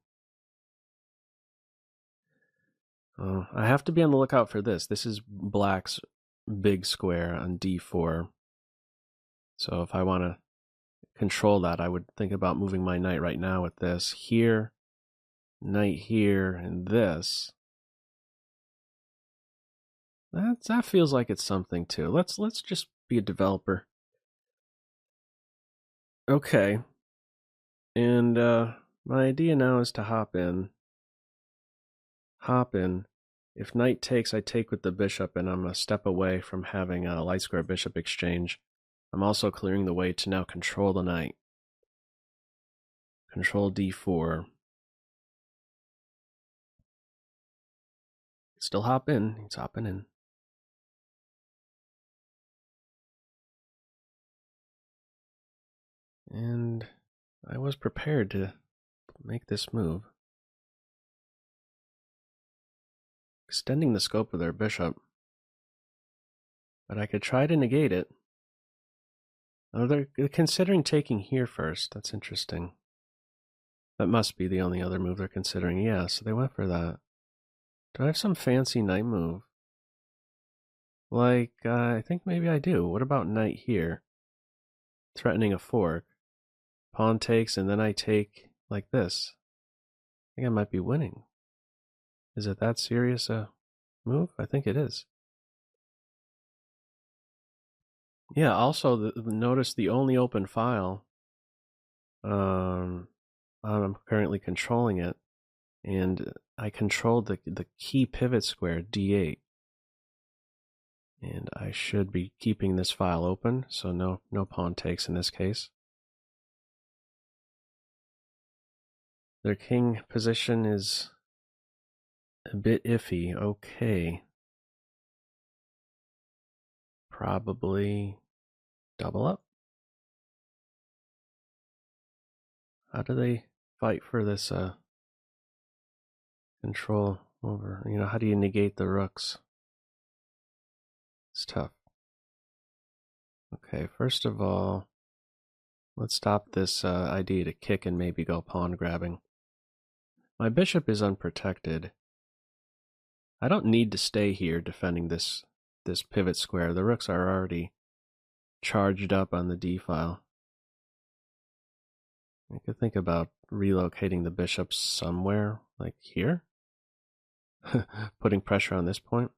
I have to be on the lookout for this. This is black's big square on d4. So if I want to control that, I would think about moving my knight right now with this. Here, knight here, and this. That feels like it's something too. Let's just be a developer. Okay. And my idea now is to hop in. If knight takes, I take with the bishop, and I'm a step away from having a light square bishop exchange. I'm also clearing the way to now control the knight. Control d4. Still hop in. He's hopping in. And I was prepared to make this move. Extending the scope of their bishop. But I could try to negate it. Oh, they're considering taking here first. That's interesting. That must be the only other move they're considering. Yeah, so they went for that. Do I have some fancy knight move? Like, I think maybe I do. What about knight here? Threatening a fork. Pawn takes, and then I take like this. I think I might be winning. Is it that serious a move? I think it is. Yeah, also, notice the only open file. I'm currently controlling it. And I controlled the key pivot square, d8. And I should be keeping this file open, so no pawn takes in this case. Their king position is a bit iffy. Okay. Probably double up. How do they fight for this control over, how do you negate the rooks? It's tough. Okay, first of all, let's stop this idea to kick and maybe go pawn grabbing. My bishop is unprotected. I don't need to stay here defending this pivot square. The rooks are already charged up on the d file. I could think about relocating the bishops somewhere, like here. Putting pressure on this point.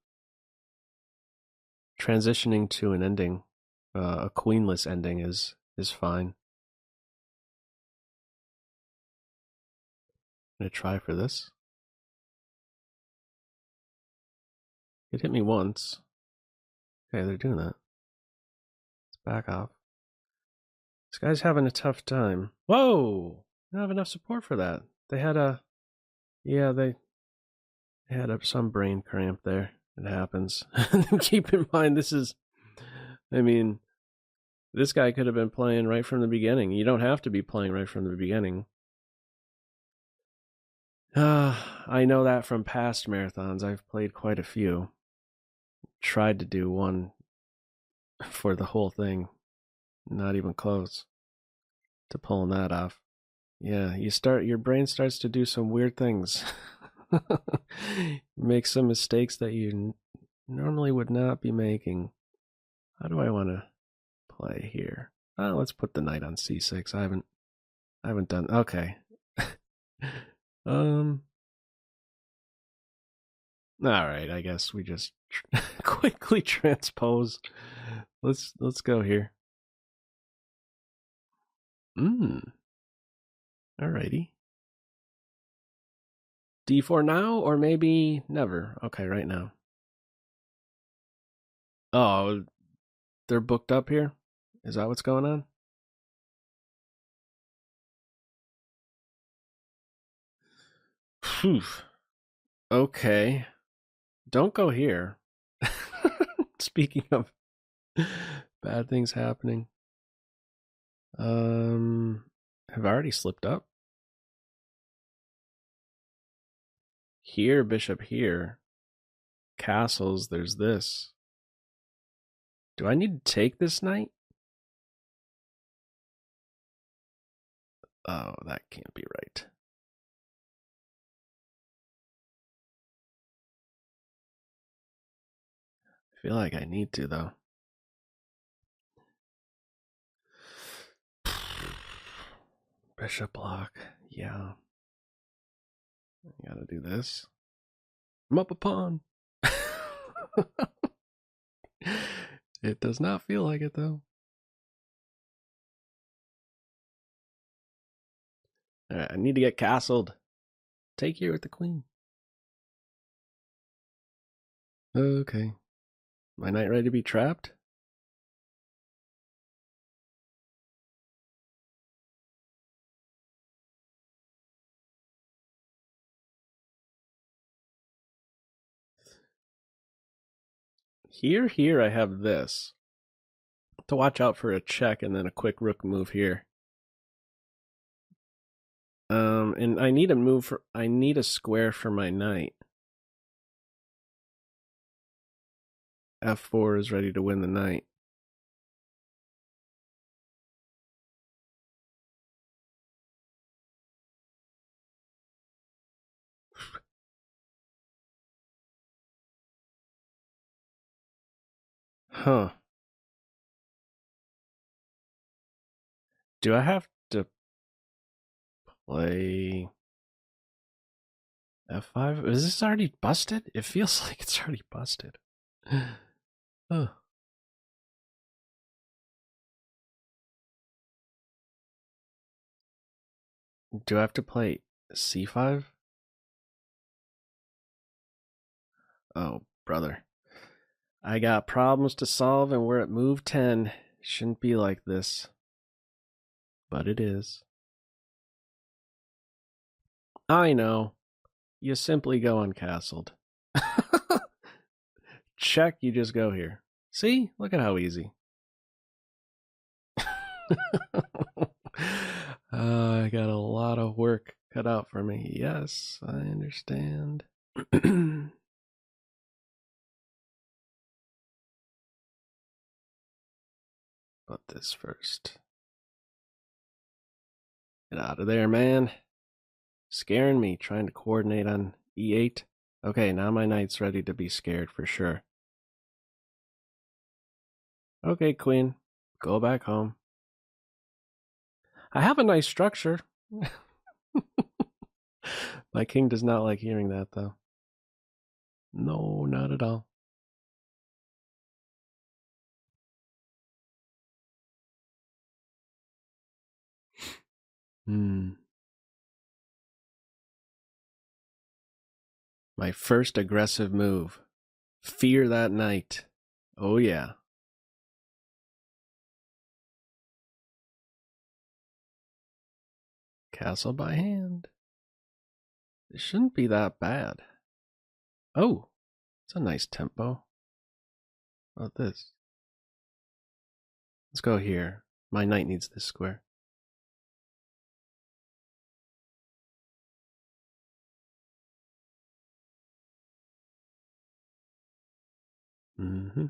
Transitioning to an ending, a queenless ending is fine. I'm gonna try for this. It hit me once. Okay, they're doing that. Let's back off. This guy's having a tough time. Whoa! I don't have enough support for that. They had a... Yeah, they had some brain cramp there. It happens. Keep in mind, this is... I mean, this guy could have been playing right from the beginning. You don't have to be playing right from the beginning. I know that from past marathons. I've played quite a few. Tried to do one for the whole thing. Not even close. to pulling that off. Yeah, your brain starts to do some weird things. Make some mistakes that you normally would not be making. How do I want to play here? Let's put the knight on c6. I haven't done. Okay. All right, I guess we just quickly transpose. Let's go here. Alrighty. D4 now or maybe never. Okay, right now. Oh, they're booked up here? Is that what's going on? Phew. Okay. Don't go here. Speaking of bad things happening. Have I already slipped up? Here, bishop here. Castles, there's this. Do I need to take this knight? Oh, that can't be right. I feel like I need to, though. Bishop block. Yeah. I gotta do this. I'm up a pawn. It does not feel like it, though. Alright, I need to get castled. Take here with the queen. Okay. My knight ready to be trapped? Here I have this. To watch out for a check and then a quick rook move here. And I need I need a square for my knight. F4 is ready to win the knight. Huh. Do I have to play F5? Is this already busted? It feels like it's already busted. Huh. Do I have to play C5? Oh, brother. I got problems to solve and we're at move 10. Shouldn't be like this. But it is. I know. You simply go uncastled. Check, you just go here. See? Look at how easy. I got a lot of work cut out for me. Yes, I understand. But this first. Get out of there, man. Scaring me, trying to coordinate on E8. Okay, now my knight's ready to be scared for sure. Okay, queen. Go back home. I have a nice structure. My king does not like hearing that, though. No, not at all. My first aggressive move. Fear that knight. Oh, yeah. Castle by hand. It shouldn't be that bad. Oh, it's a nice tempo. How about this? Let's go here. My knight needs this square. Mm-hmm.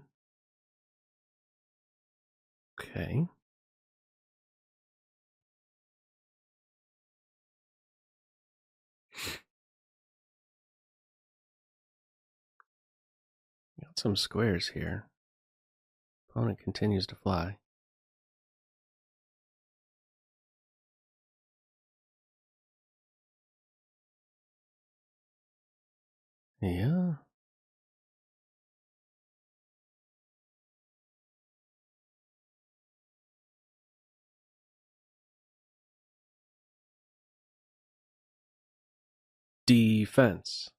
Okay. Got some squares here. Opponent continues to fly. Yeah. Defense.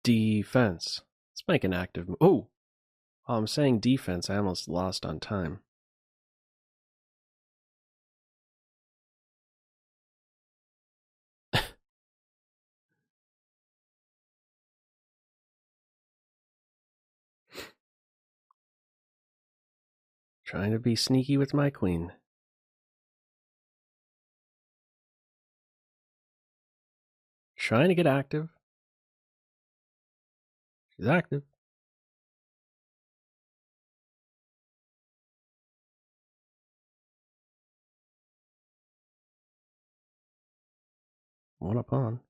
Defense. Let's make an active move. Oh! While I'm saying defense, I almost lost on time. Trying to be sneaky with my queen. Trying to get active. She's active. One up on.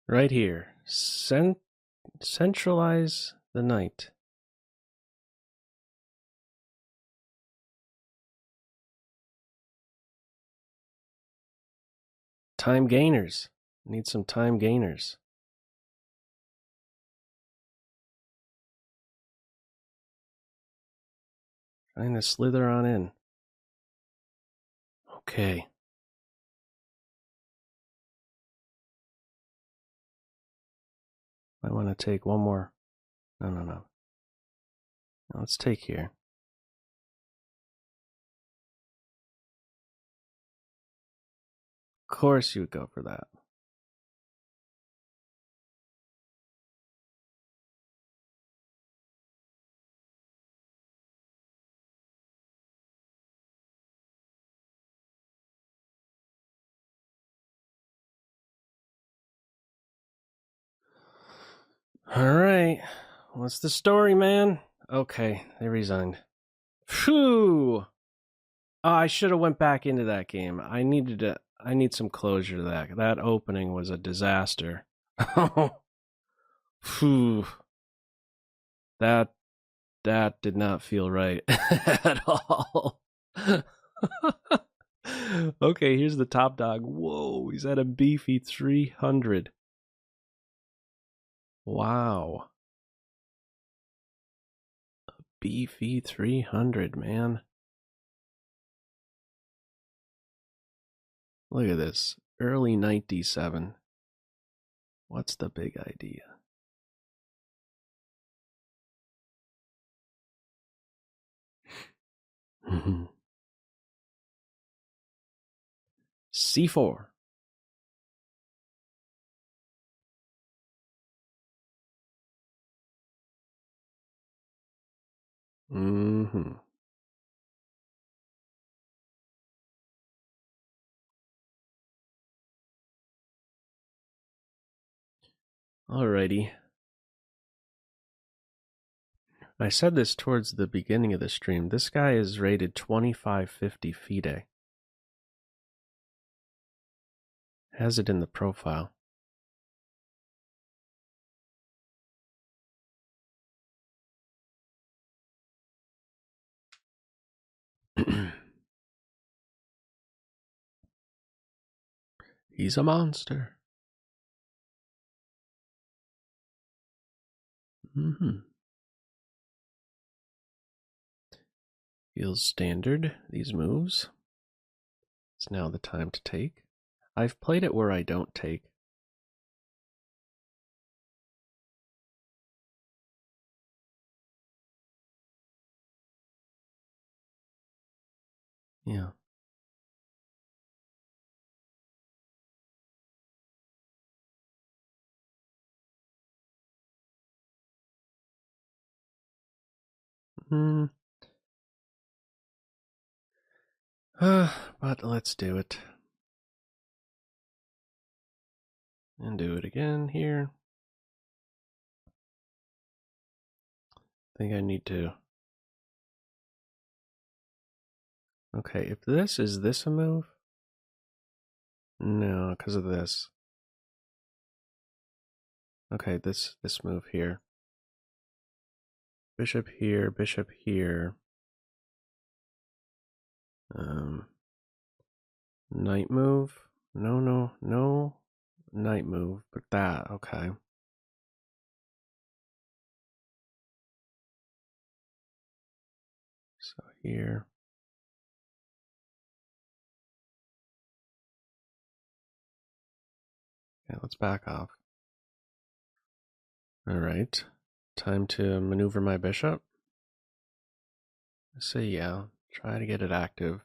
Right here. Centralize the knight. Time gainers. Need some time gainers. Trying to slither on in. Okay. I want to take one more. No. Let's take here. Of course you would go for that. All right. What's the story, man? Okay, they resigned. Phew. Oh, I should have went back into that game. I need some closure to that. That opening was a disaster. Phew. That did not feel right at all. Okay, here's the top dog. Whoa, he's at a beefy 300. Wow. A beefy 300, man. Look at this. Early knight d7. What's the big idea? C4. Mm-hmm. Alrighty. I said this towards the beginning of the stream. This guy is rated 2550 FIDE. Has it in the profile. He's a monster. Mm-hmm. Feels standard, these moves. It's now the time to take. I've played it where I don't take. Yeah. But let's do it. And do it again here. I think I need to... Okay, if this is this a move? No, because of this. Okay, this move here. Bishop here, bishop here. Knight move. No knight move, but that, okay. So here. Okay, let's back off. All right, time to maneuver my bishop. I say yeah, try to get it active.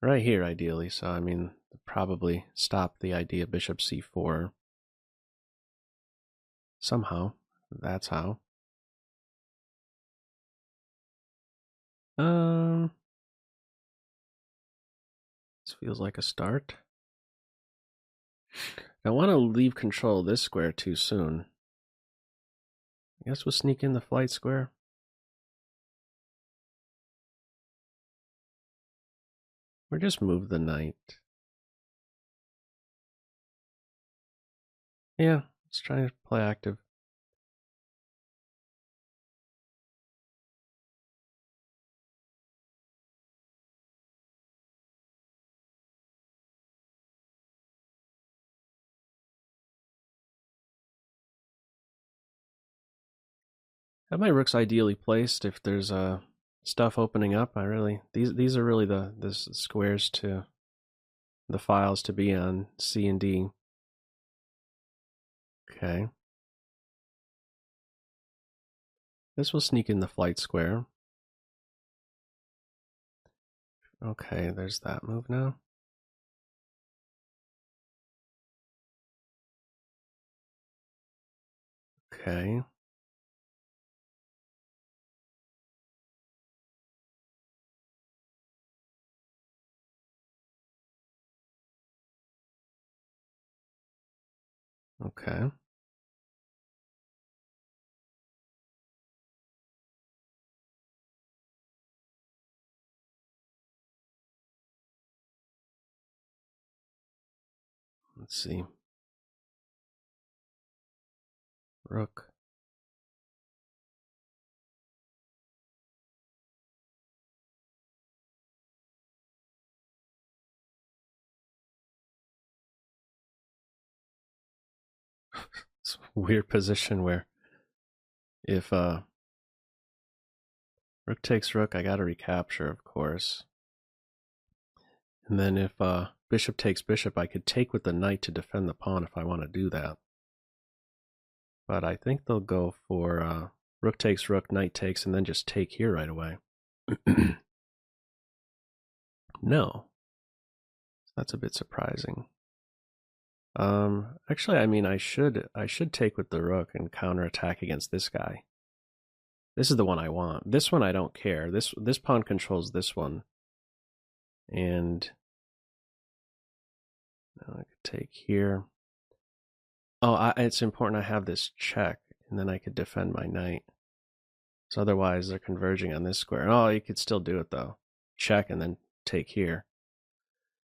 Right here, ideally, so I mean, probably stop the idea of bishop c4. Somehow, that's how. This feels like a start. I want to leave control of this square too soon. I guess we'll sneak in the flight square. Or just move the knight. Yeah, let's try to play active. Have my rooks ideally placed if there's stuff opening up. These are really the squares to the files to be on C and D. Okay. This will sneak in the flight square. Okay, there's that move now. Okay. Okay. Let's see. Rook. It's a weird position where if rook takes rook, I gotta recapture, of course. And then if bishop takes bishop, I could take with the knight to defend the pawn if I want to do that. But I think they'll go for rook takes rook, knight takes, and then just take here right away. No. That's a bit surprising. Actually, I mean, I should take with the rook and counterattack against this guy. This is the one I want. This one I don't care. This pawn controls this one. And now I could take here. Oh, it's important I have this check, and then I could defend my knight. So otherwise, they're converging on this square. Oh, you could still do it, though. Check and then take here.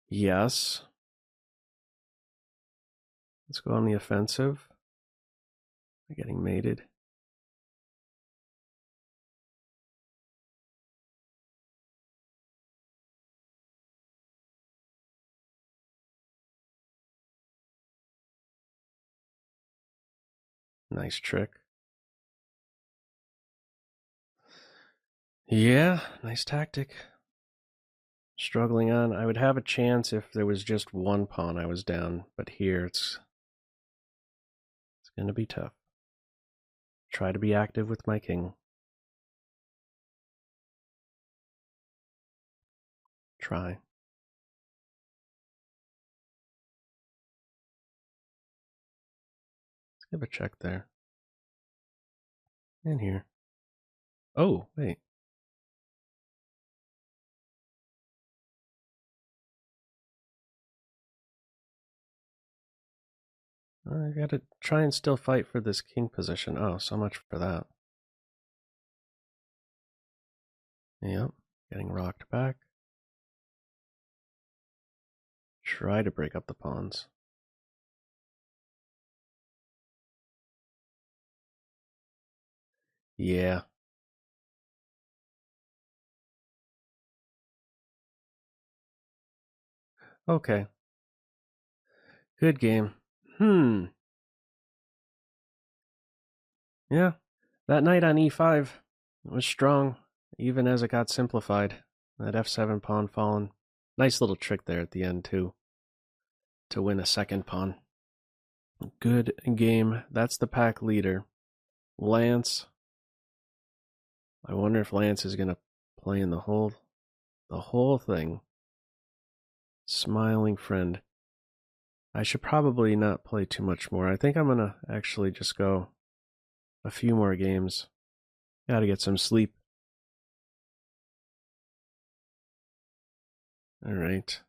Yes. Let's go on the offensive. We're getting mated. Nice trick. Yeah, nice tactic. Struggling on. I would have a chance if there was just one pawn I was down, but here it's going to be tough. Try to be active with my king. Try. Let's give a check there. And here. Oh, wait. I gotta try and still fight for this king position. Oh, so much for that. Yep, getting rocked back. Try to break up the pawns. Yeah. Okay. Good game. Yeah. That knight on e5 was strong, even as it got simplified. That f7 pawn fallen. Nice little trick there at the end, too, to win a second pawn. Good game. That's the pack leader. Lance. I wonder if Lance is going to play in the whole thing. Smiling friend. I should probably not play too much more. I think I'm going to actually just go a few more games. Gotta get some sleep. All right.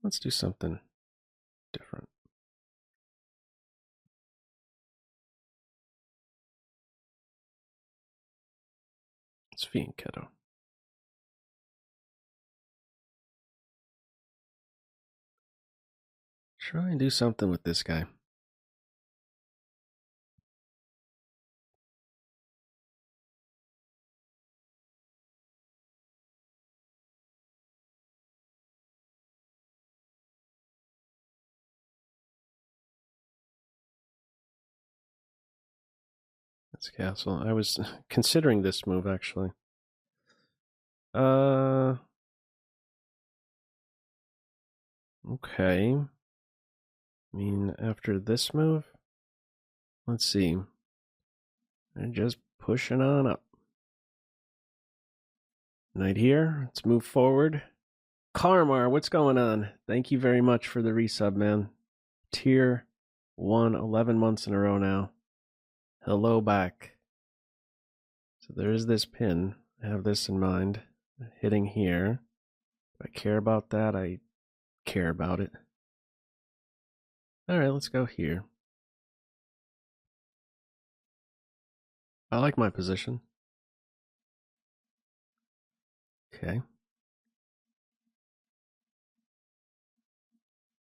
Let's do something different. It's Fiend Kiddo. Try and do something with this guy. That's castle. I was considering this move, actually. Okay. I mean, after this move, let's see. And just pushing on up. Knight here. Let's move forward. Karmar, what's going on? Thank you very much for the resub, man. Tier 1, 11 months in a row now. Hello back. So there is this pin. I have this in mind. Hitting here. Do I care about that? I care about it. Alright, let's go here. I like my position. Okay.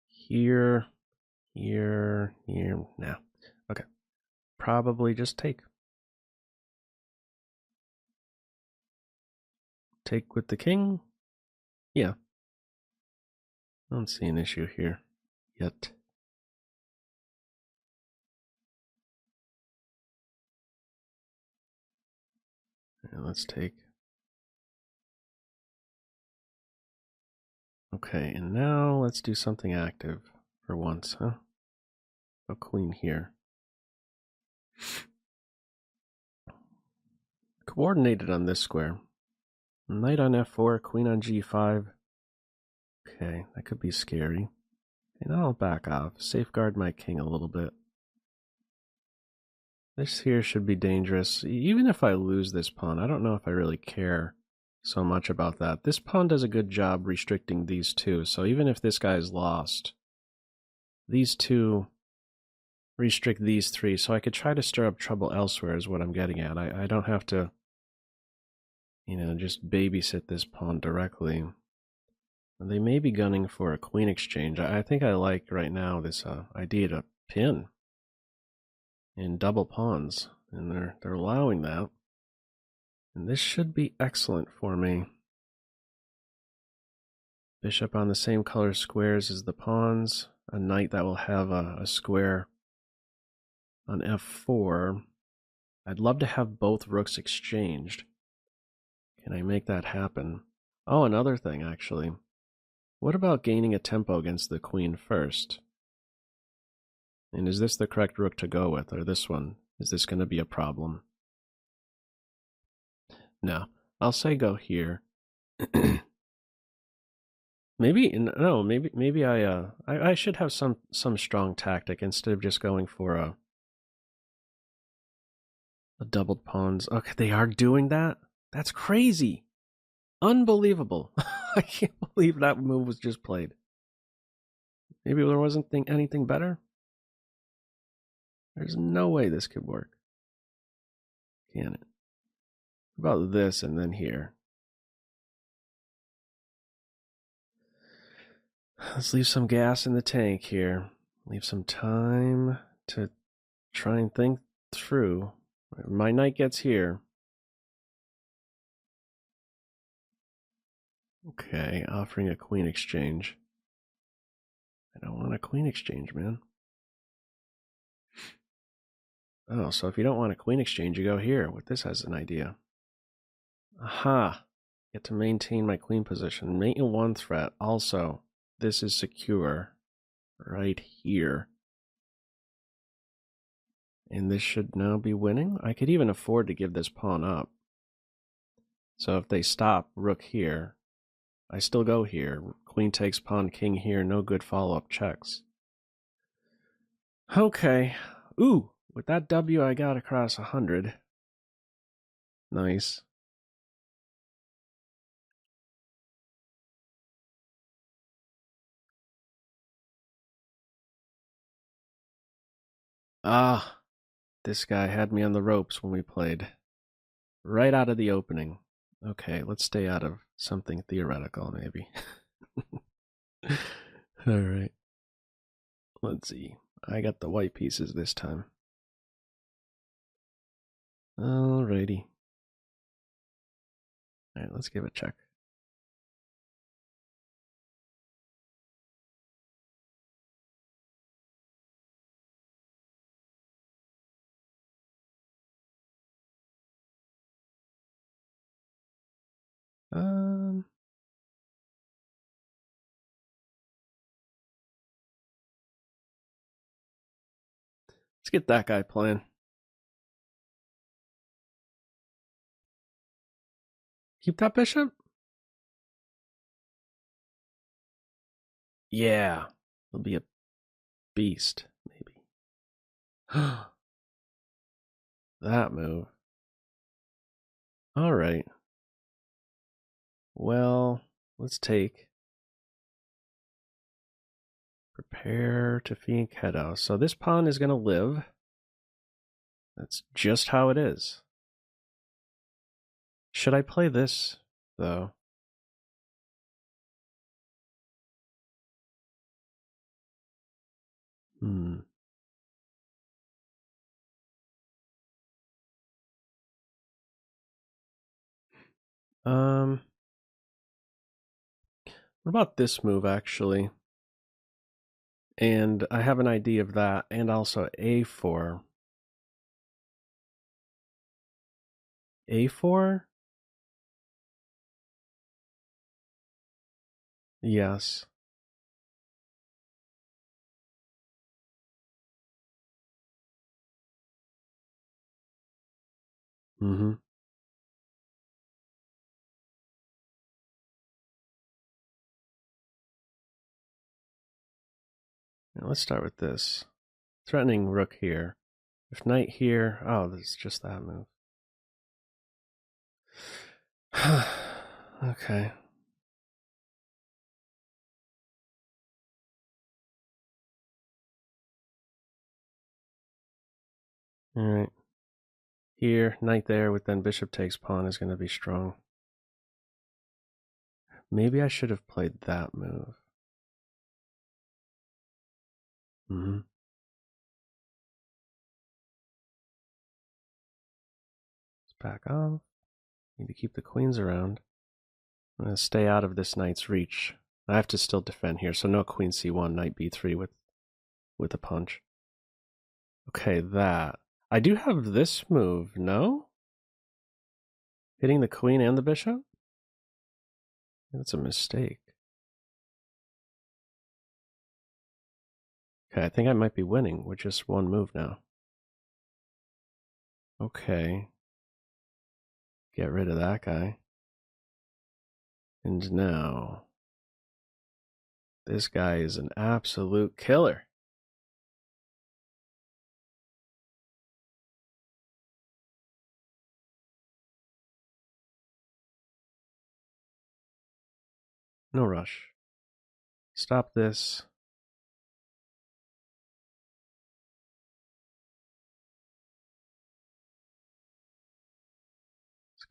Here, here, here. Now. Okay. Probably just take. Take with the king? Yeah. I don't see an issue here yet. Yeah, let's take. Okay, and now let's do something active for once, huh? A queen here. Coordinated on this square. Knight on f4, queen on g5. Okay, that could be scary. And I'll back off, safeguard my king a little bit. This here should be dangerous. Even if I lose this pawn, I don't know if I really care so much about that. This pawn does a good job restricting these two, so even if this guy is lost, these two restrict these three, so I could try to stir up trouble elsewhere is what I'm getting at. I don't have to, just babysit this pawn directly. They may be gunning for a queen exchange. I think I like right now this idea to pin in double pawns, and they're allowing that. And this should be excellent for me. Bishop on the same color squares as the pawns. A knight that will have a square on f4. I'd love to have both rooks exchanged. Can I make that happen? Oh, another thing, actually. What about gaining a tempo against the queen first? And is this the correct rook to go with, or this one? Is this going to be a problem? No. I'll say go here. Maybe I should have some strong tactic instead of just going for a doubled pawns. Okay, they are doing that? That's crazy. Unbelievable. I can't believe that move was just played. Maybe there wasn't anything better? There's no way this could work. Can it? What about this and then here? Let's leave some gas in the tank here. Leave some time to try and think through. My knight gets here. Okay, offering a queen exchange. I don't want a queen exchange, man. Oh, so if you don't want a queen exchange, you go here. With this as an idea. Aha. Get to maintain my queen position. Mate in one threat. Also, this is secure. Right here. And this should now be winning. I could even afford to give this pawn up. So if they stop rook here, I still go here. Queen takes pawn, king here. No good follow-up checks. Okay. Ooh, with that W, I got across 100. Nice. Ah, this guy had me on the ropes when we played. Right out of the opening. Okay, let's stay out of something theoretical, maybe. All right. Let's see. I got the white pieces this time. Alrighty. All right, let's give it a check. Let's get that guy playing. Keep that bishop? Yeah. It'll be a beast, maybe. That move. All right. Well, let's take. Prepare to fianchetto. So this pawn is going to live. That's just how it is. Should I play this, though? What about this move, actually? And I have an idea of that, and also A4. A4? Yes. Mm-hmm. Now let's start with this. Threatening rook here. If knight here, oh, this is just that move. Okay. All right. Here, knight there with then bishop takes pawn is going to be strong. Maybe I should have played that move. Mm-hmm. Let's back off. Need to keep the queens around. I'm going to stay out of this knight's reach. I have to still defend here, so no queen c1, knight b3 with a punch. Okay, that. I do have this move, no? Hitting the queen and the bishop? That's a mistake. Okay, I think I might be winning with just one move now. Okay. Get rid of that guy. And now, this guy is an absolute killer. No rush. Stop this.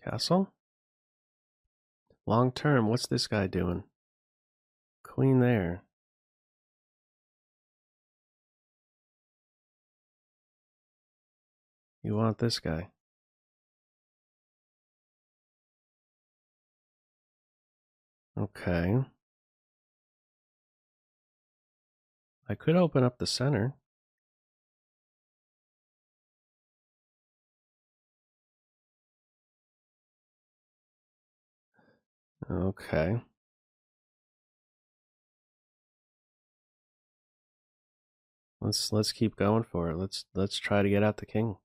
Castle? Long term, what's this guy doing? Queen there. You want this guy. Okay. I could open up the center. Okay. Let's keep going for it. Let's try to get out the king.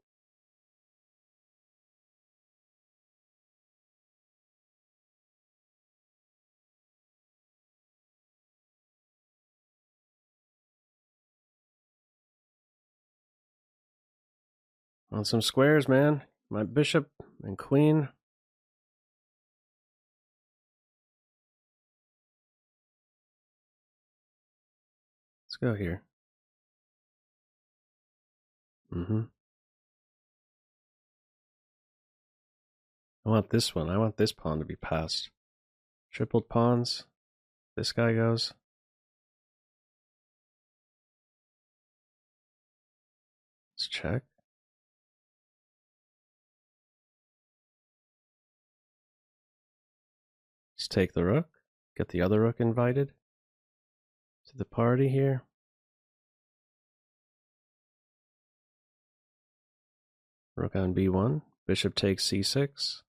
On some squares, man. My bishop and queen. Let's go here. I want this one. I want this pawn to be passed. Tripled pawns. This guy goes. Let's check. Let's take the rook. Get the other rook invited to the party here. Rook on b1. Bishop takes c6.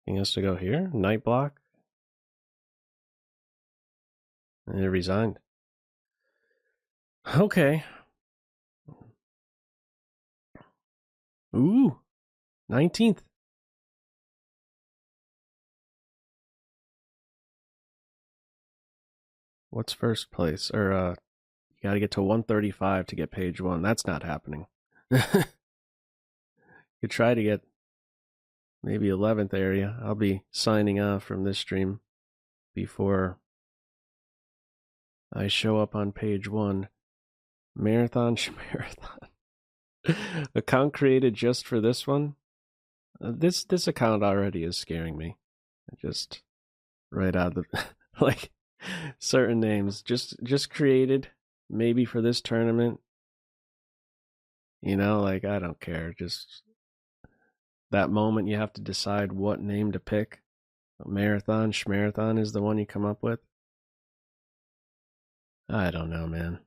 King has to go here. Knight block. And it resigned. Okay. Ooh. 19th. What's first place? Or, you gotta get to 135 to get page 1. That's not happening. You try to get maybe 11th area. I'll be signing off from this stream before I show up on page 1. Marathon schmarathon. Account created just for this one. This account already is scaring me. Just right out of the like certain names just created maybe for this tournament. You know, like I don't care. Just that moment you have to decide what name to pick. Marathon, schmarathon is the one you come up with. I don't know, man.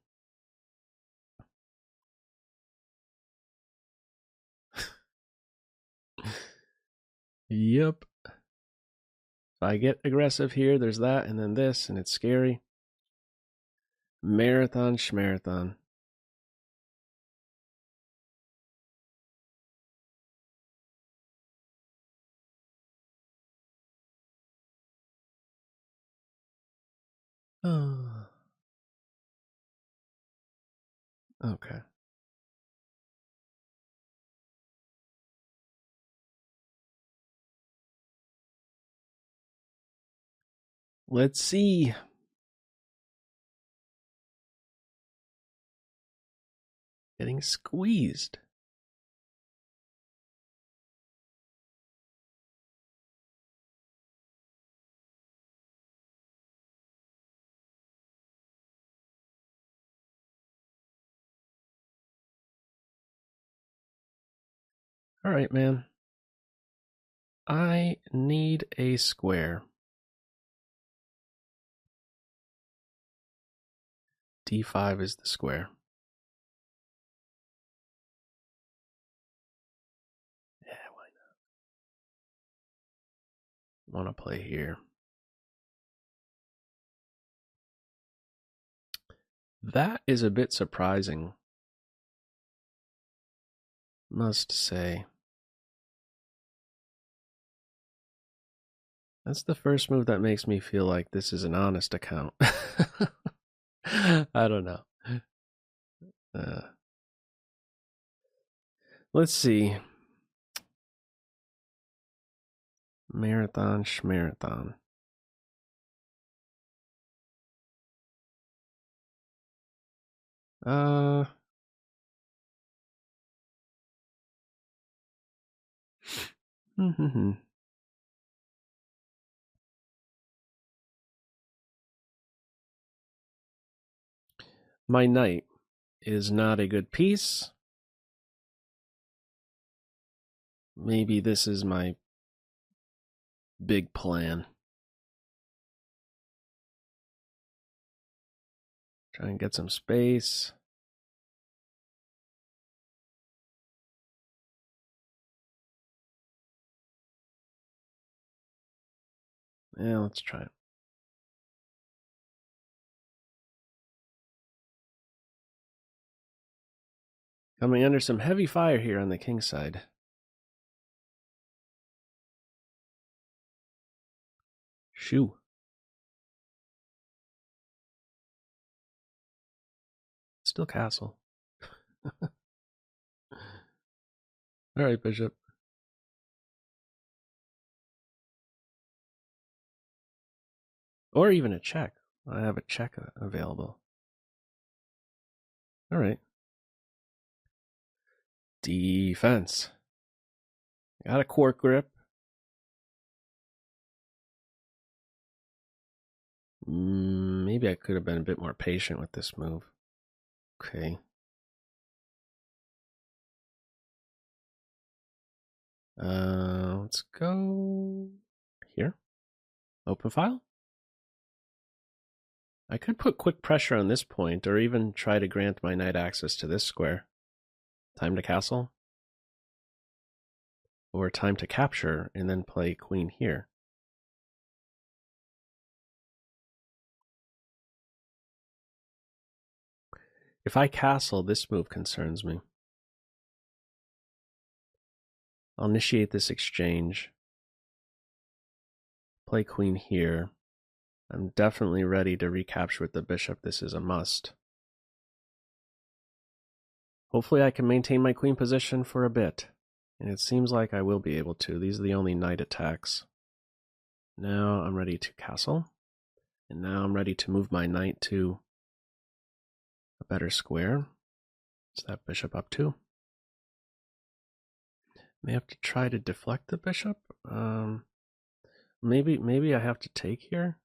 Yep. If I get aggressive here, there's that, and then this, and it's scary. Marathon, schmarathon. Oh. Okay. Let's see. Getting squeezed. All right, man. I need a square. D5 is the square. Yeah, why not? Want to play here. That is a bit surprising, must say. That's the first move that makes me feel like this is an honest account. I don't know. Let's see. Marathon schmarathon. My knight is not a good piece. Maybe this is my big plan. Try and get some space. Yeah, let's try it. Coming under some heavy fire here on the king side. Shoo. Still castle. All right, bishop. Or even a check. I have a check available. All right. Defense. Got a court grip. Maybe I could have been a bit more patient with this move. Okay. Let's go here. Open file. I could put quick pressure on this point, or even try to grant my knight access to this square. Time to castle. Or time to capture, and then play queen here. If I castle, this move concerns me. I'll initiate this exchange. Play queen here. I'm definitely ready to recapture with the bishop. This is a must. Hopefully I can maintain my queen position for a bit. And it seems like I will be able to. These are the only knight attacks. Now I'm ready to castle. And now I'm ready to move my knight to a better square. What's that bishop up to? May have to try to deflect the bishop. Maybe I have to take here.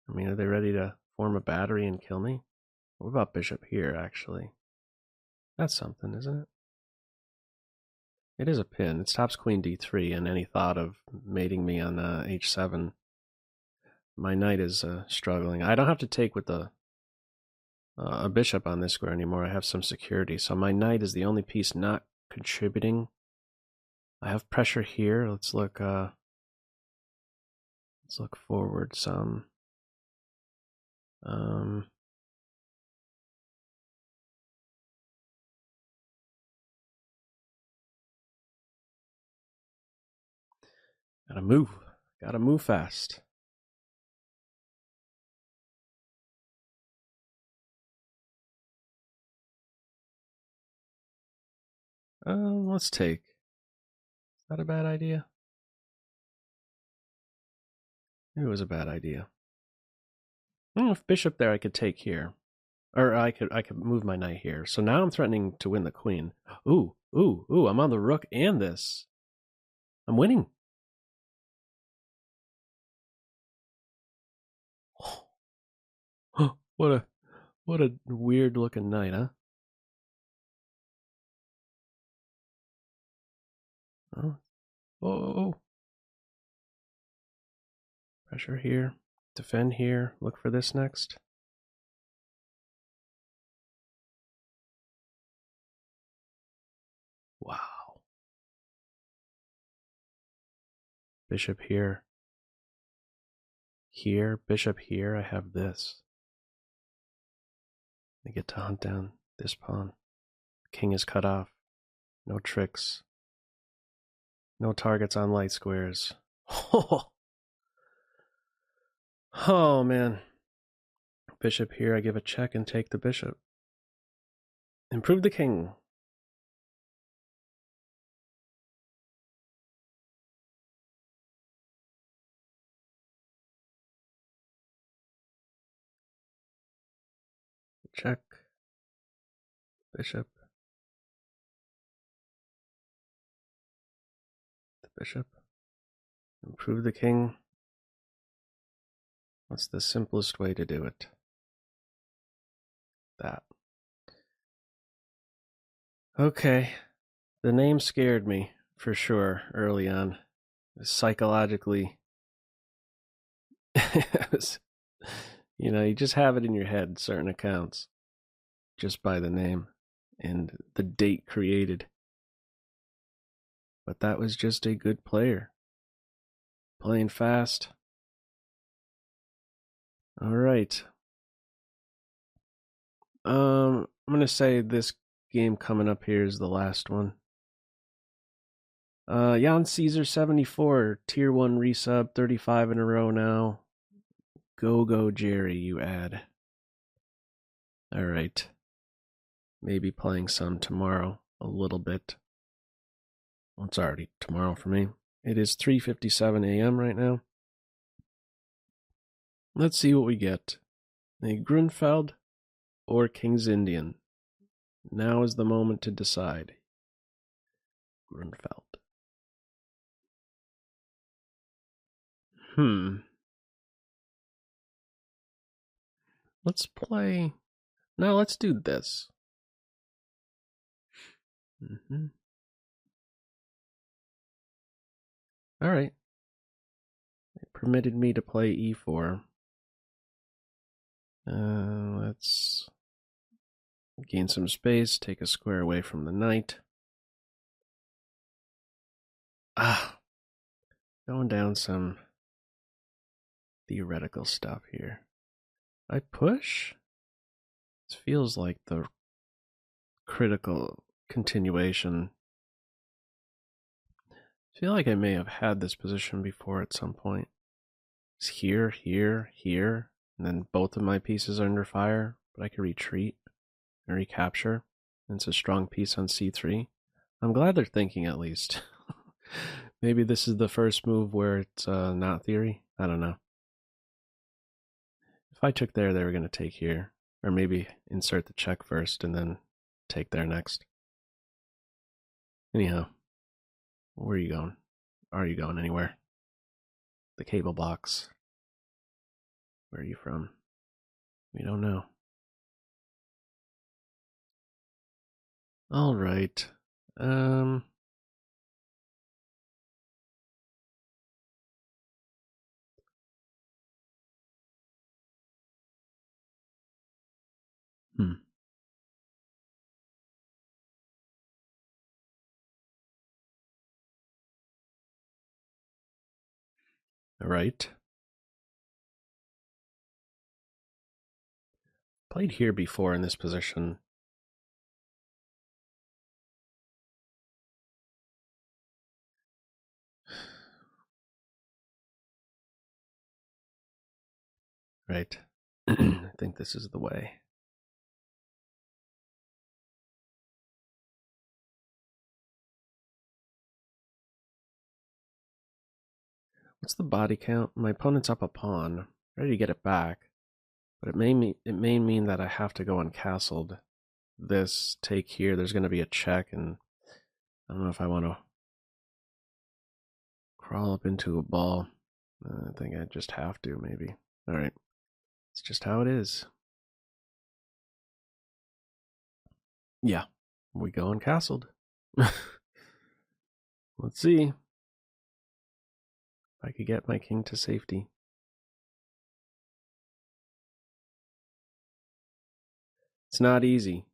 I mean, are they ready to form a battery and kill me? What about bishop here, actually? That's something, isn't it? It is a pin. It stops queen d3, and any thought of mating me on h7. My knight is struggling. I don't have to take with a bishop on this square anymore. I have some security. So my knight is the only piece not contributing. I have pressure here. Let's look forward some. Gotta move. Gotta move fast. Let's take. Is that a bad idea? Maybe it was a bad idea. If bishop there, I could take here. Or I could move my knight here. So now I'm threatening to win the queen. Ooh, I'm on the rook and this. I'm winning. What a weird looking knight, huh? Oh. Pressure here. Defend here. Look for this next. Wow. Bishop here. Here, bishop here. I have this. I get to hunt down this pawn. King is cut off. No tricks. No targets on light squares. Oh man. Bishop here, I give a check and take the bishop. Improve the king. check, bishop, the bishop, improve the king. What's the simplest way to do it? That. Okay, the name scared me, for sure, early on. Psychologically, it was, you just have it in your head, certain accounts, just by the name and the date created. But that was just a good player. Playing fast. All right. I'm going to say this game coming up here is the last one. Jan Caesar 74, tier 1 resub, 35 in a row now. Go Jerry, you add. All right. Maybe playing some tomorrow, a little bit. Well, it's already tomorrow for me. It is 3:57 a.m. right now. Let's see what we get. A Grunfeld or King's Indian. Now is the moment to decide. Grunfeld. Let's play. No, let's do this. All right. It permitted me to play e4. Let's gain some space, take a square away from the knight. Going down some theoretical stuff here. I push? This feels like the critical continuation. I feel like I may have had this position before at some point. It's here, here, here, and then both of my pieces are under fire, but I can retreat and recapture. And it's a strong piece on c3. I'm glad they're thinking at least. Maybe this is the first move where it's not theory. I don't know. If I took there, they were going to take here. Or maybe insert the check first and then take there next. Anyhow, where are you going? Are you going anywhere? The cable box. Where are you from? We don't know. All right. All right. Played here before in this position. Right. I think this is the way. What's the body count? My opponent's up a pawn. Ready to get it back. But it may mean that I have to go uncastled. This take here, there's going to be a check, and I don't know if I want to crawl up into a ball. I think I just have to, maybe. All right. It's just how it is. Yeah. We go uncastled. Let's see if I could get my king to safety. It's not easy.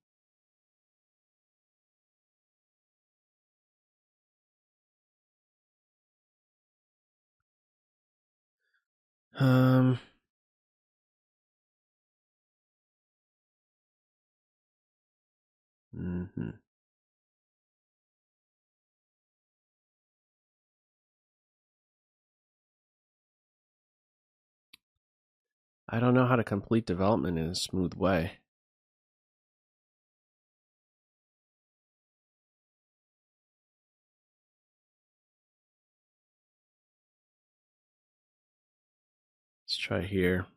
I don't know how to complete development in a smooth way. Let's try here.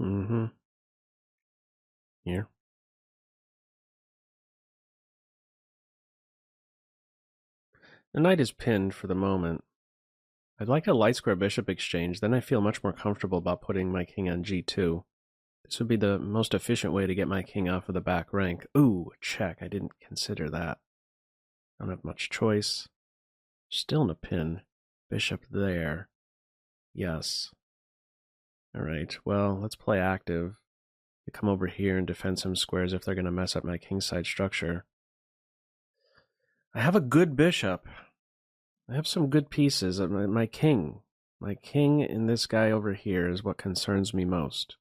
Mm-hmm. Here. The knight is pinned for the moment. I'd like a light square bishop exchange, then I feel much more comfortable about putting my king on g2. This would be the most efficient way to get my king off of the back rank. Ooh, check. I didn't consider that. I don't have much choice. Still in a pin. Bishop there. Yes. Alright, well, let's play active. You come over here and defend some squares if they're going to mess up my kingside structure. I have a good bishop. I have some good pieces. My king and this guy over here is what concerns me most.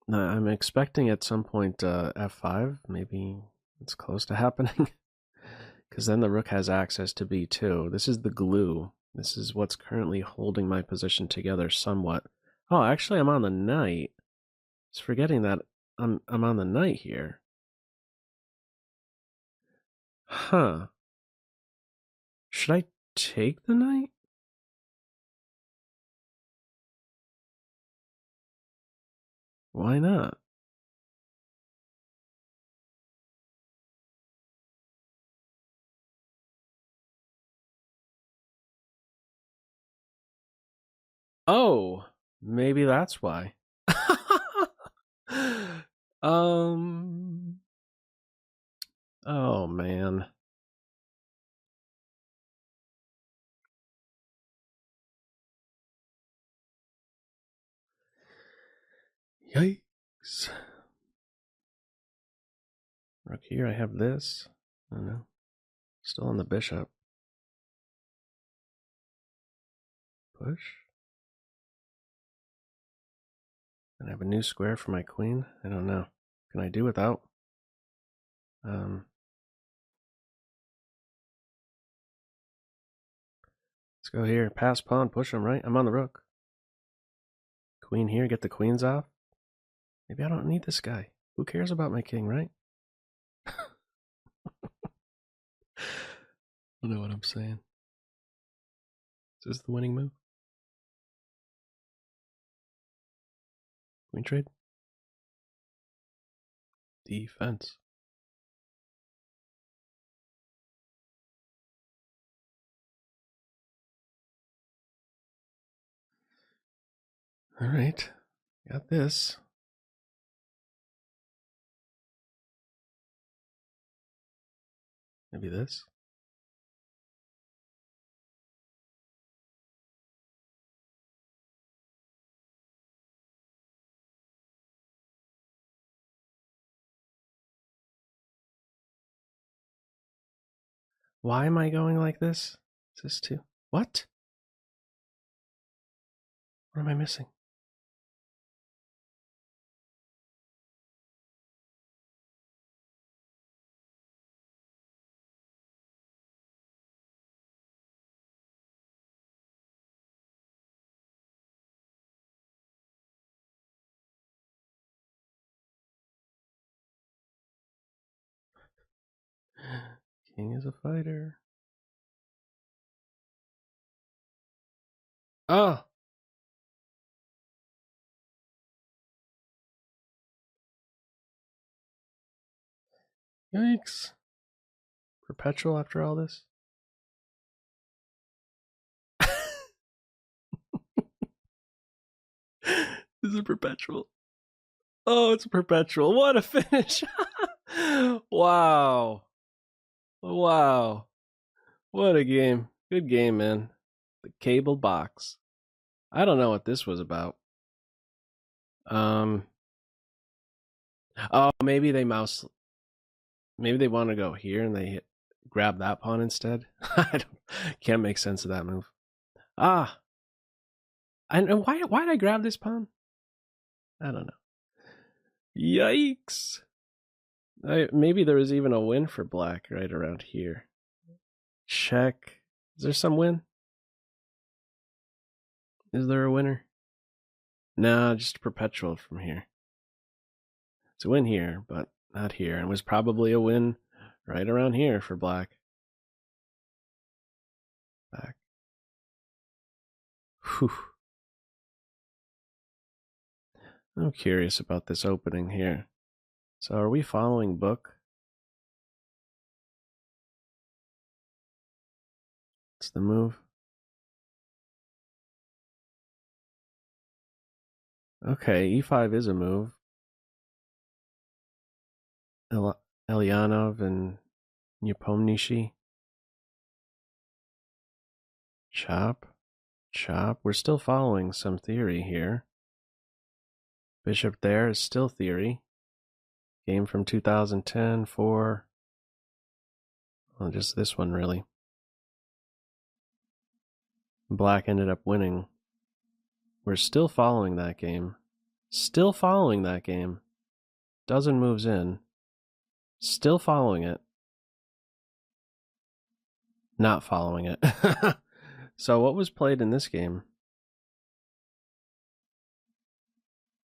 Now, I'm expecting at some point f5. Maybe it's close to happening. Because then the rook has access to b2. This is the glue. This is what's currently holding my position together somewhat. Oh, actually, I'm on the knight. Just forgetting that I'm on the knight here. Huh. Should I take the knight? Why not? Oh, maybe that's why. Oh man. Yikes. Rook here, I have this. I don't know. Still on the bishop. Push. And I have a new square for my queen. I don't know. Can I do without? Let's go here. Pass pawn, push him, right? I'm on the rook. Queen here, get the queens off. Maybe I don't need this guy. Who cares about my king, right? I don't know what I'm saying. Is this the winning move? Queen trade? Defense. Alright. Got this. Maybe this. Why am I going like this? Is this too? What? What am I missing? King is a fighter. Oh! Yikes. Perpetual after all this? This is a perpetual. Oh, it's a perpetual. What a finish. Wow. Wow. What a game. Good game, man. The cable box. I don't know what this was about. Oh, maybe they maybe they want to go here and they grab that pawn instead. I can't make sense of that move. Ah. And why did I grab this pawn? I don't know. Yikes. Maybe there was even a win for black right around here. Check. Is there some win? Is there a winner? No, just perpetual from here. It's a win here, but not here. And it was probably a win right around here for black. Back. Whew. I'm curious about this opening here. So are we following book? It's the move. Okay, e5 is a move. Elyanov and Nepomniachtchi. Chop. Chop. We're still following some theory here. Bishop there is still theory. Game from 2010 for... well, just this one, really. Black ended up winning. We're still following that game. Still following that game. Dozen moves in. Still following it. Not following it. So what was played in this game?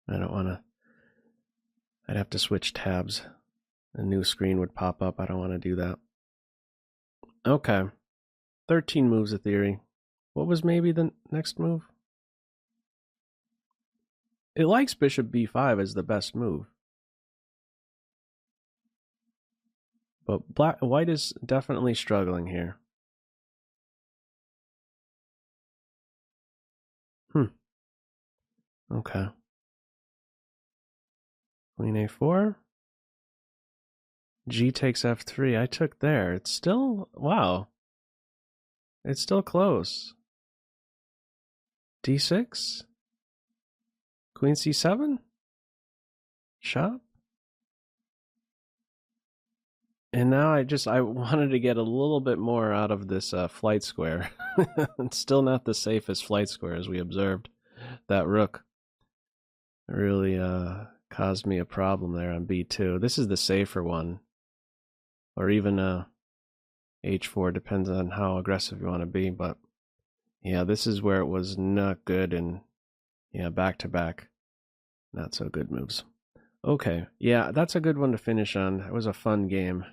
I don't want to... I'd have to switch tabs. A new screen would pop up. I don't want to do that. Okay. 13 moves of theory. What was maybe the next move? It likes bishop b5 as the best move. But white is definitely struggling here. Okay. Queen a4. G takes f3. I took there. It's still... wow. It's still close. d6. Queen c7. Chop. And now I wanted to get a little bit more out of this flight square. It's still not the safest flight square, as we observed. That rook really caused me a problem there on b2. This is the safer one. Or even h4, depends on how aggressive you want to be. But yeah, this is where it was not good, and yeah, back-to-back, not so good moves. Okay, yeah, that's a good one to finish on. It was a fun game.